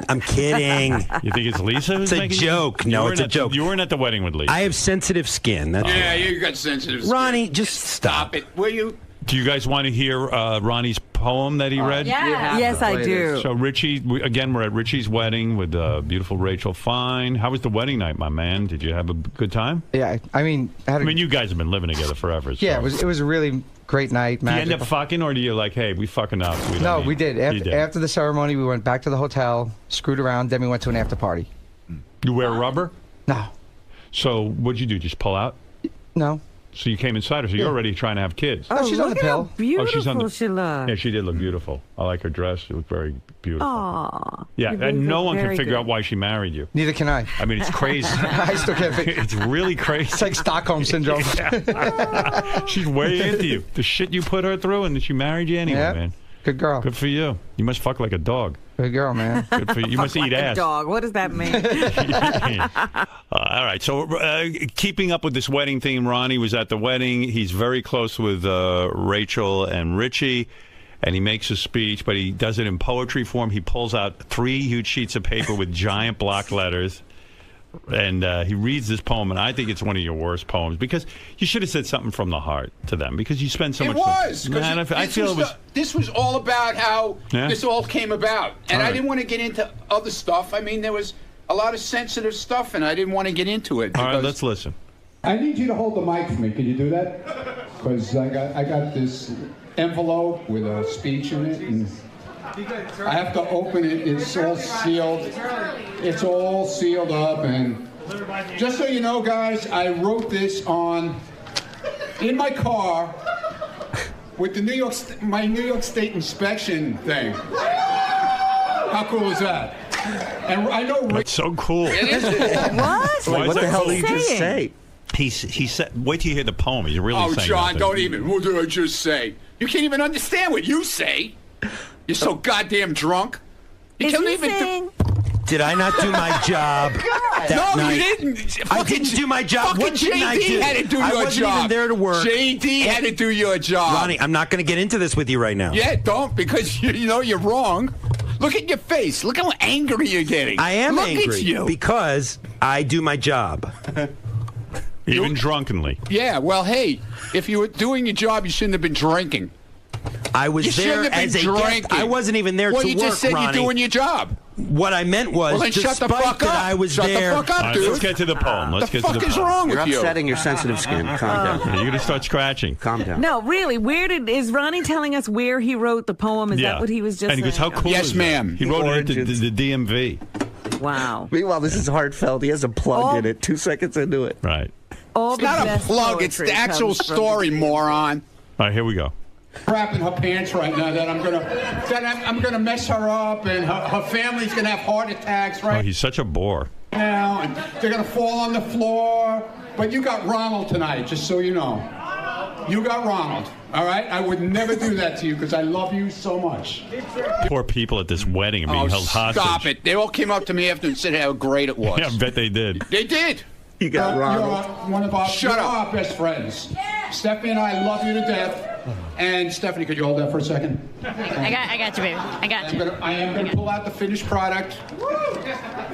I'm kidding. You think it's Lisa who's It's a making joke. No, it's a joke. You weren't at the wedding with Lisa. I have sensitive skin. That's Yeah, you got sensitive skin. Ronnie, just stop it. Will you? Do you guys want to hear Ronnie's poem that he read? Yeah. Yes, I do. So Richie, we're at Richie's wedding with beautiful Rachel Fine. How was the wedding night, my man? Did you have a good time? Yeah, I mean, you guys have been living together forever. So. Yeah, it was a really great night. Do you end up fucking, or do you like, hey, we fucking up? We did. After the ceremony, we went back to the hotel, screwed around, then we went to an after party. You wear rubber? No. So what'd you do? Just pull out? No. So you came inside her. So you're already trying to have kids. Oh, she's on the pill. Beautiful she's on the, she looked. Yeah, she did look beautiful. I like her dress. She looked very beautiful. Aww. Yeah, You both and no look one can very figure good. out why she married you. Neither can I. I mean, it's crazy. I still can't figure. It's really crazy. It's like Stockholm syndrome. She's way into you. The shit you put her through, and she married you anyway, Yeah. man. Good girl. Good for you. You must fuck like a dog. Good girl, man. Good for you. You must eat Like a ass. dog. What does that mean? All right. So, keeping up with this wedding theme, Ronnie was at the wedding. He's very close with Rachel and Richie, and he makes a speech, but he does it in poetry form. He pulls out 3 huge sheets of paper with giant block letters, and he reads this poem, and I think it's one of your worst poems because you should have said something from the heart to them because you spend so much time. Man, I feel it was. This was all about how this all came about, and All I right. didn't want to get into other stuff. I mean, there was a lot of sensitive stuff, and I didn't want to get into it. All right, let's listen. I need you to hold the mic for me. Can you do that? Because I got this envelope with a speech in it, and I have to open it. It's all sealed. It's all sealed up, and just so you know, guys, I wrote this in my car with the my New York State inspection thing. How cool is that? And I know That's so cool. It is. What? Why is What that the hell cool? did he just say? He said, wait till you hear the poem. He's really Oh, saying John, nothing. don't even. What did I just say? You can't even understand what you say. You're so goddamn drunk. You Is can't he even. saying? Did I not do my job? that No, night? you didn't. I didn't do my job. Fucking What didn't I JD do? had to do I your wasn't job. even there to work. JD had to do your job. Ronnie, I'm not going to get into this with you right now. Yeah, don't, because you know you're wrong. Look at your face. Look how angry you're getting. I am Look angry at you. because I do my job. Even drunkenly. Yeah, well, hey, if you were doing your job, you shouldn't have been drinking. I was You there shouldn't have as been a drinking. guest. I wasn't even there well, to you work, just said Ronnie. you're doing your job. What I meant was, Well, then shut the despite fuck that up. I was Shut the there. fuck up, All right, dude. let's get to the poem. Let's The get to fuck the is poem. wrong You're with you? upsetting your sensitive skin. Calm down. You're going to start scratching. Calm down. No, really. Is Ronnie telling us where he wrote the poem? Is that what he was just And he goes, how saying? cool Yes, is that? ma'am. He wrote it Origins. into the DMV. Wow. Meanwhile, this is heartfelt. He has a plug in it 2 seconds into it. Right. All It's the not a best plug. It's the poetry actual comes from- story, moron. All right, here we go. Crap in her pants right now that I'm gonna mess her up, and her family's gonna have heart attacks Oh, right he's such a bore. now, and they're gonna fall on the floor. But you got Ronald tonight, just so you know. You got Ronald. All right, I would never do that to you because I love you so much. Poor people at this wedding are being held hostage. Stop it. They all came up to me after and said how great it was. Yeah, I bet they did. They did. You got Ronald. You're one of our, our best friends. Stephanie and I love you to death. And Stephanie, could you hold that for a second? I got you, baby. I got you. I am going to pull out the finished product.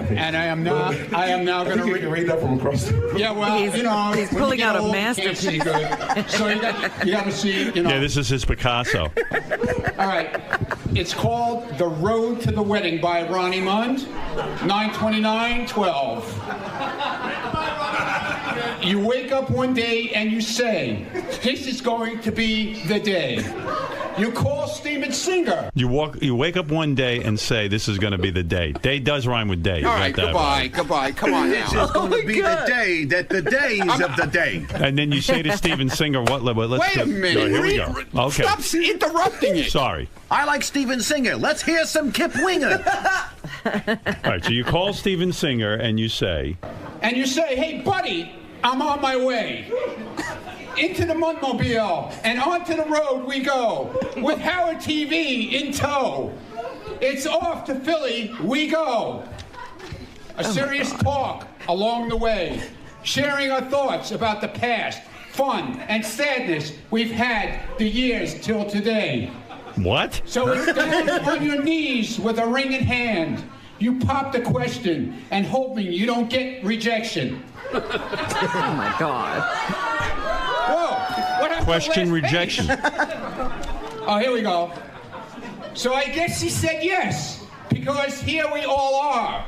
And I am now going to read that from across the room. Yeah, well, he's pulling out a masterpiece. So you got to see, Yeah, this is his Picasso. All right. It's called The Road to the Wedding by Ronnie Mund, 9/29/12. You wake up one day and you say, this is going to be the day. You call Steven Singer. You wake up one day and say, this is going to be the day. Day does rhyme with day. All right, goodbye. Come on now. This is going to be the day that the days of the day. And then you say to Steven Singer, what? Let's Wait a minute. Here we go. Okay. Stop interrupting it. Sorry. I like Steven Singer. Let's hear some Kip Winger. All right, so you call Steven Singer and you say... hey, buddy, I'm on my way. Into the Mundmobile and onto the road we go with Howard TV in tow. It's off to Philly we go. A serious talk along the way, sharing our thoughts about the past, fun and sadness we've had the years till today. What? So it's down on your knees with a ring in hand. You pop the question and hoping you don't get rejection. Oh my God. Whoa, what happened? Question rejection. Oh, here we go. So I guess he said yes, because here we all are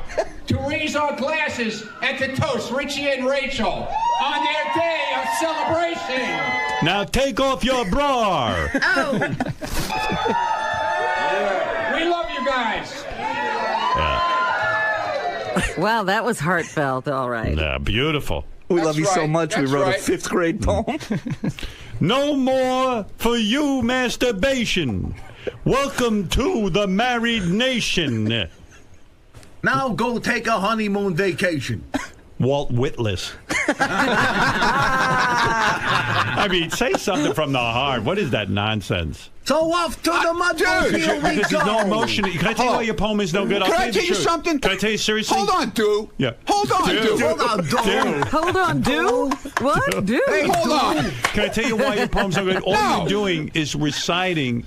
to raise our glasses and to toast Richie and Rachel on their day of celebration. Now take off your bra. Oh. We love you guys. Wow, that was heartfelt, all right. Yeah, beautiful. We love you so much, we wrote a 5th grade poem. No more for you masturbation. Welcome to the married nation. Now go take a honeymoon vacation. Walt Whitless. I mean, say something from the heart. What is that nonsense? So off to the Mundmobile we Because go. there's no emotion. Can I tell you why your poem is no good? Can I tell you something? Can I tell you seriously? Hold on, dude. Yeah. Hold on, dude. Hold on, dude. Hold on, dude. What? Dude. Hey, hold on. Can I tell you why your poem's no good? All you're doing is reciting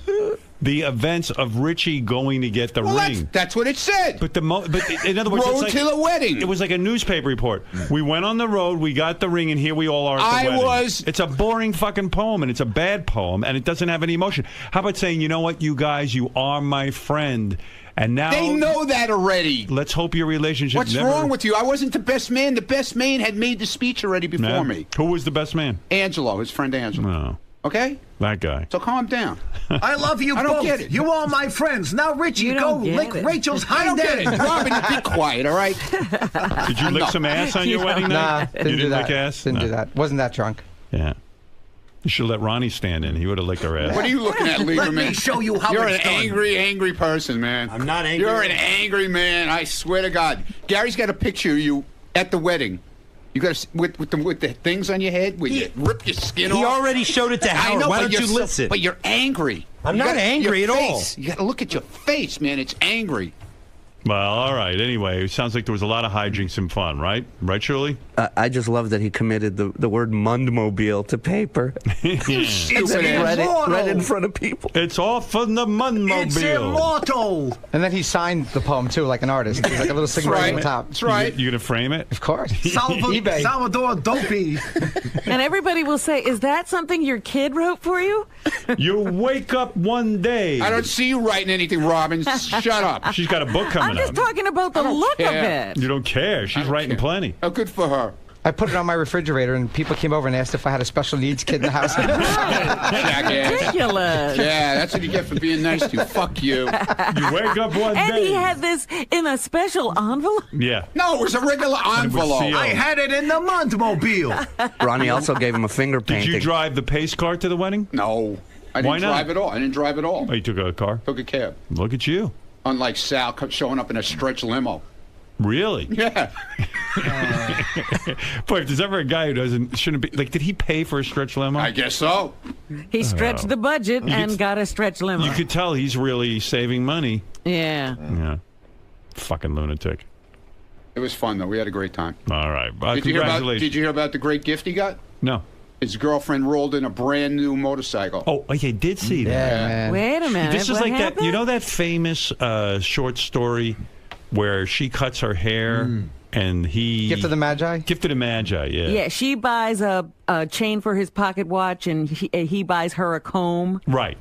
the events of Richie going to get the ring. That's what it said. But in other words, Road it's like, to the wedding. It was like a newspaper report. We went on the road, we got the ring, and here we all are at the wedding. It's a boring fucking poem, and it's a bad poem, and it doesn't have any emotion. How about saying, you know what, you guys, you are my friend, and now They know that already. let's hope your relationship. What's wrong with you? I wasn't the best man. The best man had made the speech already before me. Who was the best man? Angelo, his friend Angelo. No. Okay? That guy. So calm down. I love you I both. don't get it. You are my friends. Now, Richie, You go don't get lick it. Rachel's I don't hind get it. end. Robin, be quiet, all right? Did you lick some ass on your wedding night? Nah, didn't do that. Lick ass? Didn't No. do that. Wasn't that drunk. Yeah. You should let Ronnie stand in. He would have licked her ass. What are you looking at, Let Lieberman? me show you how You're it's an done. angry person, man. I'm not angry. You're an angry man. I swear to God. Gary's got a picture of you at the wedding. You got with the things on your head where you rip your skin off. He already showed it to Howard. I know, Why but don't you you're listen? But you're angry. I'm You not gotta- angry your at all. face. You got to look at your face, man. It's angry. Well, all right. Anyway, it sounds like there was a lot of hijinks and fun, right? Right, Shirley? I just love that he committed the word Mundmobile to paper. It's read immortal. in front of people. It's off on the Mundmobile. It's immortal. And then he signed the poem too, like an artist. There's like a little cigarette on the top. That's right. You gonna frame it? Of course. eBay. Salvador Dopey. And everybody will say, is that something your kid wrote for you? You wake up one day. I don't see you writing anything, Robin. Shut up. She's got a book I'm coming just out. talking about the look of it. You don't care. She's writing plenty. Oh, good for her. I put it on my refrigerator, and people came over and asked if I had a special needs kid in the house. Jackass. Ridiculous. Yeah, that's what you get for being nice to you. Fuck you. You wake up one And day. he had this in a special envelope. Yeah. No, it was a regular envelope. sealed. I had it in the Mundmobile. Ronnie also gave him a finger Did painting. you drive the pace car to the wedding? No. I Why didn't not? drive at all. I didn't drive at all. Oh, you took a car? Took a cab. Look at you. Unlike Sal showing up in a stretch limo. Really? Yeah. Boy, if there's ever a guy who shouldn't be, like, did he pay for a stretch limo? I guess so. He stretched the budget and got a stretch limo. You could tell he's really saving money. Yeah. Yeah. Fucking lunatic. It was fun, though. We had a great time. All right. Did you hear about the great gift he got? No. His girlfriend rolled in a brand new motorcycle. Oh, I did see that. Yeah. Wait a minute. This is what like happened? that. You know that famous short story where she cuts her hair and he Gift of the Magi? Gift of the Magi, yeah. Yeah, she buys a chain for his pocket watch, and he buys her a comb. Right.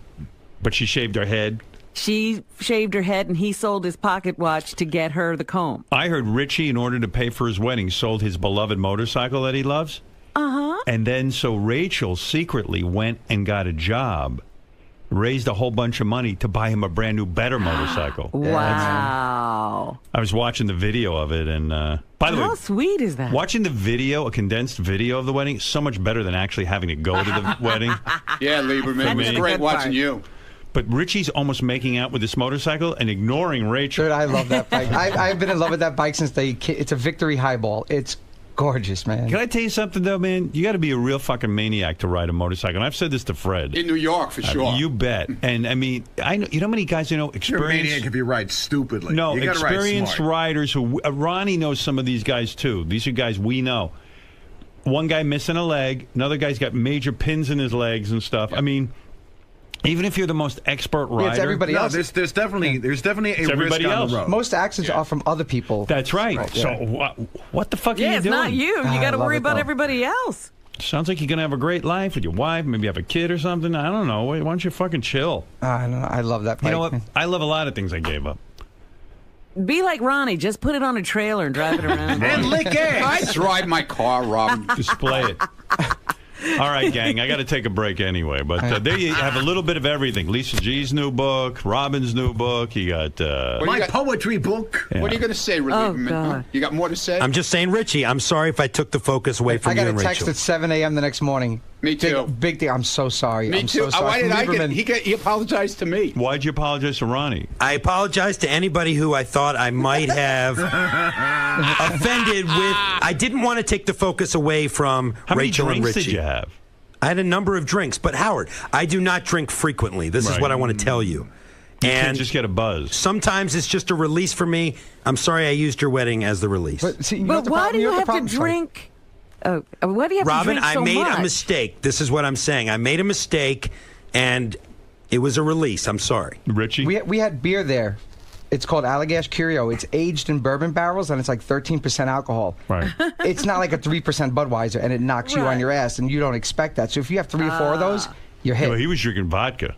But she shaved her head. She shaved her head, and he sold his pocket watch to get her the comb. I heard Richie, in order to pay for his wedding, sold his beloved motorcycle that he loves. Uh-huh. And then so Rachel secretly went and got a job, raised a whole bunch of money to buy him a brand new, better motorcycle. Wow. I was watching the video of it, and by the way, how sweet is that? watching the video, a condensed video of the wedding, is so much better than actually having to go to the wedding. Yeah, Lieberman. It was great watching you. But Richie's almost making out with this motorcycle and ignoring Rachel. Dude, I love that bike. I've been in love with that bike since it's a Victory Highball. It's gorgeous, man. Can I tell you something, though, man? You got to be a real fucking maniac to ride a motorcycle. And I've said this to Fred. In New York, for sure. You bet. And, I mean, I know, you know how many guys, You're a maniac if you ride stupidly. No, you gotta ride experienced smart. riders who... Ronnie knows some of these guys, too. These are guys we know. One guy missing a leg. Another guy's got major pins in his legs and stuff. I mean... Even if you're the most expert rider, it's everybody else. There's definitely a risk on the road. Most accidents are from other people. That's right. So what the fuck are you doing? Yeah, it's not you. You got to worry about everybody else. Sounds like you're going to have a great life with your wife, maybe have a kid or something. I don't know. Why don't you fucking chill? I know. I love that bike. You know what? I love a lot of things I gave up. Be like Ronnie. Just put it on a trailer and drive it around. And lick ass. I drive my car, Rob. Display it. All right, gang, I got to take a break anyway. But there you have a little bit of everything. Lisa G's new book, Robin's new book. You got... my poetry book. Yeah. What are you going to say, Lieberman? God. You got more to say? I'm just saying, Richie, I'm sorry if I took the focus away from I got you a and text Rachel. at 7 a.m. the next morning. Me too. Big thing. I'm so sorry. Me I'm too. So sorry. Why did I Lieberman. get... He apologized to me. Why'd you apologize to Ronnie? I apologize to anybody who I thought I might have offended with. I didn't want to take the focus away from How Rachel many and drinks Richie. did you have? I had a number of drinks, but Howard, I do not drink frequently. This is Right. what I want to tell you. You And can't just get a buzz. sometimes it's just a release for me. I'm sorry I used your wedding as the release. But, see, But why do you have to drink? Why do you have Robin, to drink so I made much? a mistake. This is what I'm saying. I made a mistake, and it was a release. I'm sorry. Richie? We had beer there. It's called Allagash Curio. It's aged in bourbon barrels, and it's like 13% alcohol. Right. It's not like a 3% Budweiser, and it knocks you on your ass, and you don't expect that. So if you have 3 or 4 of those, you're hit. Well, he was drinking vodka.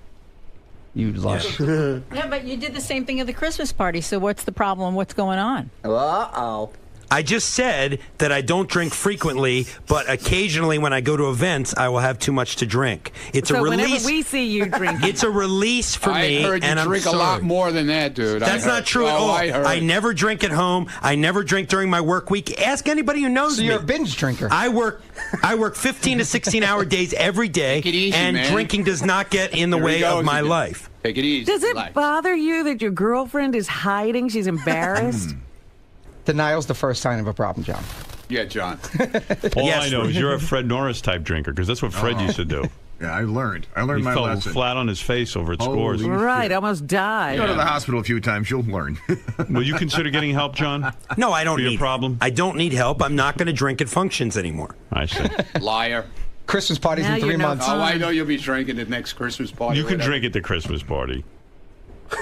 You lush. Yeah, but you did the same thing at the Christmas party, so what's the problem? What's going on? Uh-oh. I just said that I don't drink frequently, but occasionally when I go to events, I will have too much to drink. It's So a release. whenever we see you drink, It's a release for me, I heard you and I'm drink sorry. a lot more than that, dude. That's I heard. not true at all. I heard. I never drink at home. I never drink during my work week. Ask anybody who knows So me. you're a binge drinker. I work 15 to 16-hour days every day, Take it easy, and man. drinking does not get in the Here he way goes of my again. life. Take it easy. does it Relax. bother you that your girlfriend is hiding? She's embarrassed. Denial's the first sign of a problem, John. Yeah, John. All Yes. I know is you're a Fred Norris type drinker, because that's what Fred used to do. Yeah, I learned He my fell lesson. flat on his face over at Holy Scores. Right, almost died. Go to the hospital a few times, you'll learn. Will you consider getting help, John? No, I don't For your need problem? I don't need help. I'm not going to drink at functions anymore. I see. Liar. Christmas parties Now in 3 you're no months. Oh, I know you'll be drinking at next Christmas party. You can whatever. drink at the Christmas party.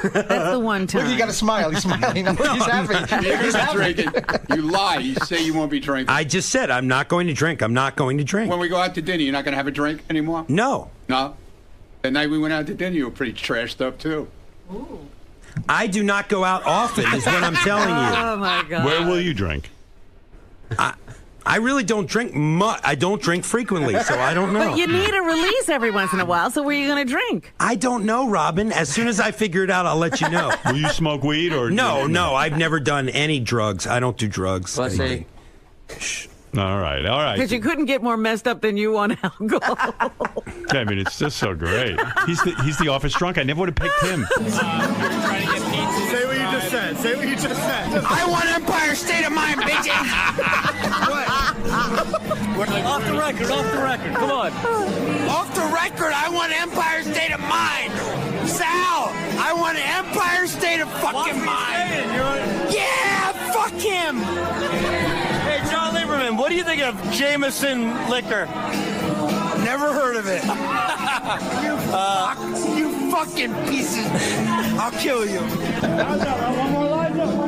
That's the one time. Look, you got to smile. He's smiling. He's happy. You're He's gonna be happy. drinking. You lie. You say you won't be drinking. I just said I'm not going to drink. I'm not going to drink. When we go out to dinner, you're not going to have a drink anymore? No. No? The night we went out to dinner, you were pretty trashed up, too. I do not go out often, is what I'm telling you. Oh my God. Where will you drink? I really don't drink much. I don't drink frequently, so I don't know. But you need a release every once in a while. So where are you going to drink? I don't know, Robin. As soon as I figure it out, I'll let you know. Will you smoke weed or No, I've never done any drugs. I don't do drugs. Let's see. All right. Because you couldn't get more messed up than you on alcohol. Yeah, I mean, it's just so great. He's the office drunk. I never would have picked him. Say what you just said. Say what you just said. I want Empire State of Mind, bitches. Off the record. Come on. Off the record, I want Empire State of Mind. Sal, I want Empire State of fucking mind. Yeah, fuck Fuck him! Hey, John Lieberman, what do you think of Jameson liquor? Never heard of it. You fucking pieces. I'll kill you.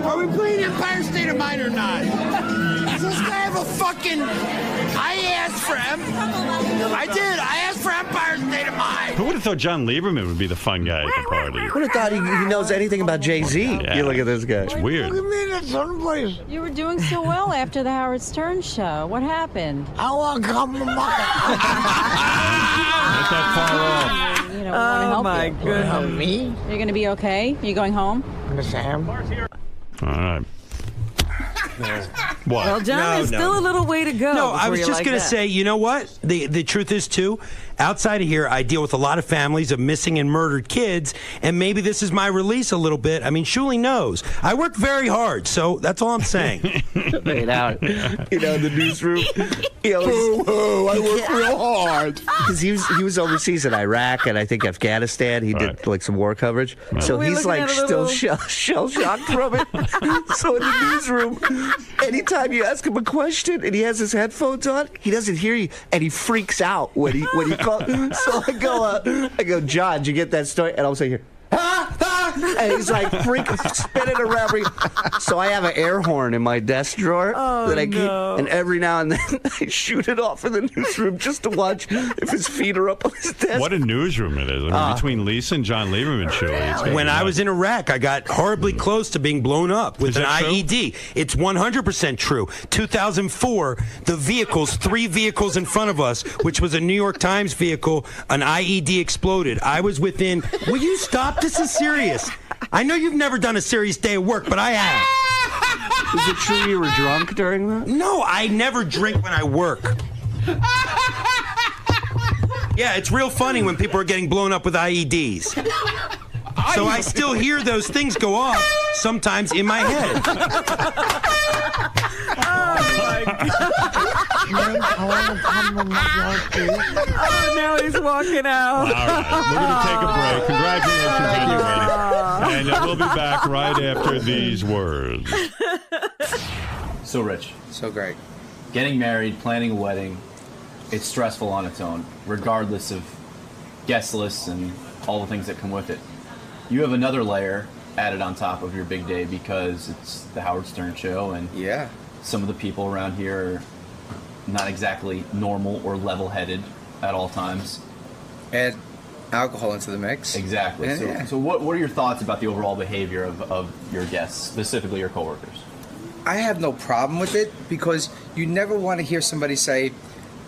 Are we playing Empire State of Mind or not? Does this guy have a fucking... I asked for him. I did. I asked for Empire State of Mind. Who would have thought John Lieberman would be the fun guy at the party? Who would have thought he knows anything about Jay-Z? Yeah. You look at this guy. It's weird. Look at me in that someplace. You were doing so well after the Howard Stern show. What happened? I want to come to Not that far off. You know, we want to help my you. goodness. Help me? You're going to be okay? You going home? Sam? All right. What? Well, John, there's still a little way to go. No, I was just going to say, you know what? The truth is, too, outside of here, I deal with a lot of families of missing and murdered kids, and maybe this is my release a little bit. I mean, Shuli knows. I work very hard, so that's all I'm saying. Right out. You know, in the newsroom. I work real hard. Because he was overseas in Iraq and I think Afghanistan. He did like some war coverage. Right. So We're he's looking like at a still little- shell-shocked from it. So in the newsroom, anytime you ask him a question and he has his headphones on, he doesn't hear you and he freaks out when he calls. So I go, John, did you get that story? And I'll say here, and he's like spinning around. So I have an air horn in my desk drawer that I keep, and every now and then I shoot it off in the newsroom just to watch if his feet are up on his desk. What a newsroom it is. I mean, between Lisa and John Lieberman, Shuli. When I was in Iraq, I got horribly close to being blown up with an IED. It's 100% true. 2004, the vehicles, 3 vehicles in front of us, which was a New York Times vehicle, an IED exploded. I was within... Will you stop? This is serious. I know you've never done a serious day of work, but I have. Is it true you were drunk during that? No, I never drink when I work. Yeah, it's real funny when people are getting blown up with IEDs. So I still hear those things go off sometimes in my head. Oh, my God. Oh, now he's walking out. All right. We're going to take a break. Congratulations anyway. And we'll be back right after these words. So rich. So great. Getting married, planning a wedding, it's stressful on its own, regardless of guest lists and all the things that come with it. You have another layer added on top of your big day because it's the Howard Stern show, and some of the people around here are not exactly normal or level-headed at all times. Add alcohol into the mix. Exactly. So what are your thoughts about the overall behavior of your guests, specifically your coworkers? I have no problem with it because you never want to hear somebody say,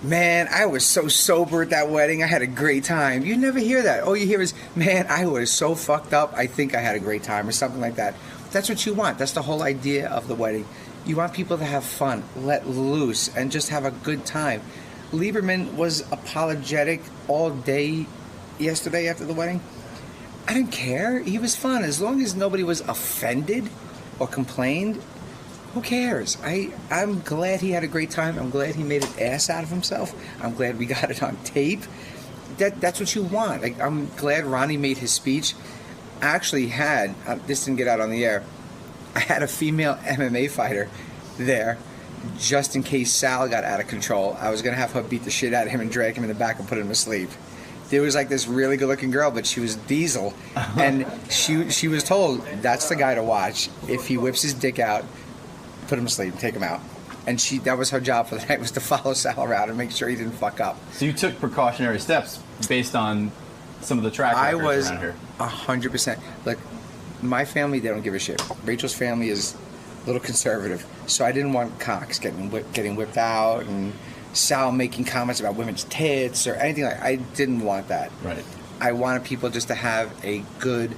man, I was so sober at that wedding. I had a great time. You never hear that. All you hear is, man, I was so fucked up. I think I had a great time or something like that. That's what you want. That's the whole idea of the wedding. You want people to have fun, let loose, and just have a good time. Lieberman was apologetic all day yesterday after the wedding. I didn't care. He was fun. As long as nobody was offended or complained, who cares? I'm glad he had a great time. I'm glad he made an ass out of himself. I'm glad we got it on tape. That's what you want. Like, I'm glad Ronnie made his speech. I actually had, this didn't get out on the air, I had a female MMA fighter there just in case Sal got out of control. I was going to have her beat the shit out of him and drag him in the back and put him to sleep. There was like this really good-looking girl, but she was Diesel. And she was told, that's the guy to watch. If he whips his dick out, put him to sleep, take him out. And that was her job for the night, was to follow Sal around and make sure he didn't fuck up. So you took precautionary steps based on some of the track records around here. I was 100%. Look, my family, they don't give a shit. Rachel's family is a little conservative. So I didn't want cocks getting whipped out and Sal making comments about women's tits or anything like that. I didn't want that. Right. I wanted people just to have a good,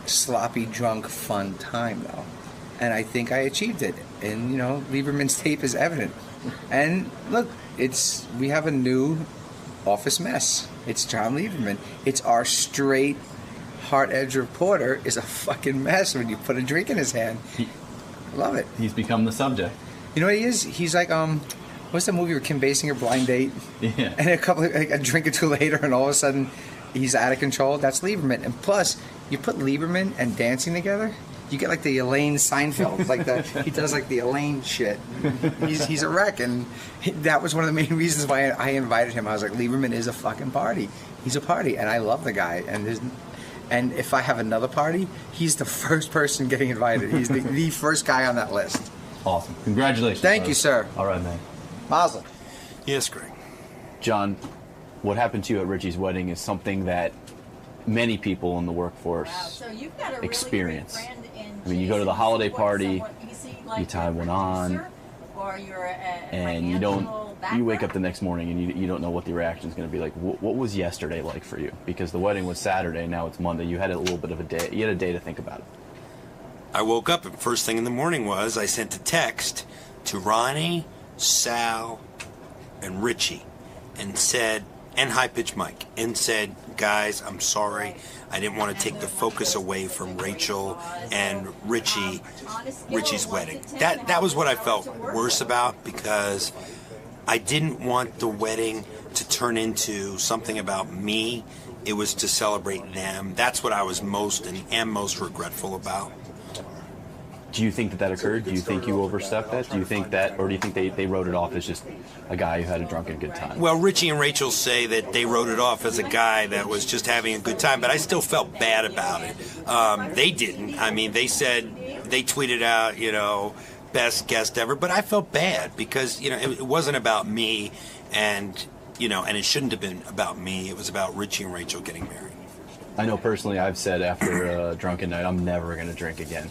sloppy, drunk, fun time, though. And I think I achieved it. And, Lieberman's tape is evident. And look, we have a new office mess. It's John Lieberman. It's our straight, hard-edged reporter is a fucking mess when you put a drink in his hand. Love it. He's become the subject. You know what he is? He's like, what's that movie with Kim Basinger, Blind Date? Yeah. And a drink or two later, and all of a sudden, he's out of control. That's Lieberman. And plus, you put Lieberman and dancing together, You get like the Elaine Seinfeld, he does like the Elaine shit. He's a wreck, and that was one of the main reasons why I invited him. I was like, Lieberman is a fucking party. He's a party, and I love the guy. And if I have another party, he's the first person getting invited. He's the first guy on that list. Awesome. Congratulations. Thank you, sir. All right, man. Mazel. Yes, Greg. John, what happened to you at Richie's wedding is something that many people in the workforce experience. I mean, you go to the holiday party, you tie one on, and you wake up the next morning and you don't know what the reaction is going to be like. What was yesterday like for you? Because the wedding was Saturday, now it's Monday. You had a little bit of a day. You had a day to think about it. I woke up and first thing in the morning was I sent a text to Ronnie, Sal, and Richie and said, and High Pitch Mike, and said, guys, I'm sorry. I didn't want to take the focus away from Rachel and Richie's wedding. That was what I felt worse about, because I didn't want the wedding to turn into something about me. It was to celebrate them. That's what I was most and am most regretful about. Do you think that occurred? Do you think you overstepped that? Do you think that, or do you think they wrote it off as just a guy who had a drunken good time? Well, Richie and Rachel say that they wrote it off as a guy that was just having a good time, but I still felt bad about it. They didn't. I mean, they said, they tweeted out, best guest ever, but I felt bad because, it wasn't about me, and it shouldn't have been about me. It was about Richie and Rachel getting married. I know personally I've said after a drunken night, I'm never going to drink again.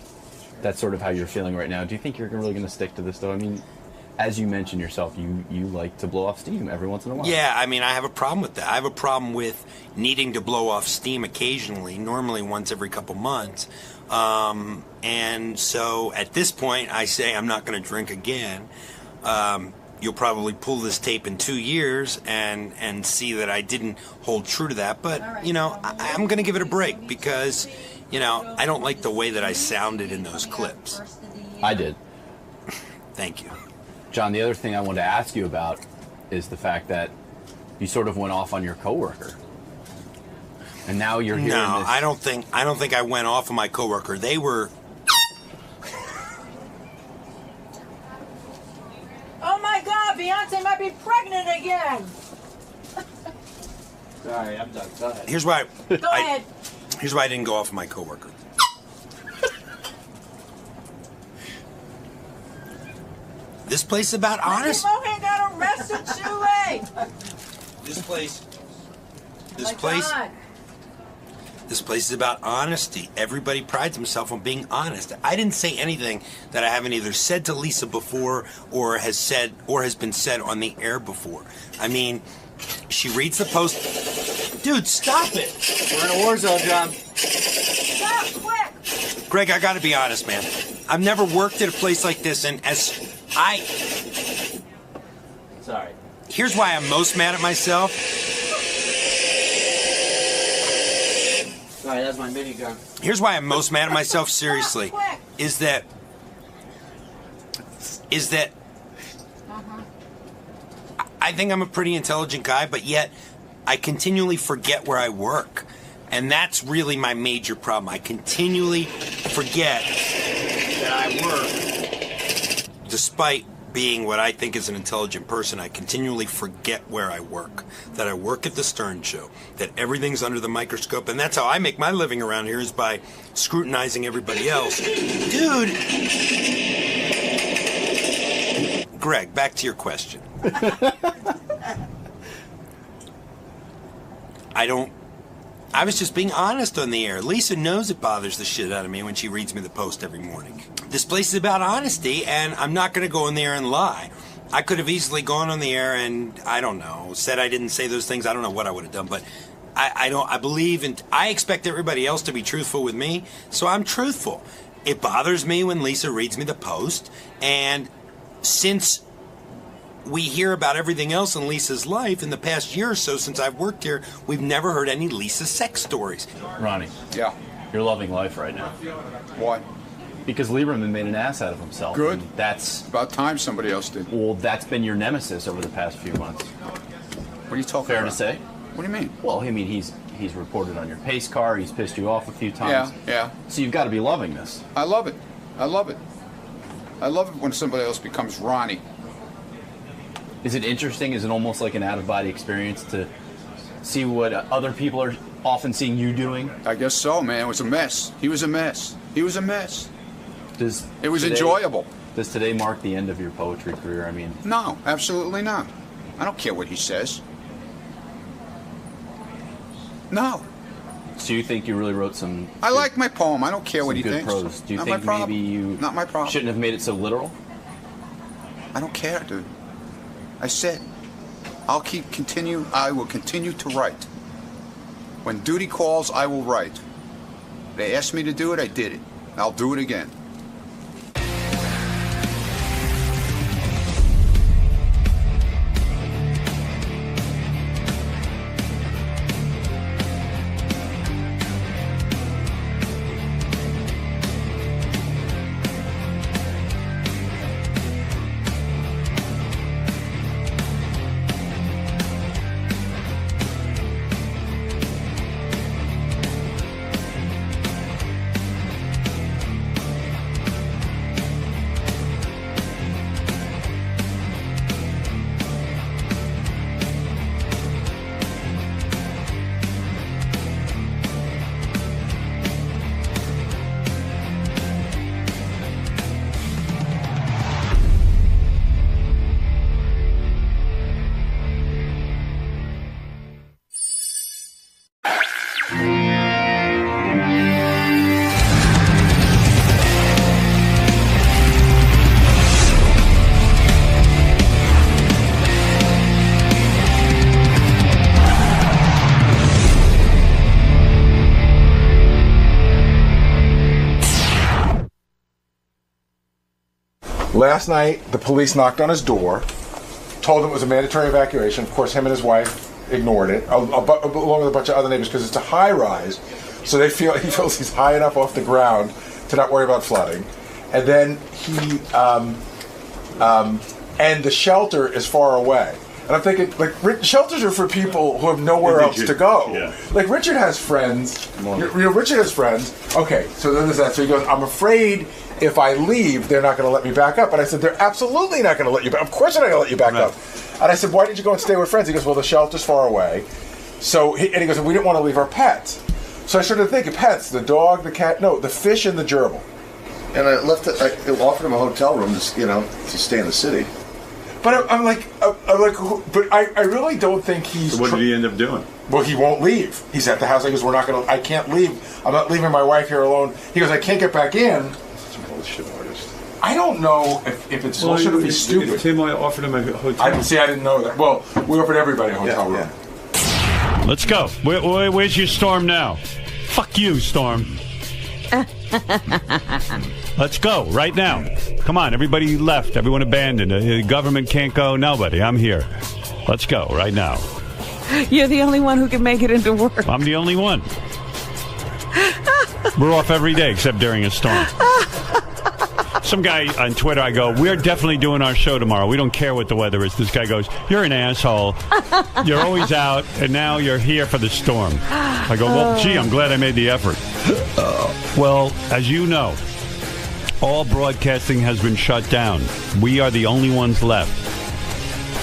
That's sort of how you're feeling right now. Do you think you're really going to stick to this, though? I mean, as you mentioned yourself, you like to blow off steam every once in a while. Yeah, I mean, I have a problem with that. I have a problem with needing to blow off steam occasionally, normally once every couple months. And so at this point, I say I'm not going to drink again. You'll probably pull this tape in 2 years and see that I didn't hold true to that. But, I'm going to give it a break because... I don't like the way that I sounded in those clips. I did. Thank you. John, the other thing I wanted to ask you about is the fact that you sort of went off on your coworker. And now you're hearing No, this. I don't think I went off on my coworker. They were... Oh my God, Beyonce might be pregnant again. Sorry, I'm done. Go ahead. Here's why... Go ahead. Here's why I didn't go off on my coworker. This place is about honest. Mohan got arrested too late. This place is about honesty. Everybody prides himself on being honest. I didn't say anything that I haven't either said to Lisa before or has been said on the air before. I mean, she reads the post. Dude, stop it! We're in a war zone, John. Stop, quick! Greg, I gotta be honest, man. I've never worked at a place like this, and Sorry. Here's why I'm most mad at myself. Sorry, that's my minigun. Here's why I'm most mad at myself, seriously, is that I think I'm a pretty intelligent guy, but yet I continually forget where I work. And that's really my major problem. I continually forget that I work. Despite being what I think is an intelligent person, I continually forget where I work. That I work at the Stern Show. That everything's under the microscope. And that's how I make my living around here, is by scrutinizing everybody else. Dude! Greg, back to your question. I was just being honest on the air. Lisa knows it bothers the shit out of me when she reads me the post every morning. This place is about honesty, and I'm not going to go in there and lie. I could have easily gone on the air and, I don't know, said I didn't say those things. I don't know what I would have done, but I believe in, I expect everybody else to be truthful with me, so I'm truthful. It bothers me when Lisa reads me the post, and since we hear about everything else in Lisa's life in the past year or so since I've worked here, we've never heard any Lisa sex stories. Ronnie. Yeah. You're loving life right now. Why? Because Lieberman made an ass out of himself. Good. That's about time somebody else did. Well, that's been your nemesis over the past few months. What are you talking about? Fair to say? What do you mean? Well, I mean, he's He's reported on your pace car. He's pissed you off a few times. Yeah. So you've got to be loving this. I love it. I love it when somebody else becomes Ronnie. Is it interesting? Is it almost like an out-of-body experience to see what other people are often seeing you doing? I guess so, man. It was a mess. He was a mess. It was enjoyable. Does today mark the end of your poetry career? I mean, no, absolutely not. I don't care what he says. No. So you think you really wrote some... I like my poem. I don't care what he good thinks. Prose. Do you Not think my maybe you Not my problem. shouldn't have made it so literal? I don't care, dude. I said, I will continue to write. When duty calls, I will write. They asked me to do it, I did it. I'll do it again. Last night, the police knocked on his door, told him it was a mandatory evacuation. Of course, him and his wife ignored it, along with a bunch of other neighbors, because it's a high rise. So he feels he's high enough off the ground to not worry about flooding. And then and the shelter is far away. And I'm thinking, like, shelters are for people who have nowhere else to go. Yeah. Like, Richard has friends. Richard has friends. Okay, so then there's that. So he goes, I'm afraid if I leave, they're not going to let me back up. And I said, they're absolutely not going to let you back. Of course they're not going to let you back up. And I said, why did you go and stay with friends? He goes, well, the shelter's far away. So he goes, and we didn't want to leave our pets. So I started thinking, pets, the dog, the cat, no, the fish and the gerbil. And I offered him a hotel room to stay in the city. But I'm like, but I really don't think he's. So what did he end up doing? Well, he won't leave. He's at the house. He goes, I can't leave. I'm not leaving my wife here alone. He goes, I can't get back in. Such a bullshit artist. I don't know if it's bullshit or if he's stupid. If Tim offered him a hotel. I didn't know that. Well, we offered everybody a hotel room. Yeah. Let's go. Where's your Storm now? Fuck you, Storm. Let's go right now. Come on, everybody left. Everyone abandoned. The government can't go. Nobody. I'm here. Let's go right now. You're the only one who can make it into work. I'm the only one. We're off every day except during a storm. Some guy on Twitter, I go, we're definitely doing our show tomorrow. We don't care what the weather is. This guy goes, you're an asshole. You're always out, and now you're here for the storm. I go, well, gee, I'm glad I made the effort. Well, as you know, all broadcasting has been shut down. We are the only ones left.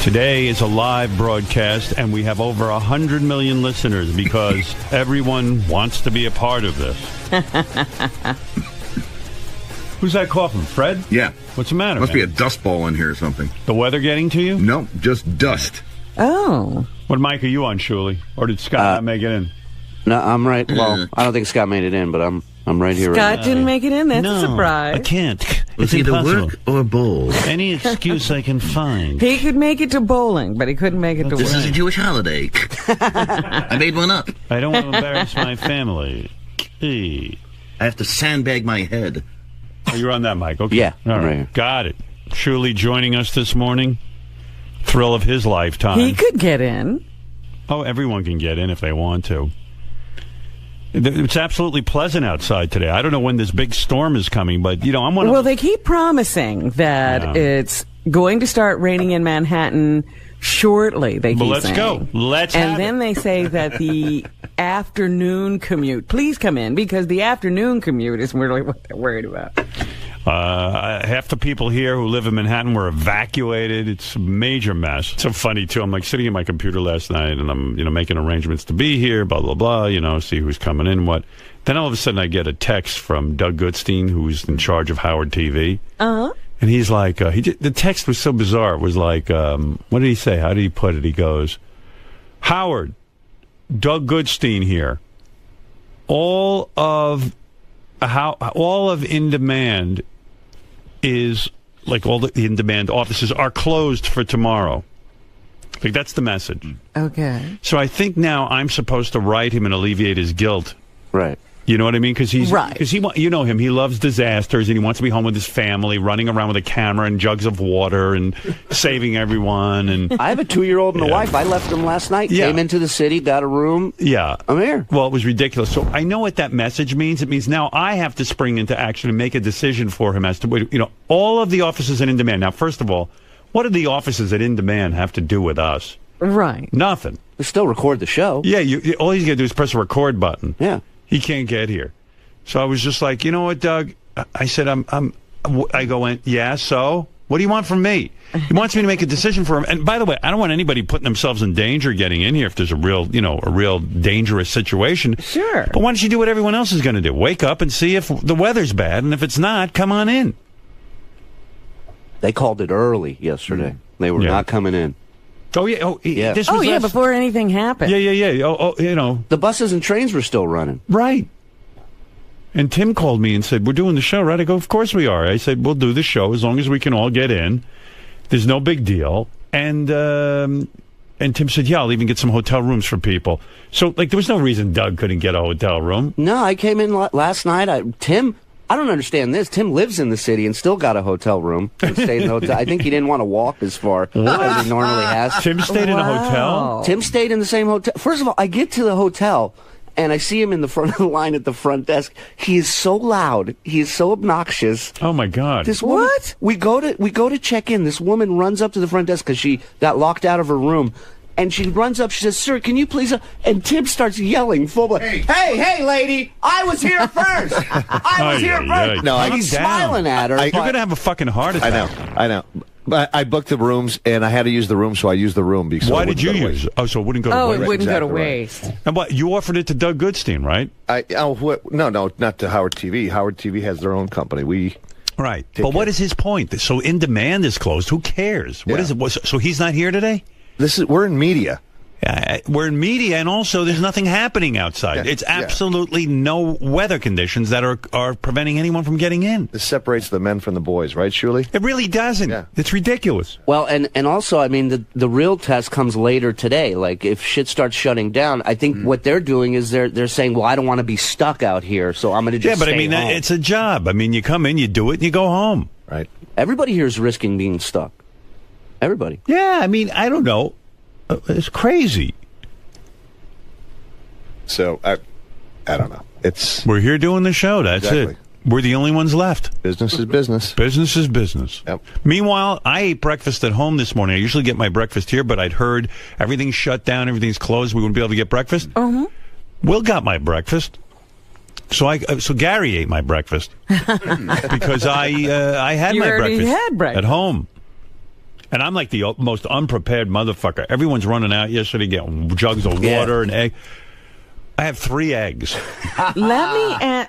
Today is a live broadcast, and we have over 100 million listeners because everyone wants to be a part of this. Who's that coughing? Fred? Yeah. What's the matter, Must man? be a dust ball in here or something. The weather getting to you? No, just dust. Oh. What mic are you on, Shuli? Or did Scott not make it in? No, I'm right. Well, I don't think Scott made it in, but I'm right here. Scott didn't make it in. That's a surprise. I can't. It's either work or bowl. Any excuse I can find. He could make it to bowling, but he couldn't make it to work. This is a Jewish holiday. I made one up. I don't want to embarrass my family. Hey. I have to sandbag my head. Oh, you're on that mic. Okay. Yeah. All right. Right. Got it. Shuli joining us this morning. Thrill of his lifetime. He could get in. Oh, everyone can get in if they want to. It's absolutely pleasant outside today. I don't know when this big storm is coming, but, I'm one of... Well, they keep promising that it's going to start raining in Manhattan shortly, they keep saying. Let's go. And then they say that the afternoon commute. Please come in, because the afternoon commute is really what they're worried about. Half the people here who live in Manhattan were evacuated. It's a major mess. It's so funny, too. I'm like sitting at my computer last night, and I'm, making arrangements to be here, blah, blah, blah, see who's coming in, what. Then all of a sudden I get a text from Doug Goodstein, who's in charge of Howard TV. Uh-huh. And he's like, the text was so bizarre. It was like, what did he say? How did he put it? He goes, Howard, Doug Goodstein here. All of In Demand is, like, all the In Demand offices are closed for tomorrow. Like, that's the message. Okay. So I think now I'm supposed to write him and alleviate his guilt. Right. You know what I mean? Because right. You know him. He loves disasters, and he wants to be home with his family, running around with a camera and jugs of water and saving everyone. And I have a 2-year-old and a wife. I left them last night. Yeah. Came into the city, got a room. Yeah, I'm here. Well, it was ridiculous. So I know what that message means. It means now I have to spring into action and make a decision for him as to all of the offices at In Demand. Now, first of all, what do the offices at In Demand have to do with us? Right. Nothing. They still record the show. Yeah. All he's got to do is press a record button. Yeah. He can't get here. So I was just like, you know what, Doug? I said, I go in, yeah, so? What do you want from me? He wants me to make a decision for him. And by the way, I don't want anybody putting themselves in danger getting in here if there's a real dangerous situation. Sure. But why don't you do what everyone else is going to do? Wake up and see if the weather's bad, and if it's not, come on in. They called it early yesterday. They were not coming in. Oh, yeah. Yeah. This was before anything happened. Yeah. Oh, The buses and trains were still running. Right. And Tim called me and said, we're doing the show, right? I go, of course we are. I said, we'll do the show as long as we can all get in. There's no big deal. And Tim said, yeah, I'll even get some hotel rooms for people. So, there was no reason Doug couldn't get a hotel room. No, I came in last night. I don't understand this. Tim lives in the city and still got a hotel room. And stayed in the hotel. I think he didn't want to walk as far as he normally has. Tim stayed in a hotel? Tim stayed in the same hotel. First of all, I get to the hotel, and I see him in the front of the line at the front desk. He is so loud. He is so obnoxious. Oh, my God. This woman, what? We go to check in. This woman runs up to the front desk because she got locked out of her room. And she runs up. She says, sir, can you please... And Tim starts yelling full blood. Hey, lady, I was here first. I was here first. No, I'm smiling at her. You're going to have a fucking heart attack. I know. But I booked the rooms, and I had to use the room, so I used the room. Because why did you use it? Oh, so it wouldn't go to waste. It wouldn't go to Exactly waste. Right. And what, you offered it to Doug Goodstein, right? No, not to Howard TV. Howard TV has their own company. Right. But what is his point? So In Demand is closed. Who cares? What is it? So he's not here today? We're in media. We're in media, and also there's nothing happening outside. It's absolutely no weather conditions that are preventing anyone from getting in. This separates the men from the boys, right, Shuli? It really doesn't. Yeah. It's ridiculous. Well, and also, I mean, the real test comes later today. Like, if shit starts shutting down, I think what they're doing is they're saying, well, I don't want to be stuck out here, so I'm going to just stay home. It's a job. I mean, you come in, you do it, and you go home. Right. Everybody here is risking being stuck. Everybody. Yeah, I mean, I don't know. It's crazy. So, I don't know. We're here doing the show. That's Exactly. it. We're the only ones left. Business is business. Business is business. Yep. Meanwhile, I ate breakfast at home this morning. I usually get my breakfast here, but I'd heard everything's shut down, everything's closed. We wouldn't be able to get breakfast. Will got my breakfast. So Gary ate my breakfast because I had my breakfast at home. And I'm like the most unprepared motherfucker. Everyone's running out yesterday getting jugs of water and egg. I have 3 eggs. Let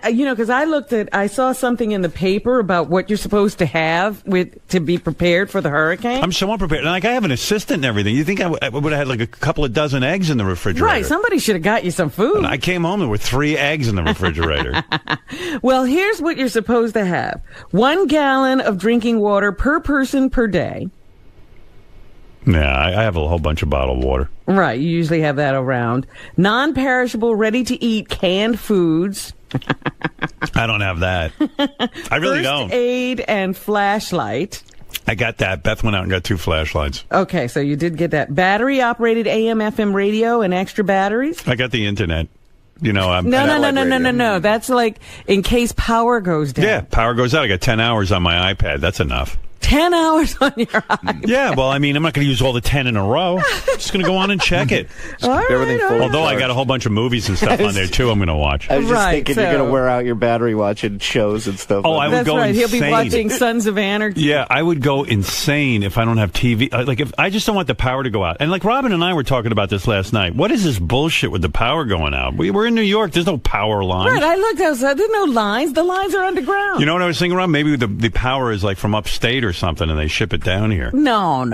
me, because I saw something in the paper about what you're supposed to have to be prepared for the hurricane. I'm so unprepared. And I have an assistant and everything. You think I would have had a couple of dozen eggs in the refrigerator? Right. Somebody should have got you some food. And I came home, there were 3 eggs in the refrigerator. Well, here's what you're supposed to have. 1 gallon of drinking water per person per day. Yeah, I have a whole bunch of bottled water. Right, you usually have that around. Non-perishable, ready-to-eat canned foods. I don't have that. I really don't. First aid and flashlight. I got that. Beth went out and got 2 flashlights. Okay, so you did get that. Battery-operated AM/FM radio and extra batteries. I got the internet. No. That's like in case power goes down. Yeah, power goes out. I got 10 hours on my iPad. That's enough. 10 hours on your eye. Yeah, well, I mean, I'm not going to use all the 10 in a row. I'm just going to go on and check it. Although I got a whole bunch of movies and stuff on there, too, I'm going to watch. I was just thinking you're going to wear out your battery watching shows and stuff. Oh, I would go insane. He'll be watching Sons of Anarchy. Yeah, I would go insane if I don't have TV. Like, if I just don't want the power to go out. And like Robin and I were talking about this last night. What is this bullshit with the power going out? We're in New York. There's no power lines. Right, I looked outside. There's no lines. The lines are underground. You know what I was thinking, Rob? Maybe the power is like from upstate or something, and they ship it down here. No.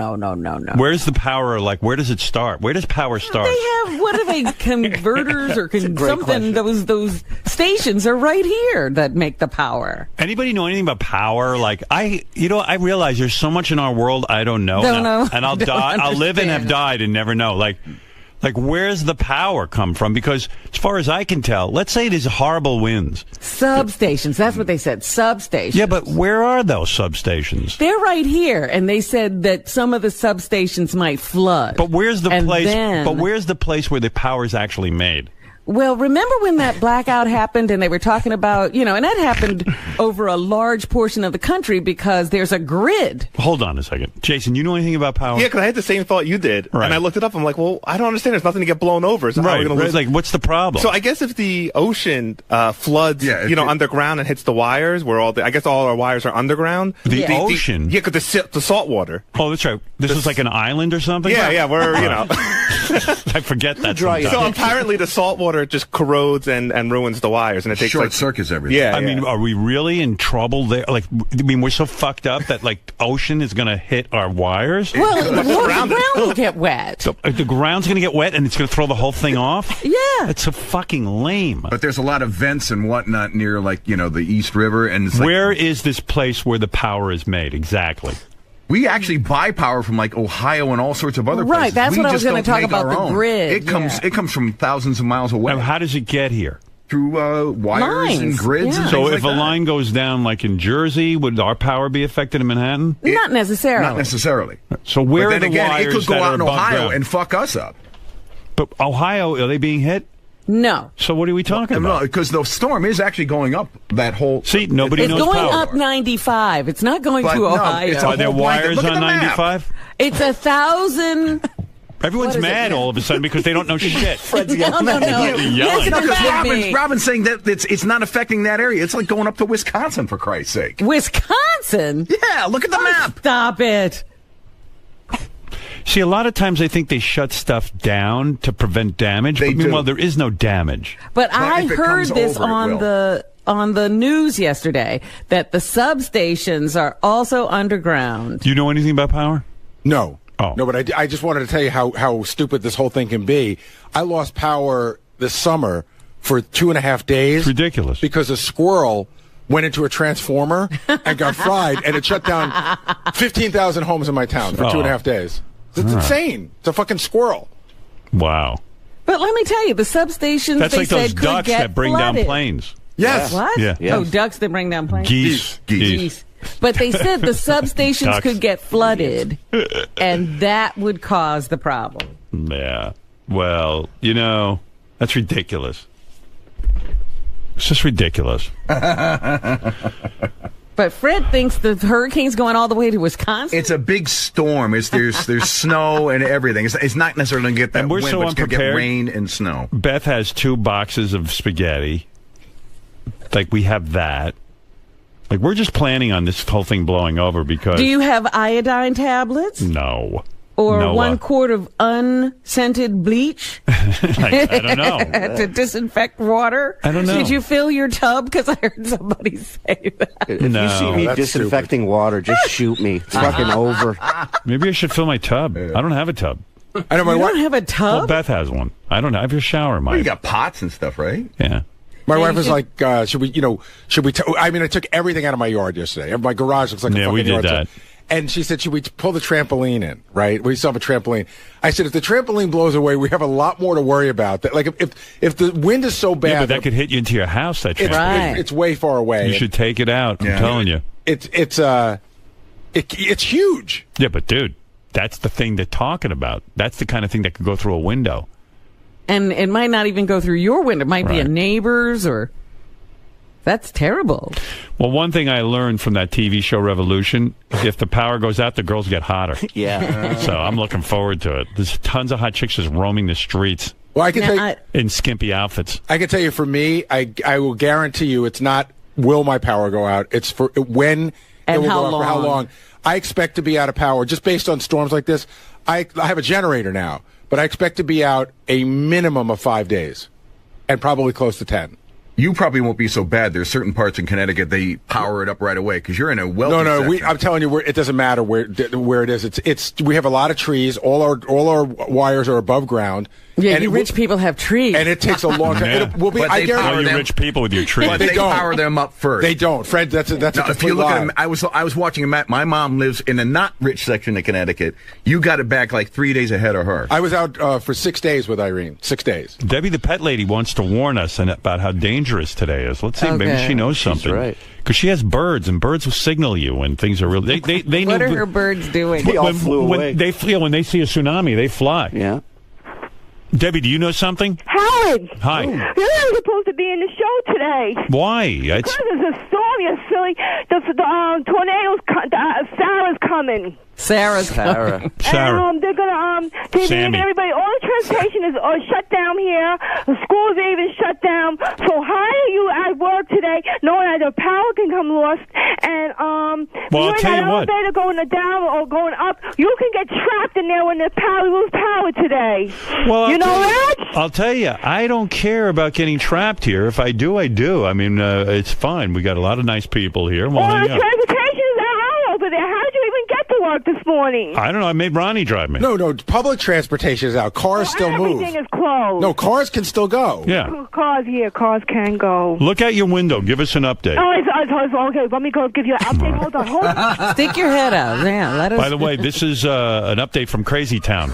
Where's the power? Like, where does it start? Where does power start? They have, what are they, converters or something? Those stations are right here that make the power. Anybody know anything about power? Like, I realize there's so much in our world I don't know. Don't know. And I'll die. I'll live and have died and never know. Like, where's the power come from? Because as far as I can tell, let's say there's horrible winds. Substations. That's what they said. Substations. Yeah, but where are those substations? They're right here, and they said that some of the substations might flood. But where's the place? But where's the place where the power is actually made? Well, remember when that blackout happened and they were talking about, and that happened over a large portion of the country because there's a grid. Hold on a second. Jason, you know anything about power? Yeah, because I had the same thought you did. Right. And I looked it up. I'm like, well, I don't understand. There's nothing to get blown over. So how are we going to lose? Like, what's the problem? So I guess if the ocean floods, underground and hits the wires, where I guess all our wires are underground. The ocean? Yeah, because the salt water. Oh, that's right. This is like an island or something? Yeah, we're, I forget that sometimes. So apparently the salt water just corrodes and ruins the wires, and it takes short circuits everything. Yeah, I mean, are we really in trouble there? Like, I mean, we're so fucked up that like ocean is going to hit our wires. Well, the ground will get wet. The ground's going to get wet, and it's going to throw the whole thing off. Yeah, it's so fucking lame. But there's a lot of vents and whatnot near, like the East River, and it's where is this place where the power is made exactly? We actually buy power from like Ohio and all sorts of other places. Right, that's what I was going to talk about, the grid. It comes from thousands of miles away. Now, how does it get here? Through wires and grids and So things if like a that. line goes down like in Jersey, would our power be affected in Manhattan? Not necessarily. Not necessarily. So where but are then the again, wires it could go that out are in above Ohio ground? and fuck us up. But Ohio, are they being hit? No. So what are we talking about? No, because the storm is actually going up that whole... See, nobody knows It's going power. up 95. It's not going But to no, Ohio. it's a Are there whole blanket. wires Look at on the map. 95? It's 1,000... Everyone's mad all of a sudden because they don't know shit. No. Yelling. No, because Robin's saying that it's not affecting that area. It's like going up to Wisconsin, for Christ's sake. Wisconsin? Yeah, look at the map. Stop it. See, a lot of times I think they shut stuff down to prevent damage. But meanwhile, there is no damage. But I heard this on the news yesterday that the substations are also underground. Do you know anything about power? No. Oh. No, but I just wanted to tell you how stupid this whole thing can be. I lost power this summer for 2.5 days. It's ridiculous. Because a squirrel went into a transformer and got fried, and it shut down 15,000 homes in my town for 2.5 days. It's insane. It's a fucking squirrel. Wow. But let me tell you, the substations That's they like those said ducks could get that bring flooded. down planes. Yes. What? Yeah. Oh, ducks that bring down planes? Geese. But they said the substations Ducks. could get flooded, and that would cause the problem. Yeah. Well, that's ridiculous. It's just ridiculous. But Fred thinks the hurricane's going all the way to Wisconsin. It's a big storm. There's snow and everything. It's not necessarily going to get that And we're wind, so but it's going to get unprepared. rain and snow. Beth has 2 boxes of spaghetti. Like, we have that. Like, we're just planning on this whole thing blowing over because... Do you have iodine tablets? No. Or No, 1 quart of unscented bleach? I don't know. To disinfect water? I don't know. Did you fill your tub? Because I heard somebody say that. If you see me disinfecting water, just shoot me. It's fucking over. Maybe I should fill my tub. I don't have a tub. I know my You wife. don't have a tub? Well, Beth has one. I don't know. I have a shower, Mike. Well, you got pots and stuff, right? Yeah. My wife was like, should we? I mean, I took everything out of my yard yesterday. My garage looks like a Yeah, fucking we did yard. that. And she said, should we pull the trampoline in, right? We still have a trampoline. I said, if the trampoline blows away, we have a lot more to worry about. That, like, if the wind is so bad. Yeah, but that could hit you into your house, that trampoline. It's way far away. You should take it out. I'm telling you. It's huge. Yeah, but dude, that's the thing they're talking about. That's the kind of thing that could go through a window. And it might not even go through your window. It might be a Right. neighbor's or... That's terrible. Well, one thing I learned from that TV show Revolution, if the power goes out, the girls get hotter. Yeah. So I'm looking forward to it. There's tons of hot chicks just roaming the streets. Well, I can tell you, in skimpy outfits. I can tell you, for me, I will guarantee you, it's not will my power go out. It's for when and it will how go out, long. for how long. I expect to be out of power just based on storms like this. I have a generator now, but I expect to be out a minimum of 5 days, and probably close to 10. You probably won't be so bad. There's certain parts in Connecticut they power it up right away because you're in a wealthy section. I'm telling you, it doesn't matter where it is. It's we have a lot of trees. All our wires are above ground. Yeah, and you rich people have trees. And it takes a long time. Yeah. It will be. But I they power guarantee you rich people with your trees. But they power them up first. They don't, Fred. That's a now, complete if you look lie. at them, I was watching a map. My mom lives in a not rich section of Connecticut. You got it back like 3 days ahead of her. I was out for 6 days with Irene. 6 days. Debbie the pet lady wants to warn us about how dangerous today is. Let's see, maybe she knows something. right. Because she has birds, and birds will signal you when things are real. They What are her birds doing? They all flew away. When they flee, when they see a tsunami, they fly. Yeah. Debbie, do you know something? Howard! Hi. You're not supposed to be in the show today. Why? Because there's a storm, you silly. The tornadoes, Sarah's coming. Sarah's Sarah. And they're gonna they're Sammy. everybody. All the transportation is shut down here. The schools are even shut down. So how are you at work today, knowing that the power can come lost? And Well, I'll you're in tell that you what. elevator going down or going up, you can get trapped in there when the power lose power today. Well, you know that? I'll tell you, I don't care about getting trapped here. If I do, I do. I mean, it's fine. We got a lot of nice people here. We'll All hang the out. transportation is out over there. How did you even get to work this morning? I don't know. I made Ronnie drive me. No, public transportation is out. Cars still move. Everything is closed. No, cars can still go. Yeah. Cars can go. Look out your window. Give us an update. Oh, it's okay. Let me go give you an update. Hold on. Stick your head out. Yeah, let us. By the way, this is an update from Crazy Town.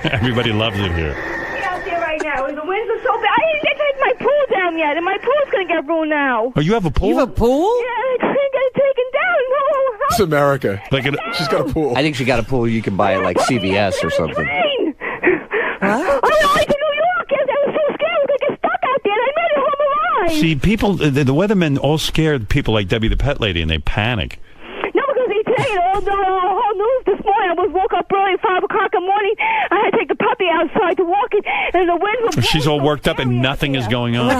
Everybody loves it here. Out there right now. The winds are so bad. I didn't get to take my pool down yet, and my pool's gonna get ruined now. Oh, you have a pool? You have a pool? Yeah, I couldn't get it taken down. No, It's America. She's got a pool. I think she got a pool you can buy at like CVS or something. Rain. I went to New York. Yes, I was so scared I was gonna get stuck out there, and I made it home alive. See, people, the weathermen all scare people like Debbie the pet lady, and they panic. No, because they tell you all the whole news this morning. I woke up early, 5 o'clock in the morning. I had to take the puppy outside to walk it, and the wind was. She's all worked up, and nothing is going on.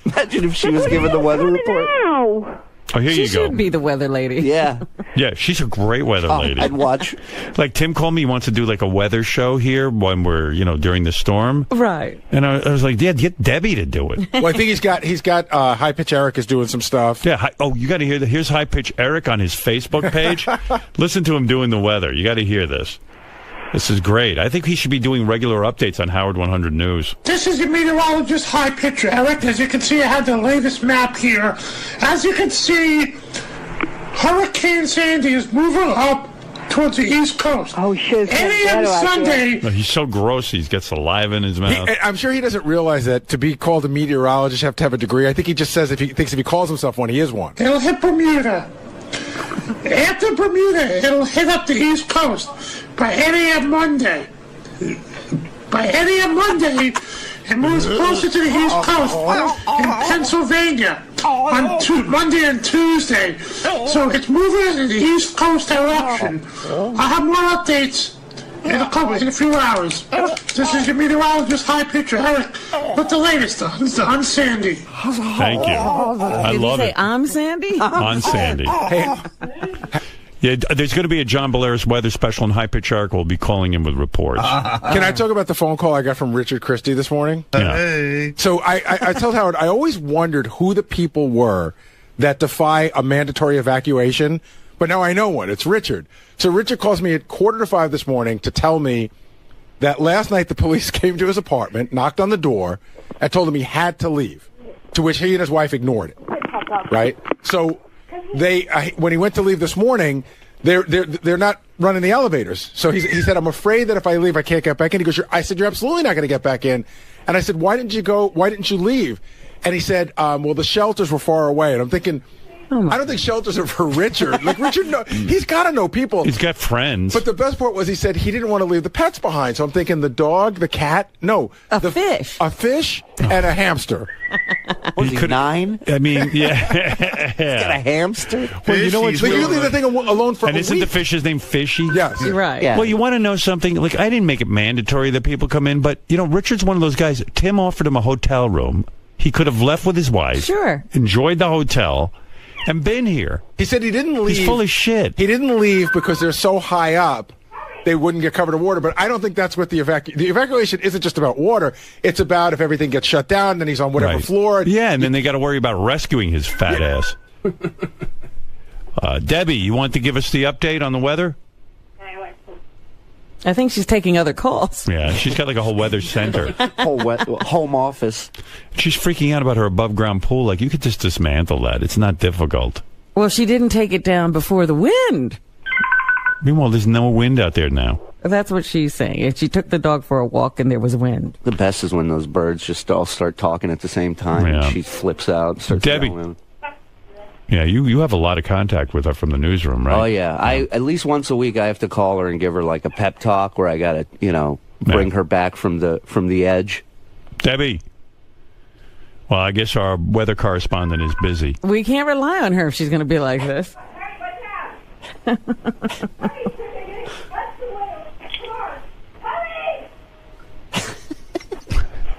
Imagine if she was given the weather report. Now. Oh, here She you go. should be the weather lady. Yeah. Yeah, she's a great weather lady. I'd watch. Like Tim called me, he wants to do like a weather show here when we're, during the storm. Right. And I was like, yeah, get Debbie to do it. Well, I think he's got High Pitch Eric is doing some stuff. Yeah. You got to hear that. Here's High Pitch Eric on his Facebook page. Listen to him doing the weather. You got to hear this. This is great. I think he should be doing regular updates on Howard 100 News. This is your meteorologist, High Pitch Eric. As you can see, I have the latest map here. As you can see, Hurricane Sandy is moving up towards the East Coast. Oh, shit. 8 a.m. Sunday. No, he's so gross. He's got saliva in his mouth. I'm sure he doesn't realize that to be called a meteorologist, you have to have a degree. I think he just says if he calls himself one, he is one. It'll hit Bermuda. After Bermuda, it'll hit up the East Coast by 8 a.m. Monday. By 8 a.m. Monday, it moves closer to the East Coast in Pennsylvania on Monday and Tuesday. So it's moving in the East Coast direction. I'll have more updates in a few hours. This is your meteorologist, High Pitcher Eric, with the latest on Sandy. Thank you. I Did love you say it. I'm Sandy? On Sandy. Yeah, there's going to be a John Belaris weather special, and High Pitch Eric will be calling in with reports. Can I talk about the phone call I got from Richard Christie this morning? Yeah. Hey. So I told Howard, I always wondered who the people were that defy a mandatory evacuation, but now I know one. It's Richard. So Richard calls me at 4:45 this morning to tell me that last night the police came to his apartment, knocked on the door, and told him he had to leave, to which he and his wife ignored it. Right? So when he went to leave this morning, they're not running the elevators. So he said, I'm afraid that if I leave, I can't get back in. He goes, I said, you're absolutely not going to get back in. And I said, why didn't you leave? And he said, well, the shelters were far away. And I'm thinking, I don't think shelters are for Richard. Like, Richard, he's got to know people. He's got friends. But the best part was he said he didn't want to leave the pets behind. So I'm thinking the dog, the cat, a fish. A fish and a hamster. Was he 9? I mean, yeah. He's got a hamster? Well, you know what's you leave the thing alone for and a isn't week. the fish's name Fishy? Yes. Right. Yeah. Well, you want to know something? Like, I didn't make it mandatory that people come in, but, Richard's one of those guys. Tim offered him a hotel room. He could have left with his wife. Sure. Enjoyed the hotel. And been here. He said he didn't leave. He's full of shit. He didn't leave because they're so high up they wouldn't get covered in water. But I don't think that's what the evacuation isn't just about water. It's about if everything gets shut down, then he's on whatever floor. Yeah, and then they got to worry about rescuing his fat ass. Debbie, you want to give us the update on the weather? I think she's taking other calls. Yeah, she's got like a whole weather center. Home office. She's freaking out about her above ground pool. Like, you could just dismantle that. It's not difficult. Well, she didn't take it down before the wind. Meanwhile, there's no wind out there now. That's what she's saying. And she took the dog for a walk and there was wind. The best is when those birds just all start talking at the same time. Yeah. And she flips out and starts Debbie. yelling. Yeah, you have a lot of contact with her from the newsroom, right? Oh, yeah. At least once a week I have to call her and give her like a pep talk where I got to, bring her back from the edge. Debbie. Well, I guess our weather correspondent is busy. We can't rely on her if she's going to be like this.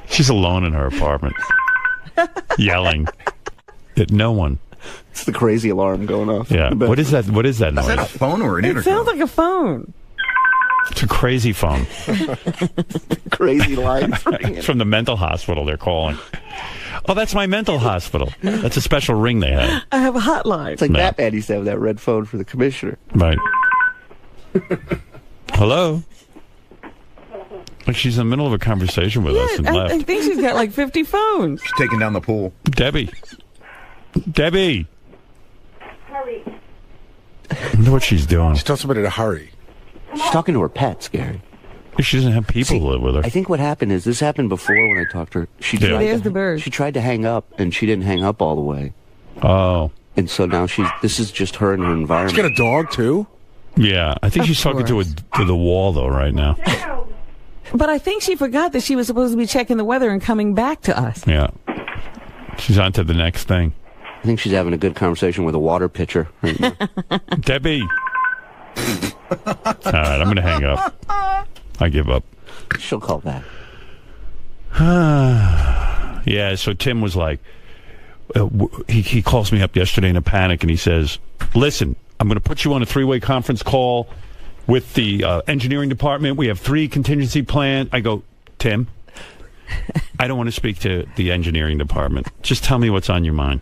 She's alone in her apartment, yelling at no one. It's the crazy alarm going off. Yeah. What is that? What is that noise? Is that a phone or an It intercom? sounds like a phone. It's a crazy phone. Crazy line. It's from the mental hospital they're calling. Oh, that's my mental hospital. That's a special ring they have. I have a hotline. It's like Batman used to have that red phone for the commissioner. Right. Hello? Like she's in the middle of a conversation with us and left. I think she's got like 50 phones. She's taking down the pool. Debbie. Debbie. Hurry. I wonder what she's doing. She told somebody to hurry. She's talking to her pets, Gary. She doesn't have people live with her. I think what happened is this happened before when I talked to her. There's the bird. She tried to hang up, and she didn't hang up all the way. Oh. And so now this is just her and her environment. She's got a dog, too? Yeah. I think she's talking to the wall, though, right now. But I think she forgot that she was supposed to be checking the weather and coming back to us. Yeah. She's on to the next thing. I think she's having a good conversation with a water pitcher. Right now. Debbie. All right, I'm going to hang up. I give up. She'll call back. Yeah, so Tim was like, he calls me up yesterday in a panic, and he says, listen, I'm going to put you on a 3-way conference call with the engineering department. We have 3 contingency plans. I go, Tim, I don't want to speak to the engineering department. Just tell me what's on your mind.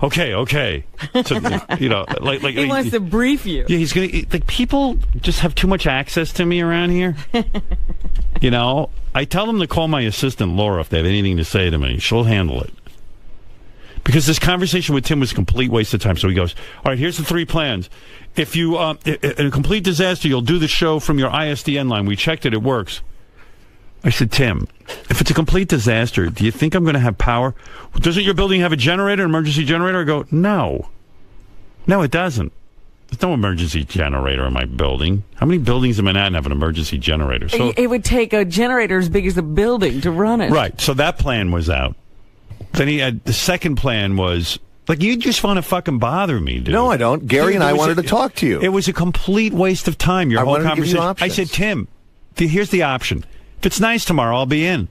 Okay. So, like he wants to brief you. Yeah, he's gonna. Like, people just have too much access to me around here. I tell them to call my assistant Laura if they have anything to say to me. She'll handle it. Because this conversation with Tim was a complete waste of time. So he goes, all right, here's the 3 plans. If you, in a complete disaster, you'll do the show from your ISDN line. We checked it. It works. I said, Tim, if it's a complete disaster, do you think I'm going to have power? Doesn't your building have a generator, an emergency generator? I go, no. No, it doesn't. There's no emergency generator in my building. How many buildings in Manhattan have an emergency generator? So It would take a generator as big as the building to run it. Right. So that plan was out. Then he had the second plan was, like, you just want to fucking bother me, dude. No, I don't. Gary and I wanted to talk to you. It was a complete waste of time, your whole wanted to give you conversation. I options. said, Tim, here's the option. If it's nice tomorrow, I'll be in.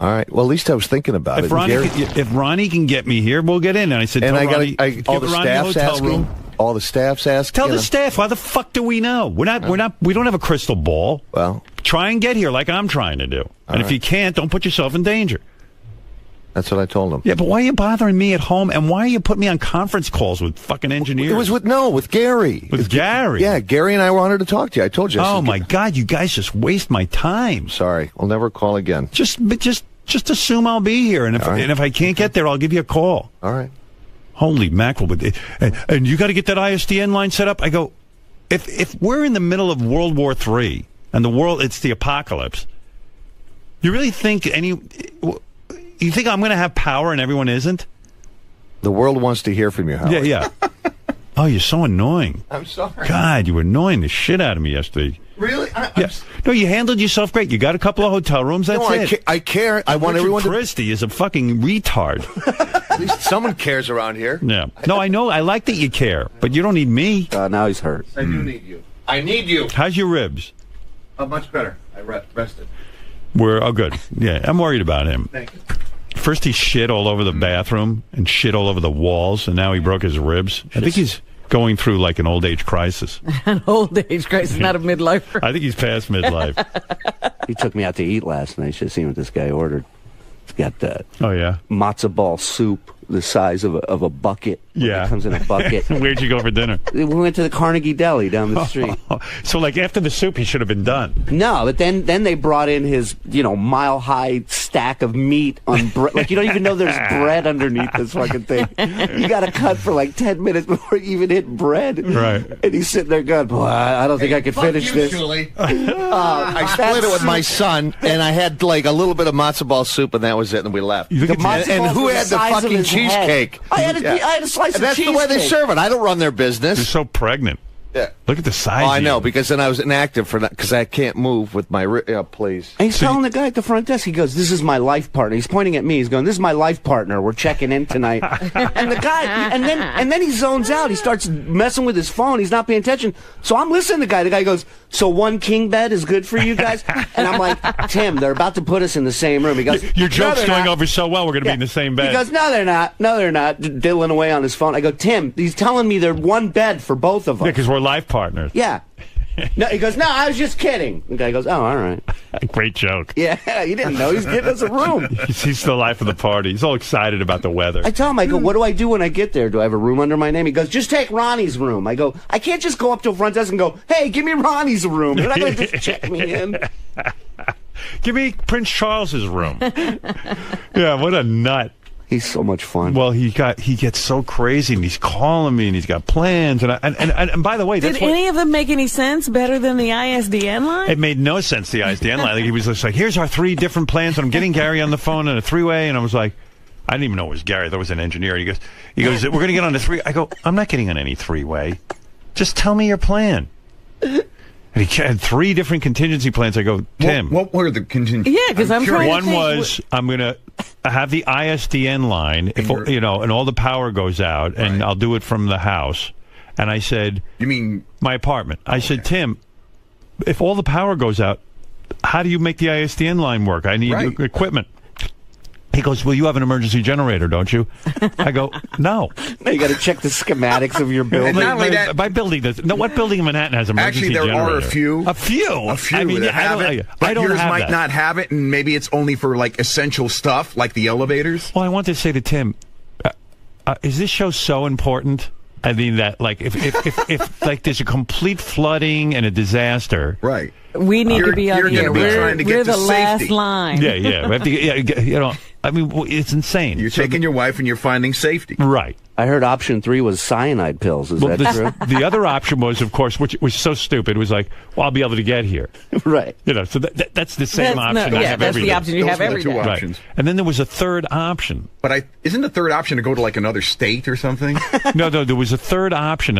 All right. Well, at least I was thinking about it. If Ronnie can get me here, we'll get in. And I said, and Ronnie, all the staff's asking. All the staff's asking. Tell the staff. Why the fuck do we know? We don't have a crystal ball. Well, try and get here like I'm trying to do. And if you can't, don't put yourself in danger. That's what I told him. Yeah, but why are you bothering me at home? And why are you putting me on conference calls with fucking engineers? It was with Gary. With Gary? Yeah, Gary and I wanted to talk to you. I told you. Oh, my God, you guys just waste my time. Sorry. We'll never call again. Just assume I'll be here. And if I can't get there, I'll give you a call. All right. Holy mackerel. And you got to get that ISDN line set up? I go, if we're in the middle of World War III and it's the apocalypse, you really think you think I'm going to have power and everyone isn't? The world wants to hear from you, Howard. Yeah. Oh, you're so annoying. I'm sorry. God, you were annoying the shit out of me yesterday. Really? No, you handled yourself great. You got a couple of hotel rooms. That's it. I care. I want Richard everyone to... Christie is a fucking retard. At least someone cares around here. Yeah. No, I know. I like that you care, but you don't need me. Now he's hurt. I do need you. I need you. How's your ribs? Much better. I rested. Oh, good. Yeah, I'm worried about him. Thank you. First he shit all over the bathroom and shit all over the walls, and now he broke his ribs. I think he's going through like an old age crisis. An old age crisis, not a midlife crisis. I think he's past midlife. He took me out to eat last night. Should have seen what this guy ordered. He's got that. Oh, yeah? Matzo ball soup the size of a bucket. Yeah. It comes in a bucket. Where'd you go for dinner? We went to the Carnegie Deli down the street. So, like, after the soup, he should have been done. No, but then they brought in his, mile-high stack of meat on bread. Like, you don't even know there's bread underneath this fucking thing. You got to cut for like 10 minutes before you even hit bread. Right. And he's sitting there going, boy, I don't think I can finish this. I split it with my son, and I had like a little bit of matzo ball soup, and that was it, and we left. And who had the fucking cheesecake? I had a slice of That's cheesecake. the way they serve it. I don't run their business. You're so pregnant. Yeah. Look at the size. Oh, I of know, you. because then I was inactive for that, because I can't move with my... please. And he's telling the guy at the front desk, he goes, this is my life partner. He's pointing at me. He's going, this is my life partner. We're checking in tonight. And the guy, and then he zones out. He starts messing with his phone. He's not paying attention. So I'm listening to the guy. The guy goes, so one king bed is good for you guys? And I'm like, Tim, they're about to put us in the same room. He goes, your joke's no, going not. over so well, we're going to be in the same bed. He goes, no, they're not. No, they're not. Diddling away on his phone. I go, Tim, he's telling me they're one bed for both of us. Yeah, because we're life partners. Yeah. No, he goes, no, I was just kidding. The guy goes, oh, all right. Great joke. Yeah, you didn't know. He's getting us a room. He's the life of the party. He's all excited about the weather. I tell him, I go, what do I do when I get there? Do I have a room under my name? He goes, just take Ronnie's room. I go, I can't just go up to a front desk and go, hey, give me Ronnie's room. You're not going to just check me in. Give me Prince Charles's room. Yeah, what a nut. He's so much fun. Well, he gets so crazy, and he's calling me, and he's got plans, and by the way, did any of them make any sense better than the ISDN line? It made no sense, the ISDN line. Like, he was just like, here's our 3 different plans, and I'm getting Gary on the phone in a 3-way, and I was like, I didn't even know it was Gary. That was an engineer. He goes, we're going to get on a 3. I go, I'm not getting on any 3-way. Just tell me your plan. And he had 3 different contingency plans. I go, Tim. What were the contingency? Yeah, because I'm trying One to think was, I'm going to have the ISDN line, if and all the power goes out, and I'll do it from the house. And I said, you mean my apartment? I said, Tim, if all the power goes out, how do you make the ISDN line work? I need equipment. He goes, well, you have an emergency generator, don't you? I go, no. Now you got to check the schematics of your building. Not only that, my building does. No, what building in Manhattan has an emergency generator? Actually, there are a few. A few. I mean, that have it. But yours might not have it, and maybe it's only for like essential stuff, like the elevators. Well, I want to say to Tim, is this show so important? I mean, that like if like there's a complete flooding and a disaster, right? We need to be on here. We're the last line. Yeah. We have to, I mean, it's insane. You're taking your wife and you're finding safety. Right. I heard option 3 was cyanide pills. Is that true? The other option was, of course, which was so stupid, was like, well, I'll be able to get here. Right. So that's the same option. That's the option you have every day. Right. And then there was a third option. But isn't the third option to go to like another state or something? No, there was a third option.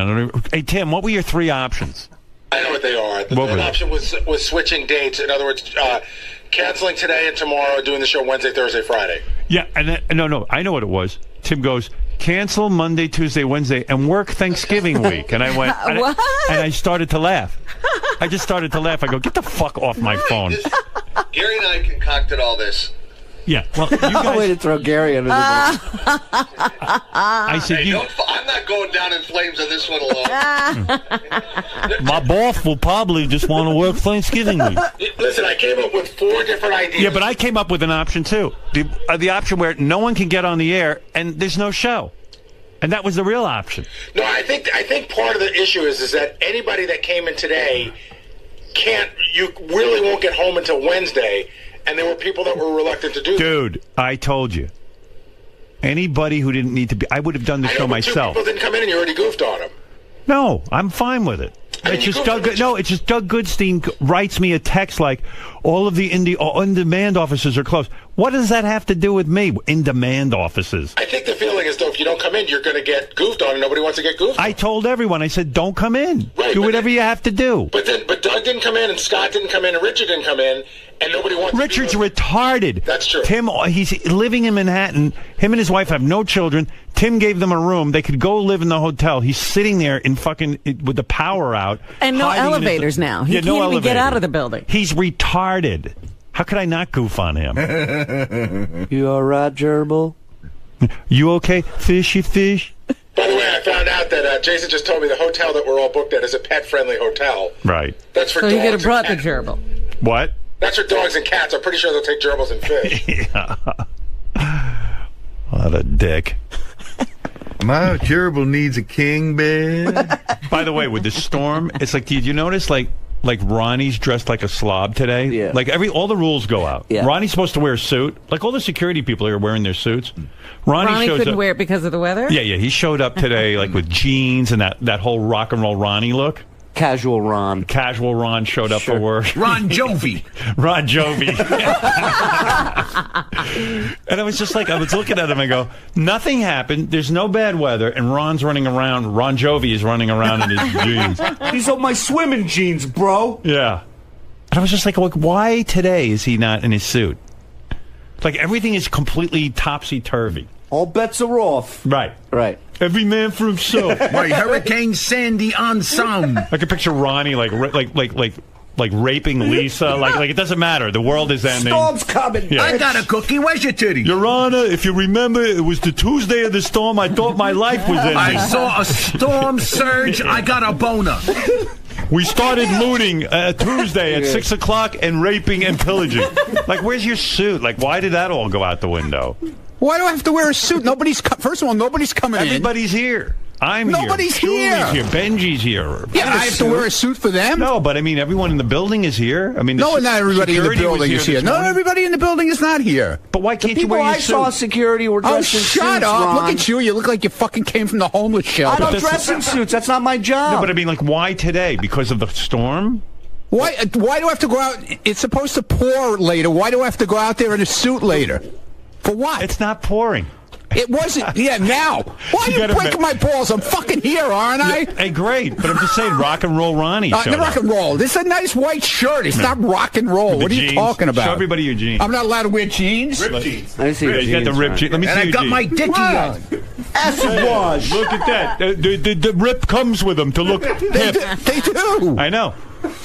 Hey, Tim, what were your 3 options? I know what they are. The third option was switching dates. In other words, canceling today and tomorrow, doing the show Wednesday, Thursday, Friday. Yeah, and then, no, I know what it was. Tim goes, cancel Monday, Tuesday, Wednesday, and work Thanksgiving week. And I went, what? And I started to laugh. I just started to laugh. I go, get the fuck off my phone. Gary and I concocted all this. Yeah, well, you guys... Way to throw Gary under the bus. I said, hey, I'm not going down in flames on this one alone. My boss will probably just want to work Thanksgiving week. Listen, I came up with 4 different ideas. Yeah, but I came up with an option, too. The option where no one can get on the air and there's no show. And that was the real option. No, I think part of the issue is that anybody that came in today you really won't get home until Wednesday. And there were people that were reluctant to do that. Dude, I told you. Anybody who didn't need to be... I would have done the show myself. 2 people didn't come in and you already goofed on them. No, I'm fine with it. It's just Doug. No, it's just Doug Goodstein writes me a text like, all of the in-demand offices are closed. What does that have to do with me? In-demand offices. I think the feeling is, though, if you don't come in, you're going to get goofed on, and nobody wants to get goofed on. I told everyone. I said, don't come in. Right, do whatever you have to do. But Doug didn't come in, and Scott didn't come in, and Richard didn't come in, and nobody wants. Richard's retarded. That's true. Tim, he's living in Manhattan. Him and his wife have no children. Tim gave them a room. They could go live in the hotel. He's sitting there with the power out. And no elevators now. He can't even get out of the building. He's retarded. How could I not goof on him? You all right, Gerbil? You okay, fishy fish? By the way, I found out that Jason just told me the hotel that we're all booked at is a pet-friendly hotel. Right. That's for so dogs. So you could have brought the gerbil. What? That's for dogs and cats. I'm pretty sure they'll take gerbils and fish. What a dick. My gerbil needs a king bed. By the way, with the storm, it's like, did you notice, like Ronnie's dressed like a slob today? Yeah. Like all the rules go out. Yeah. Ronnie's supposed to wear a suit. Like all the security people are wearing their suits. Ronnie couldn't up, wear it because of the weather? Yeah. He showed up today like with jeans and that whole rock and roll Ronnie look. Casual Ron. Casual Ron showed up for work. Ron Jovi. Ron Jovi. And I was just like, I was looking at him and go, nothing happened. There's no bad weather. And Ron's running around. Ron Jovi is running around in his jeans. These are my swimming jeans, bro. Yeah. And I was just like, why today is he not in his suit? Like everything is completely topsy-turvy. All bets are off. Right. Right. Every man for himself. Right, Hurricane Sandy on sound. I can picture Ronnie like raping Lisa. Like it doesn't matter. The world is ending. Storm's coming. Yeah. I got a cookie. Where's your titty? Your Honor, if you remember, it was the Tuesday of the storm. I thought my life was ending. I saw a storm surge. I got a boner. We started looting Tuesday at 6 o'clock and raping and pillaging. Like, where's your suit? Like, why did that all go out the window? Why do I have to wear a suit? First of all, nobody's coming in. Everybody's here. I'm Nobody's here. here. Julie's here. Benji's here. Yeah, I have to wear a suit for them? No, but I mean, everyone in the building is here. I mean, no, not everybody in the building is here. No, morning. everybody in the building is not here. But why can't you wear your suit? People I saw security were dressed in suits, shut up. Ron. Look at you. You look like you fucking came from the homeless shelter. I don't dress in suits. That's not my job. No, but I mean, like, why today? Because of the storm? Why do I have to go out? It's supposed to pour later. Why do I have to go out there in a suit later? For what? It's not pouring. It wasn't. Yeah, now. Why are you breaking my balls? I'm fucking here, aren't I? Hey, great. But I'm just saying, rock and roll Ronnie. The rock and roll. This is a nice white shirt. It's not rock and roll. What are you talking about? Show everybody your jeans. I'm not allowed to wear jeans. Ripped jeans. Let me see your You got the ripped jeans. Let me see And I your got jeans. my dicky on. Acid wash. Look at that. The rip comes with them to look hip. They do. I know.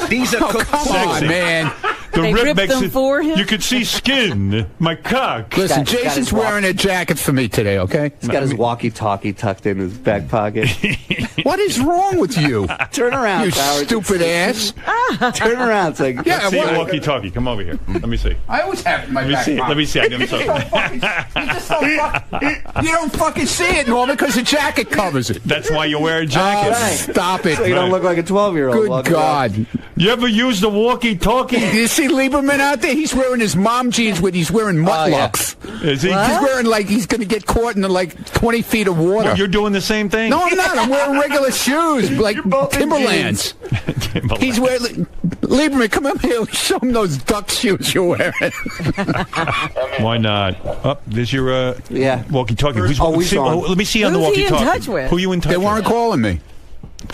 These are cooked Come on, man. The They rip ripped makes them it. for him? You could see skin. My cock. Listen, He's got Jason's his wearing a jacket for me today, okay? He's got his walkie-talkie tucked in his back pocket. What is wrong with you? Turn around, You Howard. stupid ass. Turn around. It's like, Yeah, See what? your walkie-talkie. Come over here. Let me see. I always have it in my back pocket. Let me see. I never saw You don't fucking see it, Norman, because the jacket covers it. That's why you wear a jacket. Stop it. so you don't look like a 12-year-old. Good walking around. God. You ever use the walkie-talkie? You see Lieberman out there? He's wearing his mom jeans with he's wearing mutlocks. Is he? He's wearing like he's going to get caught in like 20 feet of water. Well, you're doing the same thing. No, I'm not. I'm wearing regular shoes, like Timberlands. He's wearing Lieberman. Come up here. Show him those duck shoes you're wearing. Why not? Oh, there's your walkie-talkie. Who's always on. Let me see on the Who's he in walkie-talkie. touch with? Who you in touch They with? weren't calling me.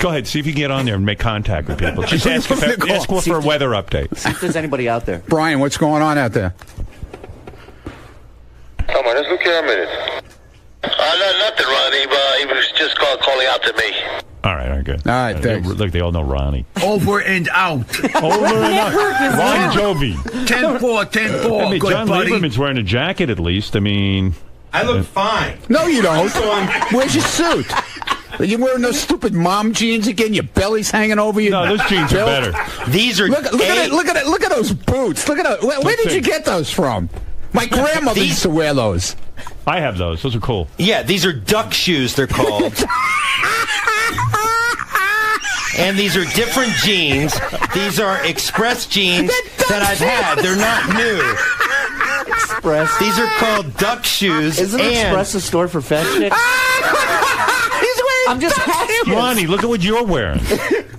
Go ahead. See if you can get on there and make contact with people. Just ask for a weather update. See if there's anybody out there. Brian, what's going on out there? Come on, let's look here a minute. Nothing, Ronnie. He was just calling out to me. All right, good. All right, thanks. Look, they all know Ronnie. Over and out. Over and out. Ron Jovi. 10-4, 10-4. I mean, Good John buddy. Lieberman's wearing a jacket at least. I mean... I look fine. No, you don't. Where's your suit? Are you wearing those stupid mom jeans again? Your belly's hanging over you. No, those jeans are better. These are Look at it. Look at it. Look at those boots. Look at those. Where did you get those from? My grandmother used to wear those. I have those. Those are cool. Yeah, these are duck shoes, they're called. And these are different jeans. These are express jeans that I've had. They're not new. Express. These are called duck shoes. Isn't Express a store for fat chicks? He's wearing I'm just asking. Ronnie, look at what you're wearing.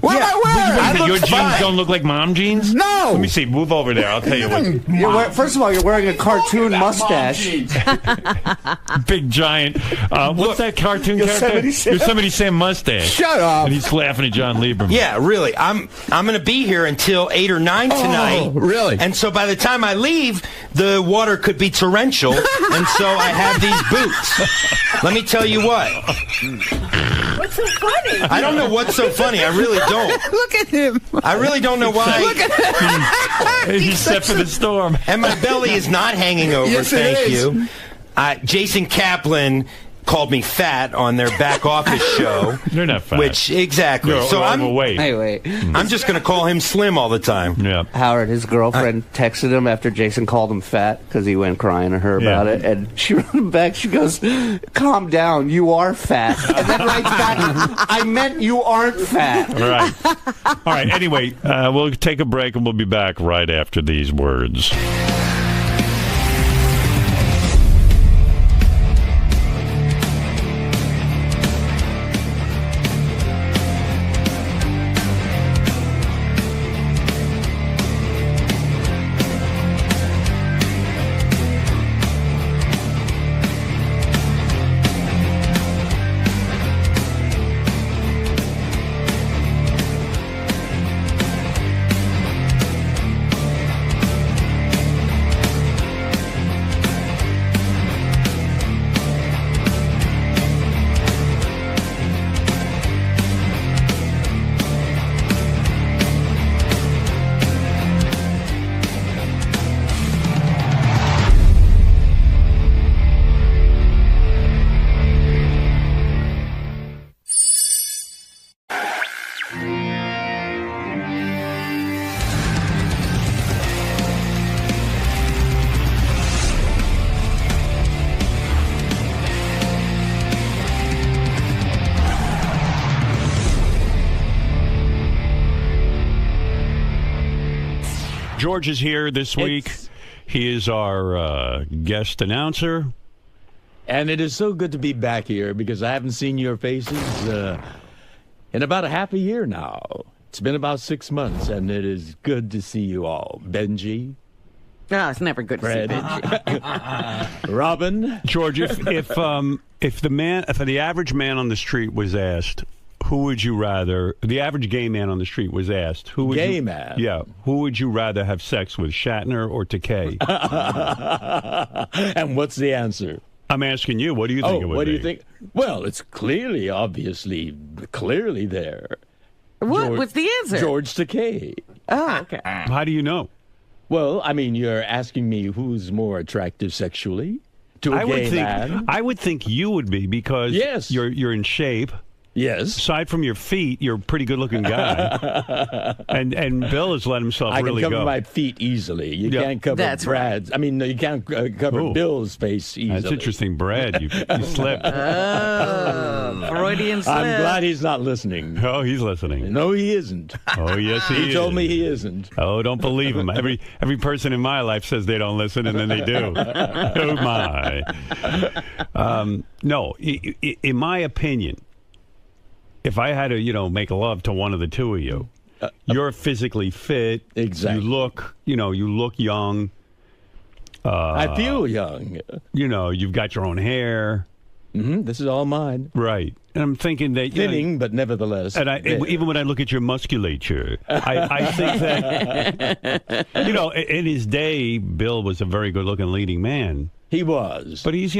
What am I wearing? You think your jeans don't look like mom jeans? No. Let me see. Move over there. I'll tell you what. First of all, you're wearing a cartoon mustache. Big giant. What's that cartoon character? Yosemite Sam mustache. Shut up. And he's laughing at John Lieberman. Yeah, really. I'm going to be here until 8 or 9 tonight. Oh, really? And so by the time I leave, the water could be torrential, and so I have these boots. Let me tell you what. What's so funny? I don't know what's so funny. I really don't. Look at him. I really don't know why. Look at him. He's set for the storm. And my belly is not hanging over, Yes, it thank is. you. Jason Kaplan called me fat on their back office show. You're not fat. Exactly. You're so I'm overweight. Hey, wait. I'm just going to call him Slim all the time. Yeah. Howard, his girlfriend texted him after Jason called him fat because he went crying to her about it, and she wrote him back. She goes, "Calm down, you are fat," and then writes back, "I meant you aren't fat." Right. All right. Anyway, we'll take a break and we'll be back right after these words. George is here this week. He is our guest announcer. And it is so good to be back here because I haven't seen your faces in about a half a year now. It's been about 6 months, and it is good to see you all. Benji. Oh, it's never good to see Benji. Robin. George, if the average man on the street was asked, who would you rather? The average gay man on the street was asked, who would gay man? Yeah, who would you rather have sex with, Shatner or Takei? And what's the answer? I'm asking you. What do you think it would be? What do you think? Well, it's clearly there. What's the answer? George Takei. Oh, okay. How do you know? Well, I mean, you're asking me who's more attractive sexually to a gay man. I would think you would be because you're in shape. Yes. Aside from your feet, you're a pretty good-looking guy. and Bill has let himself really go. I can cover my feet easily. You can't cover Brad's. I mean, you can't cover Bill's face easily. That's interesting, Brad. You slipped. Freudian slip. I'm glad he's not listening. Oh, he's listening. No, he isn't. Oh, yes, he is. He told me he isn't. Oh, don't believe him. Every person in my life says they don't listen, and then they do. Oh, my. No, in my opinion, if I had to, make love to one of the two of you, you're physically fit. Exactly. You look young. I feel young. You've got your own hair. Mm-hmm. This is all mine. Right. And I'm thinking that thinning, but nevertheless. And even when I look at your musculature, I think that in his day, Bill was a very good-looking leading man. He was, but he's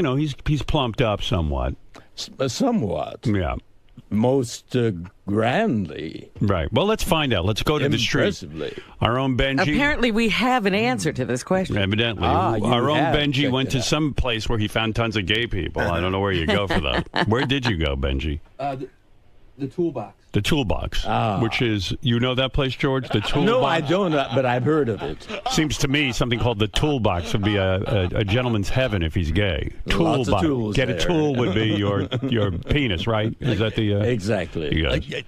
plumped up somewhat. Somewhat. Yeah. Most grandly. Right. Well, let's find out. Let's go to the street. Our own Benji. Apparently, we have an answer to this question. Evidently. Our own Benji went to some place where he found tons of gay people. I don't know where you go for that. Where did you go, Benji? The Toolbox. The Toolbox, which is, that place, George? The Toolbox? No, I don't, but I've heard of it. Seems to me something called the Toolbox would be a gentleman's heaven if he's gay. Lots of tools Get there. a tool would be your penis, right? Is that the... Exactly. Yes.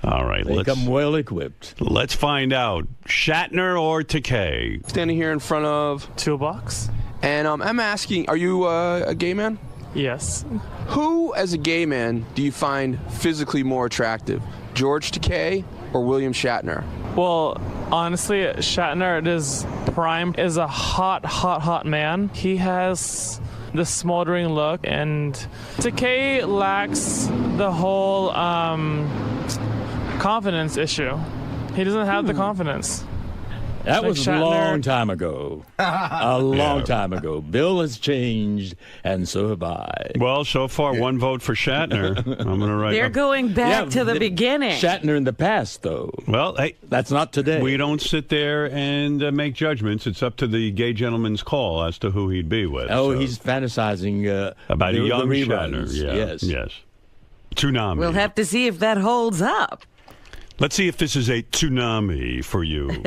All right, they come well equipped. Let's find out. Shatner or Takei? Standing here in front of Toolbox. And I'm asking, are you a gay man? Yes. Who, as a gay man, do you find physically more attractive? George Takei or William Shatner? Well, honestly, Shatner is a hot man. He has the smoldering look, and Takei lacks the whole confidence issue. He doesn't have the confidence. That Like was a long time ago. A long time ago. Bill has changed, and so have I. Well, so far, one vote for Shatner. I'm going to write. They're going back to the beginning. Shatner in the past, though. Well, hey, that's not today. We don't sit there and make judgments. It's up to the gay gentleman's call as to who he'd be with. Oh, so. he's fantasizing about a young the Shatner. reruns. Yeah. Yes. Tsunami. We'll have to see if that holds up. Let's see if this is a tsunami for you.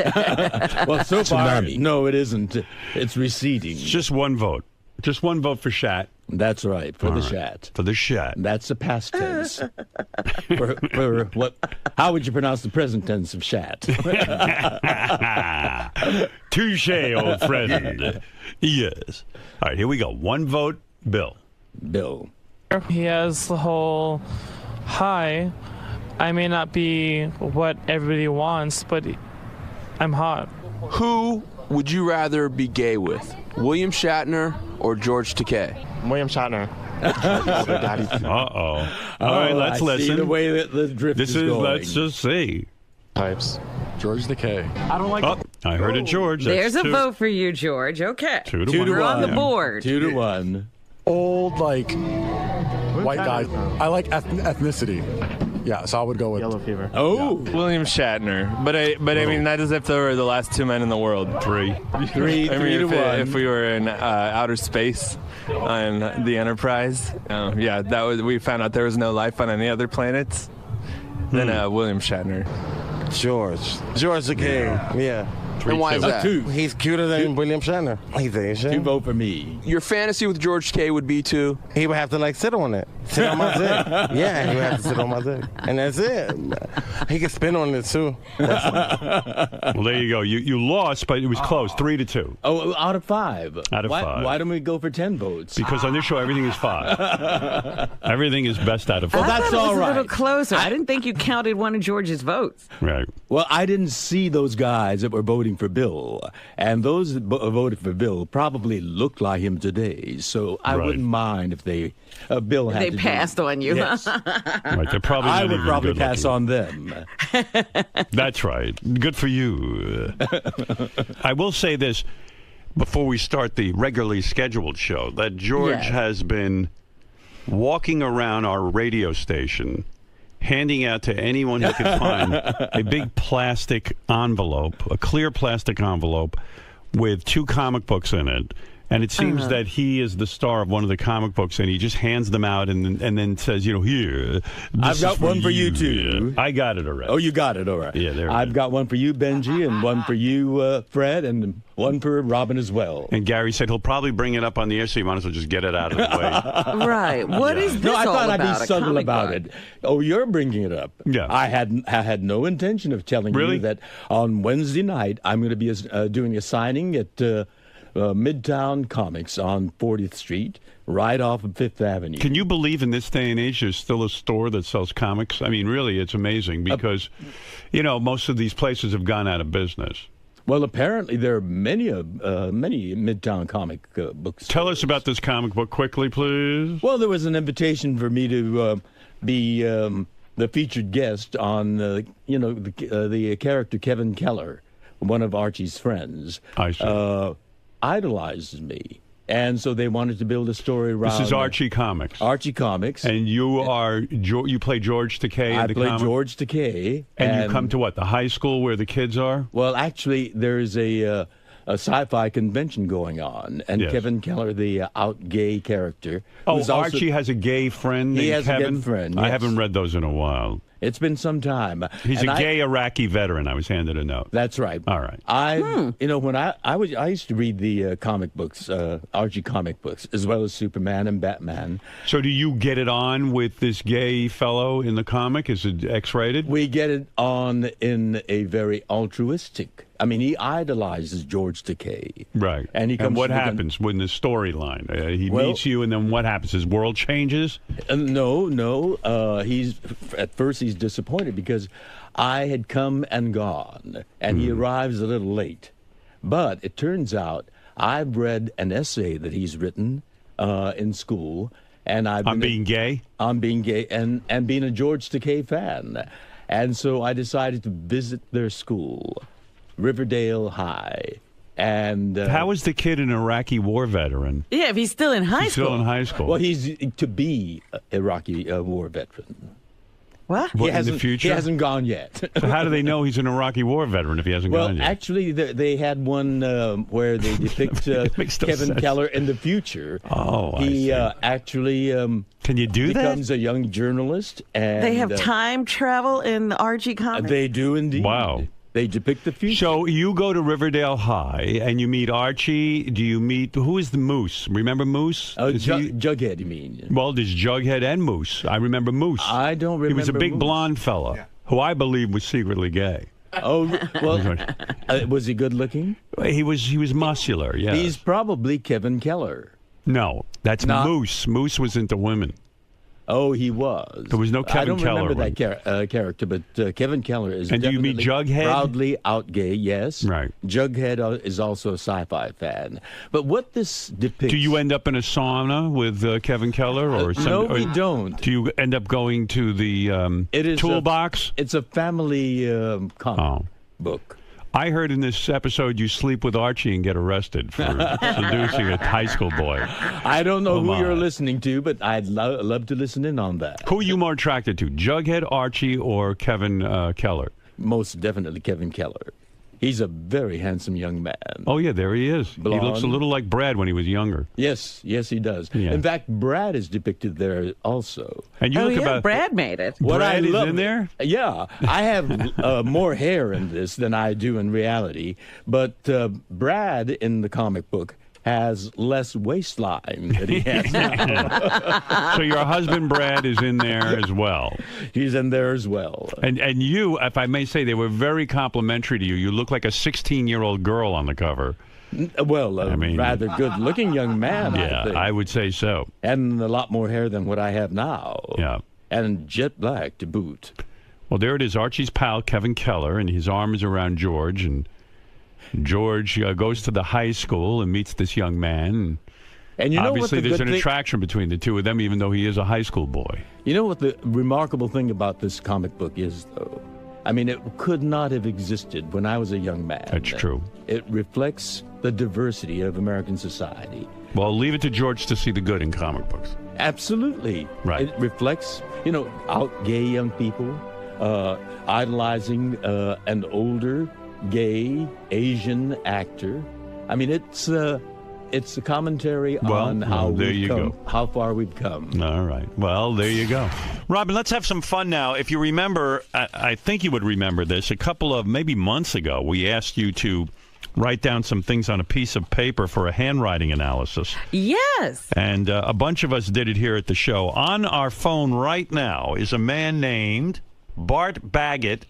Well, so far, no, it isn't. It's receding. It's just one vote. Just one vote for Shat. That's right, for the right. Shat. For the Shat. That's the past tense. for what? How would you pronounce the present tense of Shat? Touche, old friend. Yes. All right, here we go. One vote, Bill. Bill. He has the whole, hi, I may not be what everybody wants, but I'm hot. Who would you rather be gay with? William Shatner or George Takei? William Shatner. Uh-oh. All right, let's I listen. See the way that the drift This is going. Let's just see. Types. George Takei. I don't like. Oh, I heard it, George. There's That's a vote for you, George. Okay. 2-1. We're on the board. 2-1. Old, like, white guy. I like ethnicity. Yeah, so I would go with Yellow Fever. Oh, William Shatner. But I mean, not as if they were the last two men in the world. Three if, to one. If we were in outer space on the Enterprise, we found out there was no life on any other planets. Then William Shatner. George Takei. Yeah. And why is that? He's cuter than William Shatner. He's Asian. 2 vote for me. Your fantasy with George Takei would be to? He would have to sit on it. Sit on my dick. Yeah, he would have to sit on my dick. And that's it. He could spin on it too. Well, there you go. You lost, but it was close. 3-2. Oh, out of 5. Out of 5. Why don't we go for 10 votes? Because on this show, everything is 5. Everything is best out of 5. Well, that's all right. A little closer. I didn't think you counted one of George's votes. Right. Well, I didn't see those guys that were voting for Bill, and those that voted for Bill probably looked like him today. So I wouldn't mind if Bill had. They passed on you. Yes. Right, they're probably I not would even probably good pass looking. on them. That's right. Good for you. I will say this before we start the regularly scheduled show, that George has been walking around our radio station handing out to anyone who could find a big plastic envelope, a clear plastic envelope with 2 comic books in it. And it seems that he is the star of one of the comic books, and he just hands them out and then says, here. I've got one for you, too. I got it already. Oh, you got it, all right. Yeah, there it I've is. got one for you, Benji, and one for you, Fred, and one for Robin as well. And Gary said he'll probably bring it up on the air, so you might as well just get it out of the way. Right. What is this No, I all thought about? I'd be subtle comic about book? it. Oh, you're bringing it up. Yeah. I had no intention of telling you that on Wednesday night I'm going to be doing a signing at Midtown Comics on 40th Street, right off of 5th Avenue. Can you believe in this day and age there's still a store that sells comics? I mean, really, it's amazing because, most of these places have gone out of business. Well, apparently there are many Midtown comic books. Tell us about this comic book quickly, please. Well, there was an invitation for me to be the featured guest on, the character Kevin Keller, one of Archie's friends. I see. Idolizes me. And so they wanted to build a story around... This is Archie Comics. Archie Comics. And you play George Takei in the comic? I play George Takei. And you come to what, the high school where the kids are? Well, actually, there's a sci-fi convention going on. And Kevin Keller, the out gay character... Oh, Archie has a gay friend named He has Kevin? a gay friend, I yes. haven't read those in a while. It's been some time. He's a gay Iraqi veteran. I was handed a note. That's right. All right. When I used to read the comic books, Archie comic books, as well as Superman and Batman. So do you get it on with this gay fellow in the comic? Is it X-rated? We get it on in a very altruistic I mean, he idolizes George Takei. Right. And he comes. And what happens when the storyline? He meets you, and then what happens? His world changes? No. At first he's disappointed because I had come and gone, and he arrives a little late. But it turns out I've read an essay that he's written in school, and I'm being gay and being a George Takei fan, and so I decided to visit their school, Riverdale High. And how is the kid an Iraqi war veteran? Yeah, if he's still in high school. Still in high school. Well, he's to be an Iraqi war veteran. What? In the future? He hasn't gone yet. So how do they know he's an Iraqi war veteran if he hasn't gone yet? Well, actually, they had one where they depict Kevin Keller in the future. Oh, he actually can you do becomes a young journalist. And they have time travel in the Archie comics? They do indeed. Wow. They depict the future. So you go to Riverdale High and you meet Archie. Do you meet, who is the Moose? Remember Moose? Jughead, you mean? Well, there's Jughead and Moose. I remember Moose. I don't remember. He was a big Moose. blonde fella who I believe was secretly gay. Oh, well, was he good looking? He was muscular, yes. He's probably Kevin Keller. No, that's Moose. Moose was into women. Oh, he was. There was no Kevin Keller. I don't remember that character, but Kevin Keller is and do you meet Jughead? Proudly out gay, yes. Right. Jughead is also a sci-fi fan. But what this depicts... Do you end up in a sauna with Kevin Keller? No, we don't. Do you end up going to the toolbox? It's a family comic book. I heard in this episode you sleep with Archie and get arrested for seducing a high school boy. I don't know who you're listening to, but I'd love to listen in on that. Who are you more attracted to, Jughead, Archie, or Kevin Keller? Most definitely Kevin Keller. He's a very handsome young man. Oh, yeah, there he is. Blonde. He looks a little like Brad when he was younger. Yes, he does. Yeah. In fact, Brad is depicted there also. And you look about Brad made it. Brad is in there? Yeah. I have more hair in this than I do in reality. But Brad in the comic book has less waistline than he has now. So your husband Brad is in there as well. He's in there as well. And you, if I may say, they were very complimentary to you. You look like a 16-year-old girl on the cover. Well, rather good-looking young man, yeah, I think. I would say so. And a lot more hair than what I have now. Yeah. And jet black to boot. Well, there it is, Archie's pal, Kevin Keller, and his arm is around George, and George goes to the high school and meets this young man. And you know obviously, what there's an attraction between the two of them, even though he is a high school boy. You know what the remarkable thing about this comic book is, though? I mean, it could not have existed when I was a young man. That's true. It reflects the diversity of American society. Well, leave it to George to see the good in comic books. Absolutely. Right. It reflects, out gay young people, idolizing an older, gay, Asian actor. I mean, it's a commentary on how far we've come. All right. Well, there you go. Robin, let's have some fun now. If you remember, I think you would remember this, a couple of maybe months ago, we asked you to write down some things on a piece of paper for a handwriting analysis. Yes. And a bunch of us did it here at the show. On our phone right now is a man named Bart Baggett.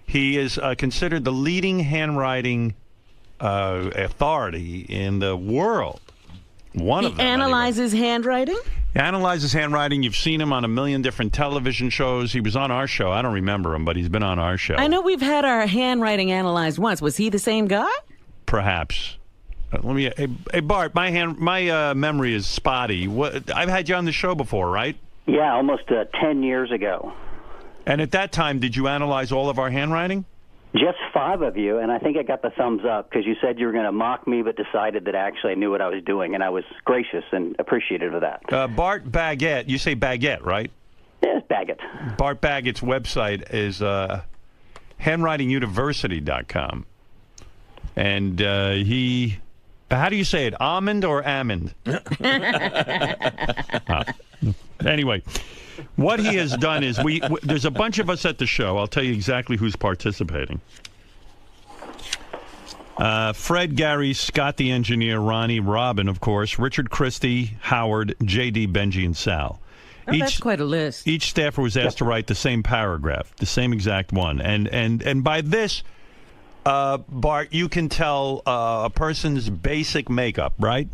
He is considered the leading handwriting authority in the world. One of them. He analyzes handwriting? He analyzes handwriting. You've seen him on a million different television shows. He was on our show. I don't remember him, but he's been on our show. I know we've had our handwriting analyzed once. Was he the same guy? Perhaps. Hey Bart, my memory is spotty. I've had you on the show before, right? Yeah, almost 10 years ago. And at that time, did you analyze all of our handwriting? Just 5 of you, and I think I got the thumbs up because you said you were going to mock me but decided that actually I knew what I was doing, and I was gracious and appreciative of that. Bart Baggett, you say Baggett, right? Yes, Baggett. Bart Baggett's website is handwritinguniversity.com. And how do you say it, almond or almond? Anyway, what he has done is there's a bunch of us at the show. I'll tell you exactly who's participating. Fred, Gary, Scott the engineer, Ronnie, Robin, of course, Richard Christie, Howard, J.D., Benji, and Sal. That's quite a list. Each staffer was asked to write the same paragraph, the same exact one. And by this, Bart, you can tell a person's basic makeup, right?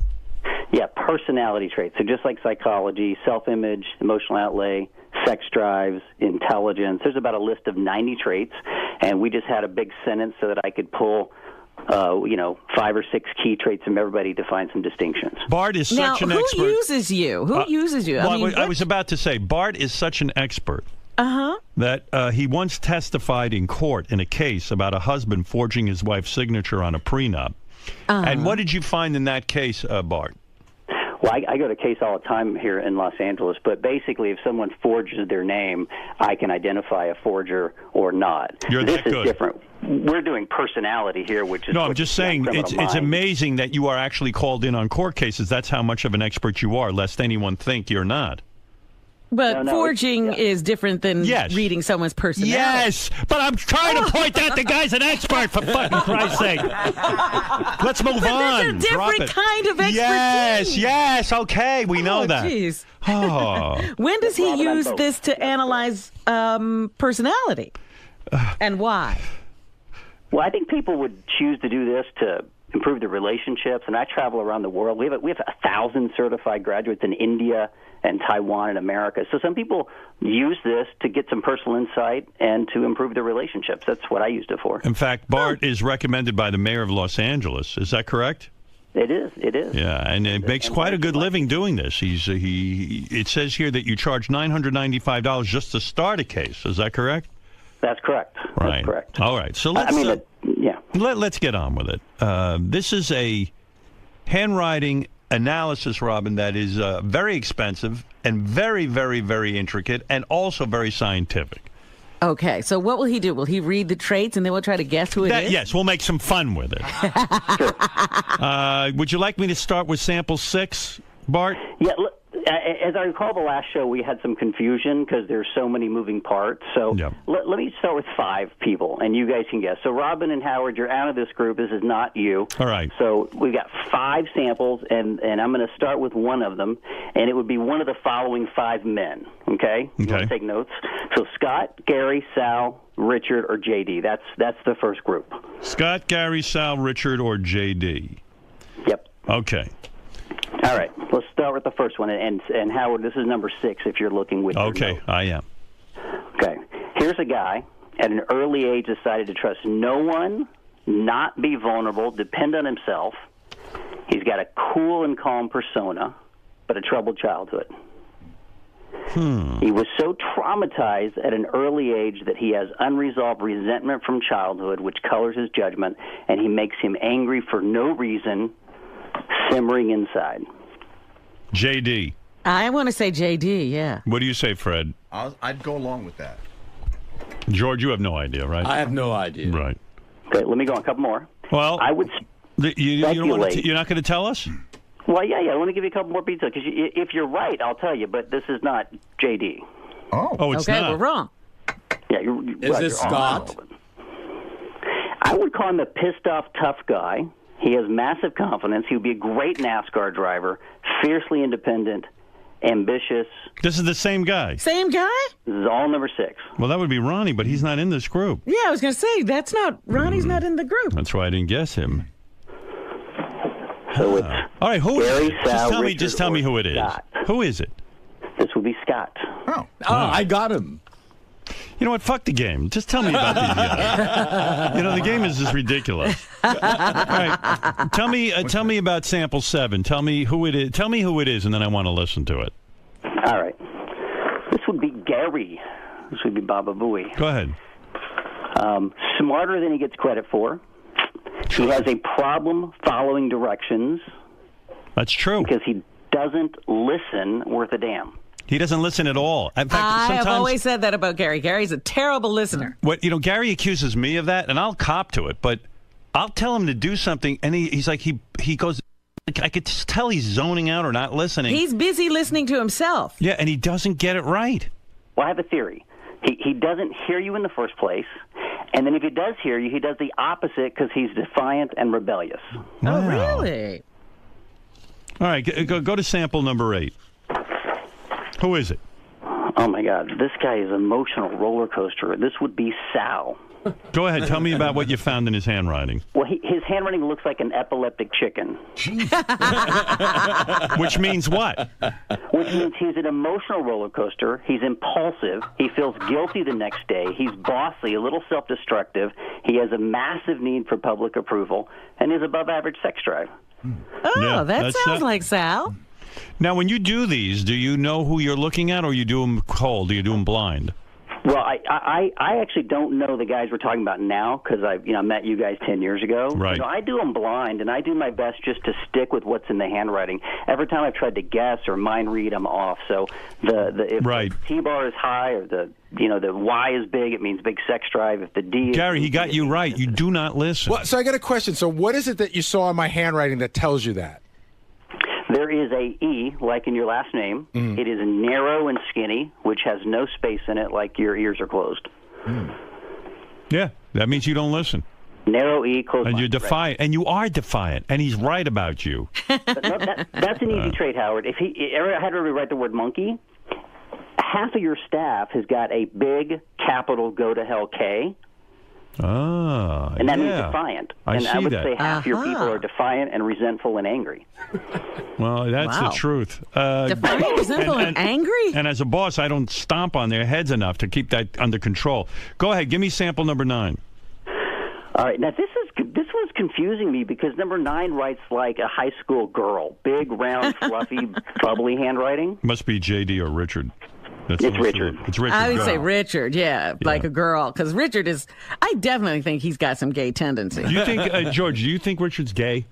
Yeah, personality traits. So just like psychology, self-image, emotional outlay, sex drives, intelligence. There's about a list of 90 traits, and we just had a big sentence so that I could pull 5 or 6 key traits from everybody to find some distinctions. Bart is such an expert. Who uses you? Who uses you? I was about to say, Bart is such an expert that he once testified in court in a case about a husband forging his wife's signature on a prenup. And what did you find in that case, Bart? Well, I go to case all the time here in Los Angeles, but basically if someone forges their name, I can identify a forger or not. This is different. We're doing personality here, which is... No, I'm just saying it's amazing that you are actually called in on court cases. That's how much of an expert you are, lest anyone think you're not. But forging is different than reading someone's personality. Yes, but I'm trying to point out the guy's an expert, for fucking Christ's sake. Let's move on. That's a different kind of expertise. Yes, okay, we know that. Jeez. Oh. When does he use this to analyze personality? And why? Well, I think people would choose to do this to improve their relationships, and I travel around the world. We have 1,000 certified graduates in India and Taiwan and America. So some people use this to get some personal insight and to improve their relationships. That's what I used it for. In fact, Bart is recommended by the mayor of Los Angeles. Is that correct? It is. It is. Yeah, and it makes quite a good living doing this. It says here that you charge $995 just to start a case. Is that correct? That's correct. Right. That's correct. All right. So let's let's get on with it. This is a handwriting analysis, Robin, that is very expensive and very, very, very intricate and also very scientific. Okay, so what will he do? Will he read the traits and then we'll try to guess who it is? Yes, we'll make some fun with it. Would you like me to start with sample 6, Bart? Yeah, look, as I recall the last show, we had some confusion because there's so many moving parts. So let me start with 5 people, and you guys can guess. So Robin and Howard, you're out of this group. This is not you. All right. So we've got 5 samples, and I'm going to start with one of them, and it would be one of the following 5 men, okay? You want to take notes? So Scott, Gary, Sal, Richard, or J.D. That's the first group. Scott, Gary, Sal, Richard, or J.D. Yep. Okay. All right, let's start with the first one. And Howard, this is number 6 if you're looking with your notes. I am. Okay. Here's a guy at an early age decided to trust no one, not be vulnerable, depend on himself. He's got a cool and calm persona, but a troubled childhood. He was so traumatized at an early age that he has unresolved resentment from childhood, which colors his judgment, and he makes him angry for no reason, simmering inside. J.D. I want to say J.D., yeah. What do you say, Fred? I'd go along with that. George, you have no idea, right? I have no idea. Right. Okay, let me go on a couple more. Well, I would you don't want to you're not going to tell us? Well, yeah. I want to give you a couple more details because if you're right, I'll tell you. But this is not J.D. Oh, it's okay, not. we're wrong. Yeah, is this Scott? I would call him a pissed-off tough guy. He has massive confidence. He would be a great NASCAR driver, fiercely independent, ambitious. This is the same guy. Same guy? This is all number 6. Well, that would be Ronnie, but he's not in this group. Yeah, I was going to say, Ronnie's not in the group. That's why I didn't guess him. So it's all right, who Gary, is it? Sal, Just tell me who it is. Scott. Who is it? This would be Scott. Oh, I got him. You know what? Fuck the game. Just tell me about these guys. The game is just ridiculous. All right, tell me about sample 7. Tell me who it is. Tell me who it is, and then I want to listen to it. All right. This would be Gary. This would be Baba Booey. Go ahead. Smarter than he gets credit for. He has a problem following directions. That's true. Because he doesn't listen worth a damn. He doesn't listen at all. In fact, I have always said that about Gary. Gary's a terrible listener. Gary accuses me of that, and I'll cop to it, but I'll tell him to do something, and he's like, he goes, I could just tell he's zoning out or not listening. He's busy listening to himself. Yeah, and he doesn't get it right. Well, I have a theory. He doesn't hear you in the first place, and then if he does hear you, he does the opposite because he's defiant and rebellious. Wow. Oh, really? All right, go to sample number 8. Who is it? Oh, my God. This guy is an emotional roller coaster. This would be Sal. Go ahead. Tell me about what you found in his handwriting. Well, his handwriting looks like an epileptic chicken. Which means what? Which means he's an emotional roller coaster. He's impulsive. He feels guilty the next day. He's bossy, a little self-destructive. He has a massive need for public approval, and is above average sex drive. Oh, Yeah, that that's sounds like Sal. Now, when you do these, do you know who you're looking at, or you do them cold? Do you do them blind? Well, I actually don't know the guys we're talking about now because I met you guys 10 years ago. Right. So I do them blind, and I do my best just to stick with what's in the handwriting. Every time I've tried to guess or mind read, I'm off. So if the T-bar is high or the Y is big, it means big sex drive. If the D is Gary, he got you right. You do not listen. Well, so I got a question. So what is it that you saw in my handwriting that tells you that? There is a E, like in your last name. It is narrow and skinny, which has no space in it, like your ears are closed. Yeah, that means you don't listen. Narrow E, closed And mind, you're defiant. right. And you are defiant. And he's right about you. But no, that's an easy trait, Howard. If I had to rewrite the word monkey, half of your staff has got a big capital go to hell K. Ah, And that means defiant. I I would see that. say half your people are defiant and resentful and angry. Well, that's Wow. the truth. Defiant, resentful, and angry? And as a boss, I don't stomp on their heads enough to keep that under control. Go ahead. Give me sample number 9. All right. Now, this was confusing me because number 9 writes like a high school girl. Big, round, fluffy, bubbly handwriting. Must be J.D. or Richard. It's Richard. It's Richard. I would Go. say Richard, like a girl. Because Richard is, I definitely think he's got some gay tendencies. You think, George, do you think Richard's gay?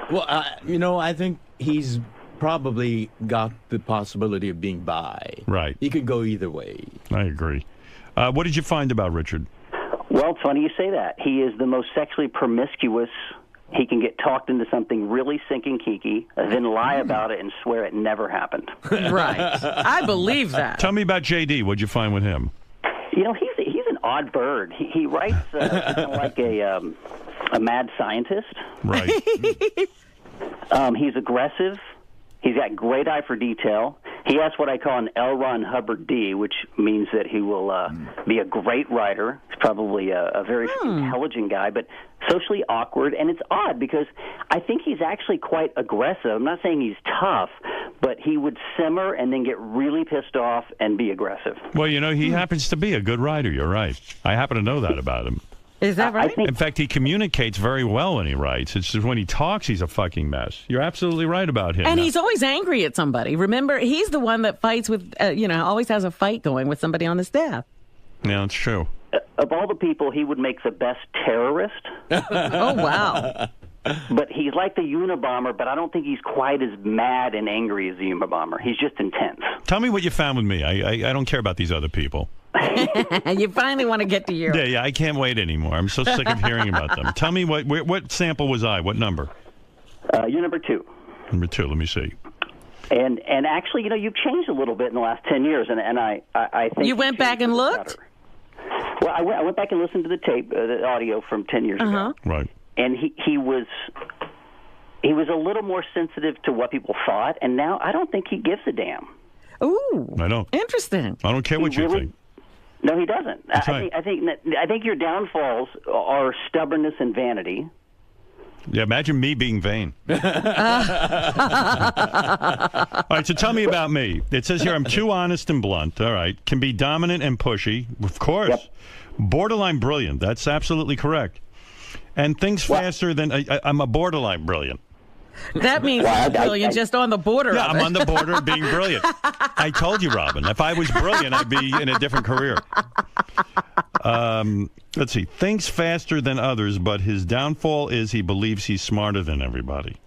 Well, I think he's probably got the possibility of being bi. Right. He could go either way. I agree. What did you find about Richard? Well, it's funny you say that. He is the most sexually promiscuous. He can get talked into something really sinking kiki, then lie about it and swear it never happened. Right. I believe that. Tell me about J.D. What'd you find with him? He's an odd bird. He writes kind of like a mad scientist. Right. He's aggressive. He's got great eye for detail. He has what I call an L. Ron Hubbard D, which means that he will be a great writer. He's probably a very intelligent guy, but socially awkward. And it's odd because I think he's actually quite aggressive. I'm not saying he's tough, but he would simmer and then get really pissed off and be aggressive. Well, he happens to be a good writer. You're right. I happen to know that about him. Is that right? In fact, he communicates very well when he writes. It's just when he talks, he's a fucking mess. You're absolutely right about him. And he's always angry at somebody. Remember, he's the one that fights with, always has a fight going with somebody on the staff. Yeah, that's true. Of all the people, he would make the best terrorist. Oh, wow. But he's like the Unabomber, but I don't think he's quite as mad and angry as the Unabomber. He's just intense. Tell me what you found with me. I don't care about these other people. You finally want to get to you. Yeah, I can't wait anymore. I'm so sick of hearing about them. Tell me what sample was I? What number? You're number 2. Number 2. Let me see. And actually, you've changed a little bit in the last 10 years, and I think you went back and looked. Well, I went back and listened to the tape, the audio from 10 years ago. Right. And he was a little more sensitive to what people thought, and now I don't think he gives a damn. Ooh, I don't. Interesting. I don't care what you think. No, he doesn't. That's right. I think your downfalls are stubbornness and vanity. Yeah, imagine me being vain. All right, so tell me about me. It says here I'm too honest and blunt. All right. Can be dominant and pushy. Of course. Yep. Borderline brilliant. That's absolutely correct. And things faster than... I'm a borderline brilliant. That means you're brilliant, just on the border. Yeah, of I'm it. on the border of being brilliant. I told you, Robin. If I was brilliant, I'd be in a different career. Let's see. Thinks faster than others, but his downfall is he believes he's smarter than everybody.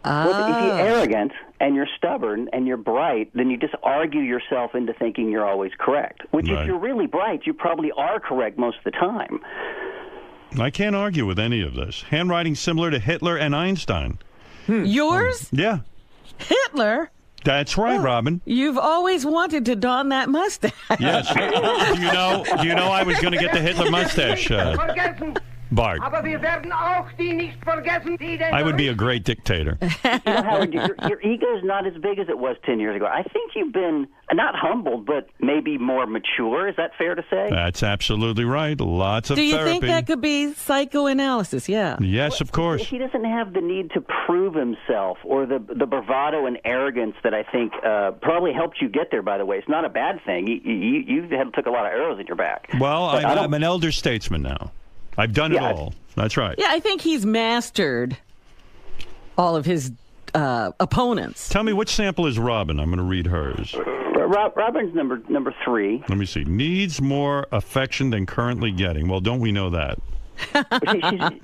Well, if you're arrogant and you're stubborn and you're bright, then you just argue yourself into thinking you're always correct. Which, if you're really bright, you probably are correct most of the time. I can't argue with any of this. Handwriting similar to Hitler and Einstein. Yours? Yeah. Hitler? That's right, Robin. You've always wanted to don that mustache. Yes. Do you know I was going to get the Hitler mustache? Bart. Aber wir werden auch die nicht vergessen, die den I would be a great dictator. Howard, your ego's not as big as it was 10 years ago. I think you've been not humbled, but maybe more mature. Is that fair to say? That's absolutely right. Lots of Do you therapy. think that could be psychoanalysis? Yeah. Yes, of course. He doesn't have the need to prove himself or the bravado and arrogance that I think probably helped you get there, by the way. It's not a bad thing. You took a lot of arrows in your back. Well, I'm an elder statesman now. I've done it all. That's right. Yeah, I think he's mastered all of his opponents. Tell me, which sample is Robin? I'm going to read hers. Robin's number 3. Let me see. Needs more affection than currently getting. Well, don't we know that?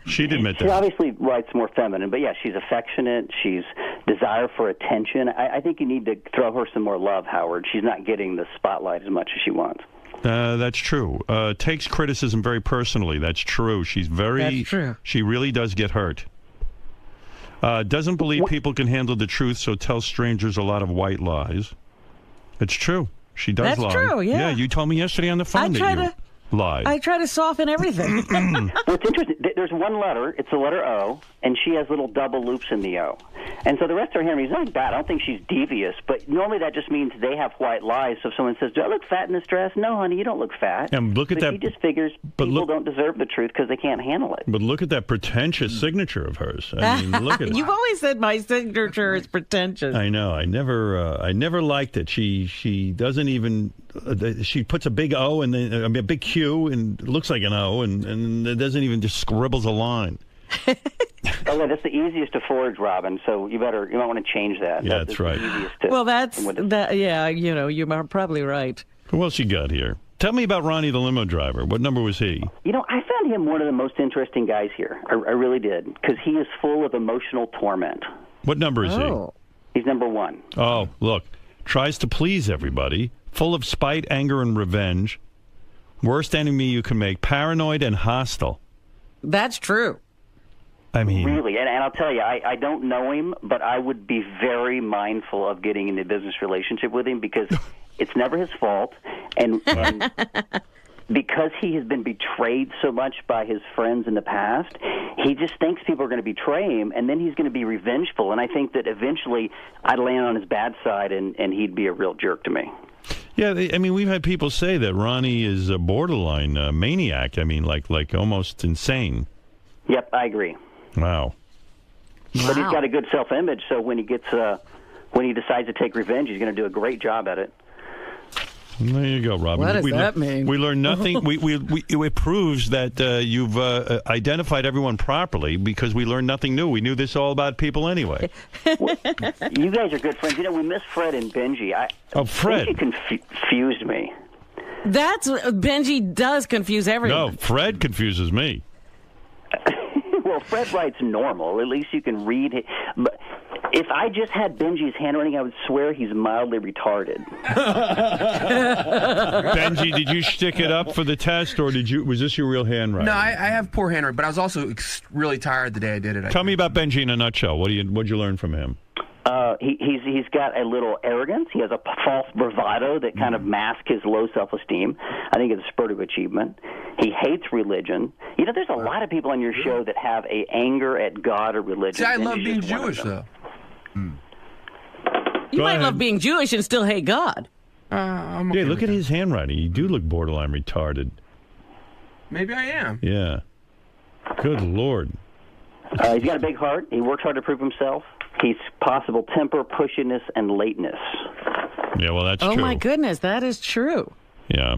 She'd admit She that. obviously writes more feminine, but yeah, she's affectionate. She's desire for attention. I think you need to throw her some more love, Howard. She's not getting the spotlight as much as she wants. That's true. Takes criticism very personally. That's true. That's true. She really does get hurt. Doesn't believe people can handle the truth, so tells strangers a lot of white lies. It's true. She does lie. That's true, yeah. Yeah, you told me yesterday on the phone that you lied. I try to soften everything. Well, it's interesting. There's one letter. It's the letter O, and she has little double loops in the O. And so the rest of her handwriting is not bad. I don't think she's devious, but normally that just means they have white lies. So if someone says, "Do I look fat in this dress?" No, honey, you don't look fat. And look at that. He just figures people don't deserve the truth because they can't handle it. But look at that pretentious signature of hers. I mean, look at it. You've always said my signature is pretentious. I know. I never liked it. She doesn't even. She puts a big O and then a big Q and it looks like an O and it doesn't even just scribbles a line. Oh, that's the easiest to forge, Robin. So you might want to change that. Yeah, that's right. Well, yeah. You're probably right. Who else you got here? Tell me about Ronnie the limo driver. What number was he? I found him one of the most interesting guys here. I really did, because he is full of emotional torment. What number is he? He's number 1. Oh, look. Tries to please everybody. Full of spite, anger, and revenge. Worst enemy you can make. Paranoid and hostile. That's true. I mean... Really, and I'll tell you, I don't know him, but I would be very mindful of getting into a business relationship with him because it's never his fault. And because he has been betrayed so much by his friends in the past, he just thinks people are going to betray him, and then he's going to be revengeful. And I think that eventually I'd land on his bad side, and he'd be a real jerk to me. Yeah, I mean, we've had people say that Ronnie is a borderline maniac. I mean, like almost insane. Yep, I agree. Wow. But he's got a good self-image, so when he decides to take revenge, he's going to do a great job at it. There you go, Robin. What does that mean? We learned nothing. It proves that you've identified everyone properly because we learned nothing new. We knew this all about people anyway. Well, you guys are good friends. We miss Fred and Benji. Fred. Benji confused me. Benji does confuse everyone. No, Fred confuses me. Well, Fred writes normal. At least you can read it. But if I just had Benji's handwriting, I would swear he's mildly retarded. Benji, did you stick it up for the test, or was this your real handwriting? No, I have poor handwriting, but I was also really tired the day I did it. Tell me about Benji in a nutshell. What'd you learn from him? He's got a little arrogance. He has a false bravado that kind of masks his low self-esteem. I think it's a spurt of achievement. He hates religion. There's a lot of people on your show that have a anger at God or religion. See, I love being Jewish, though. You might love being Jewish and still hate God. I'm okay look at his handwriting. You do look borderline retarded. Maybe I am. Yeah. Good Lord. He's got a big heart. He works hard to prove himself. He's possible temper, pushiness, and lateness. Yeah, well, that's true. Oh, my goodness, that is true. Yeah.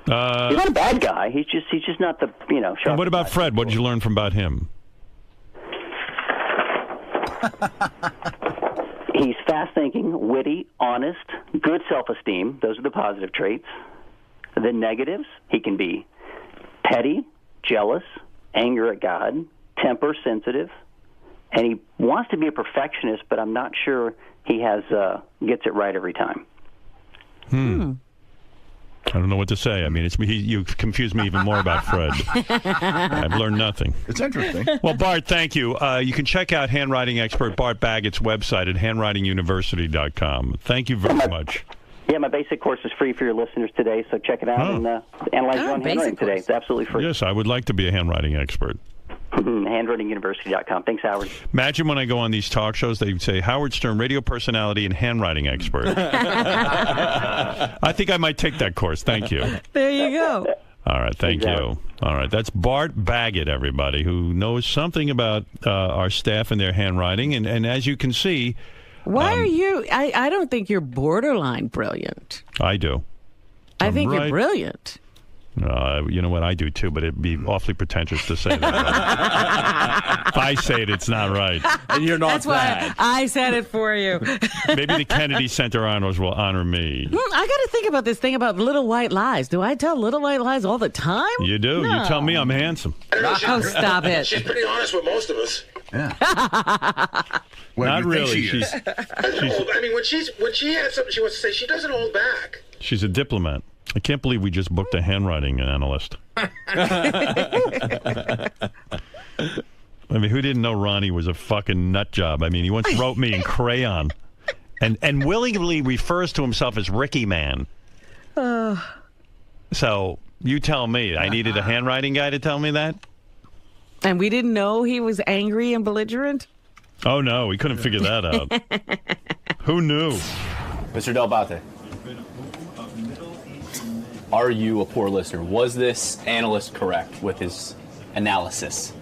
He's not a bad guy. He's just not the, sharp. And what about Fred? What did you learn about him? He's fast-thinking, witty, honest, good self-esteem. Those are the positive traits. The negatives, he can be petty, jealous, anger at God, temper, sensitive, and he wants to be a perfectionist, but I'm not sure he gets it right every time. I don't know what to say. I mean, you've confused me even more about Fred. I've learned nothing. It's interesting. Well, Bart, thank you. You can check out handwriting expert Bart Baggett's website at handwritinguniversity.com. Thank you very much. Yeah, Yeah, my basic course is free for your listeners today, so check it out and analyze your own handwriting today. It's absolutely free. Yes, I would like to be a handwriting expert. handwritinguniversity.com. Thanks, Howard. Imagine when I go on these talk shows, they say, Howard Stern, radio personality and handwriting expert. I think I might take that course. Thank you. There you go. All right, thank you. All right, that's Bart Baggett, everybody, who knows something about our staff and their handwriting. And as you can see... Why are you... I don't think you're borderline brilliant. I do. I think you're brilliant. You know what? I do too, but it'd be awfully pretentious to say that. If I say it, it's not right. And you're not That's bad. why I said it for you. Maybe the Kennedy Center honors will honor me. I got to think about this thing about little white lies. Do I tell little white lies all the time? You do. No. You tell me I'm handsome. Oh, stop it. She's pretty honest with most of us. Yeah. Not really. I mean, when she has something she wants to say, she doesn't hold back. She's a diplomat. I can't believe we just booked a handwriting analyst. I mean, who didn't know Ronnie was a fucking nut job? I mean, he once wrote me in crayon and willingly refers to himself as Ricky Man. So you tell me. I needed a handwriting guy to tell me that? And we didn't know he was angry and belligerent? Oh, no. We couldn't figure that out. Who knew? Mr. Dell'Abate, are you a poor listener? Was this analyst correct with his analysis?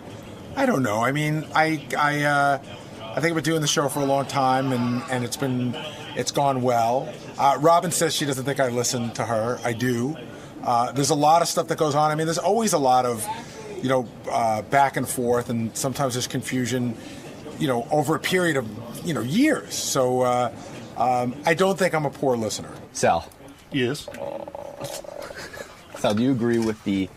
I don't know. I mean, I think I've been doing the show for a long time, and it's gone well. Robin says she doesn't think I listen to her. I do. There's a lot of stuff that goes on. I mean, there's always a lot of, back and forth, and sometimes there's confusion, over a period of, years. So I don't think I'm a poor listener. Sal. Yes. Sal, do you agree with the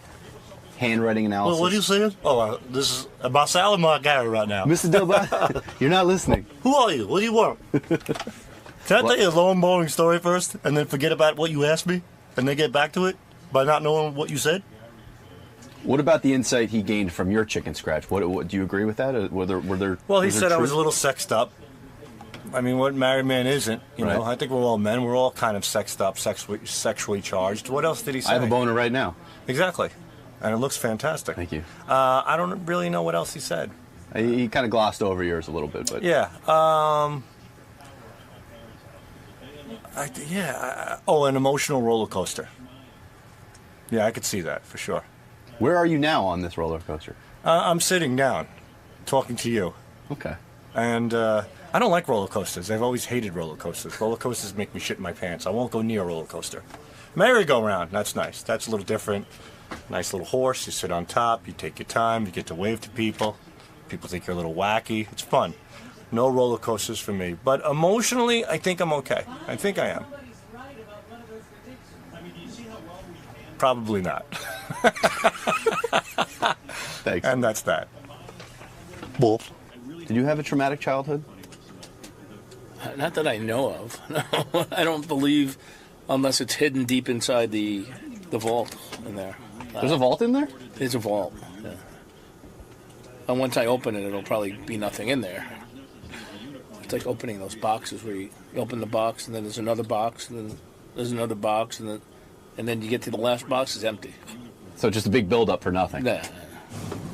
handwriting analysis? Well, what are you saying? Oh, this is about Sal and my guy right now. Mr. Dell'Abate, you're not listening. Who are you? What do you want? Can I tell you a long, boring story first, and then forget about what you asked me, and then get back to it by not knowing what you said? What about the insight he gained from your chicken scratch? What do you agree with that? Well, he said I was a little sexed up. I mean, what married man isn't? You know, I think we're all men. We're all kind of sexed up, sexually charged. What else did he say? I have a boner right now. Exactly. And it looks fantastic. Thank you. I don't really know what else he said. He kind of glossed over yours a little bit, but yeah. An emotional roller coaster. Yeah, I could see that for sure. Where are you now on this roller coaster? I'm sitting down, talking to you. Okay. And I don't like roller coasters. I've always hated roller coasters. Roller coasters make me shit in my pants. I won't go near a roller coaster. Merry-go-round, that's nice. That's a little different. Nice little horse. You sit on top. You take your time. You get to wave to people. People think you're a little wacky. It's fun. No roller coasters for me. But emotionally, I think I'm okay. I think I am. Probably not. Thanks. And that's that. Wolf. Did you have a traumatic childhood? Not that I know of. No, I don't believe, unless it's hidden deep inside the vault in there. There's a vault in there? There's a vault, yeah. And once I open it, it'll probably be nothing in there. It's like opening those boxes where you open the box, and then there's another box, and then there's another box, and then you get to the last box, it's empty. So just a big build-up for nothing. Yeah.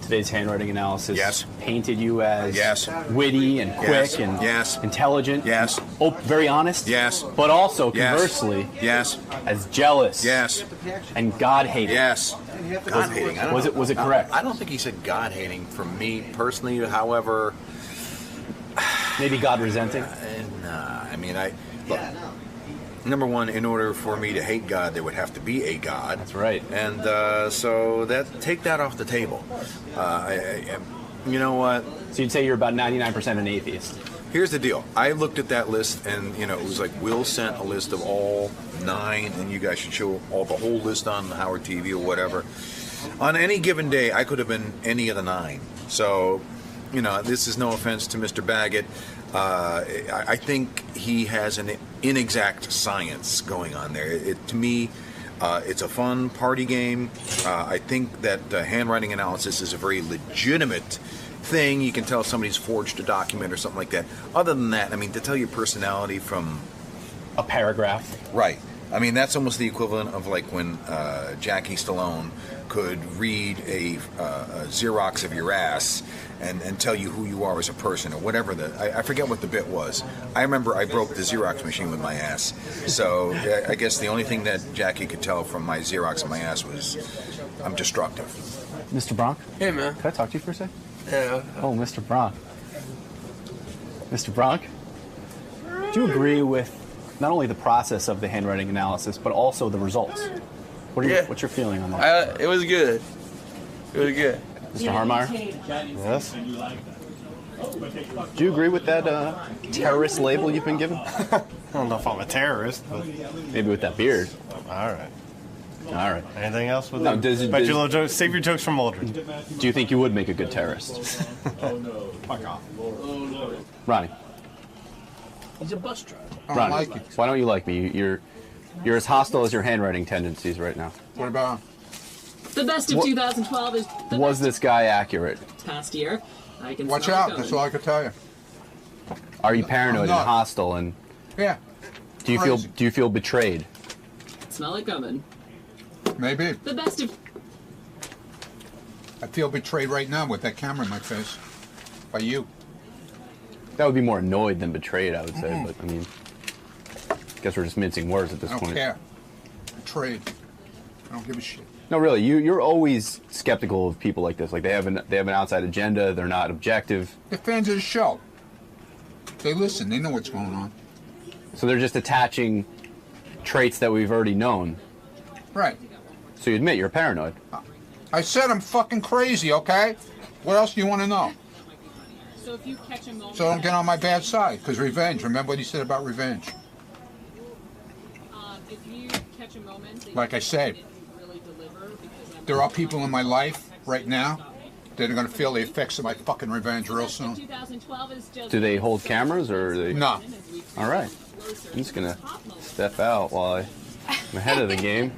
Today's handwriting analysis painted you as Yes. witty and quick and intelligent. Yes. Very honest. Yes. But also, Yes. conversely, Yes. as jealous. Yes. And God-hating. Yes. God-hating. Was it correct? I don't think he said God-hating for me personally. However, maybe God-resenting. I mean, look. Number one, in order for me to hate God, there would have to be a God. That's right. And so take that off the table. You know what? So you'd say you're about 99% an atheist. Here's the deal. I looked at that list, and it was like Will sent a list of all 9, and you guys should show the whole list on Howard TV or whatever. On any given day, I could have been any of the 9. So, this is no offense to Mr. Baggett. I think he has an inexact science going on there. To me, it's a fun party game. I think that handwriting analysis is a very legitimate thing. You can tell somebody's forged a document or something like that. Other than that, I mean, to tell your personality from a paragraph. Right. I mean, that's almost the equivalent of like when Jackie Stallone could read a Xerox of your ass and tell you who you are as a person or whatever. I forget what the bit was. I remember I broke the Xerox machine with my ass. So I guess the only thing that Jackie could tell from my Xerox on my ass was I'm destructive. Mr. Bronk? Hey, man. Can I talk to you for a sec? Yeah. Oh, Mr. Bronk. Mr. Bronk? Do you agree with not only the process of the handwriting analysis, but also the results? What's your feeling on that? It was good. It was good. Mr. Harmeyer? Yes? Do you agree with that terrorist label you've been given? I don't know if I'm a terrorist, but maybe with that beard. All right. All right. Anything else with no, Bet your little jokes. Save your jokes for Mildred. Do you think you would make a good terrorist? Fuck off. Ronnie. He's a bus driver. Ronnie, why don't you like me? You're as hostile as your handwriting tendencies right now. What about? The best of 2012 is the Was this guy accurate? past year. I can Watch smell it out. coming. That's all I can tell you. Are you paranoid and not. hostile and Yeah. do you feel betrayed? Smell it coming. Maybe. The best of I feel betrayed right now with that camera in my face. By you. That would be more annoyed than betrayed, I would say, but I mean I guess we're just mincing words at this I don't point. care. Betrayed. I don't give a shit. No, really, you're always skeptical of people like this. Like they have an outside agenda. They're not objective. They're fans of the show. They listen. They know what's going on. So they're just attaching traits that we've already known. Right. So you admit you're paranoid. I said I'm fucking crazy, okay? What else do you want to know? So if you catch a moment. So don't get on my bad side. Because revenge. Remember what he said about revenge. If you catch a moment. Like I said, there are people in my life right now that are going to feel the effects of my fucking revenge real soon. 2012 is just. Do they hold cameras or are they? No. All right. I'm just gonna step out while I'm ahead of the game.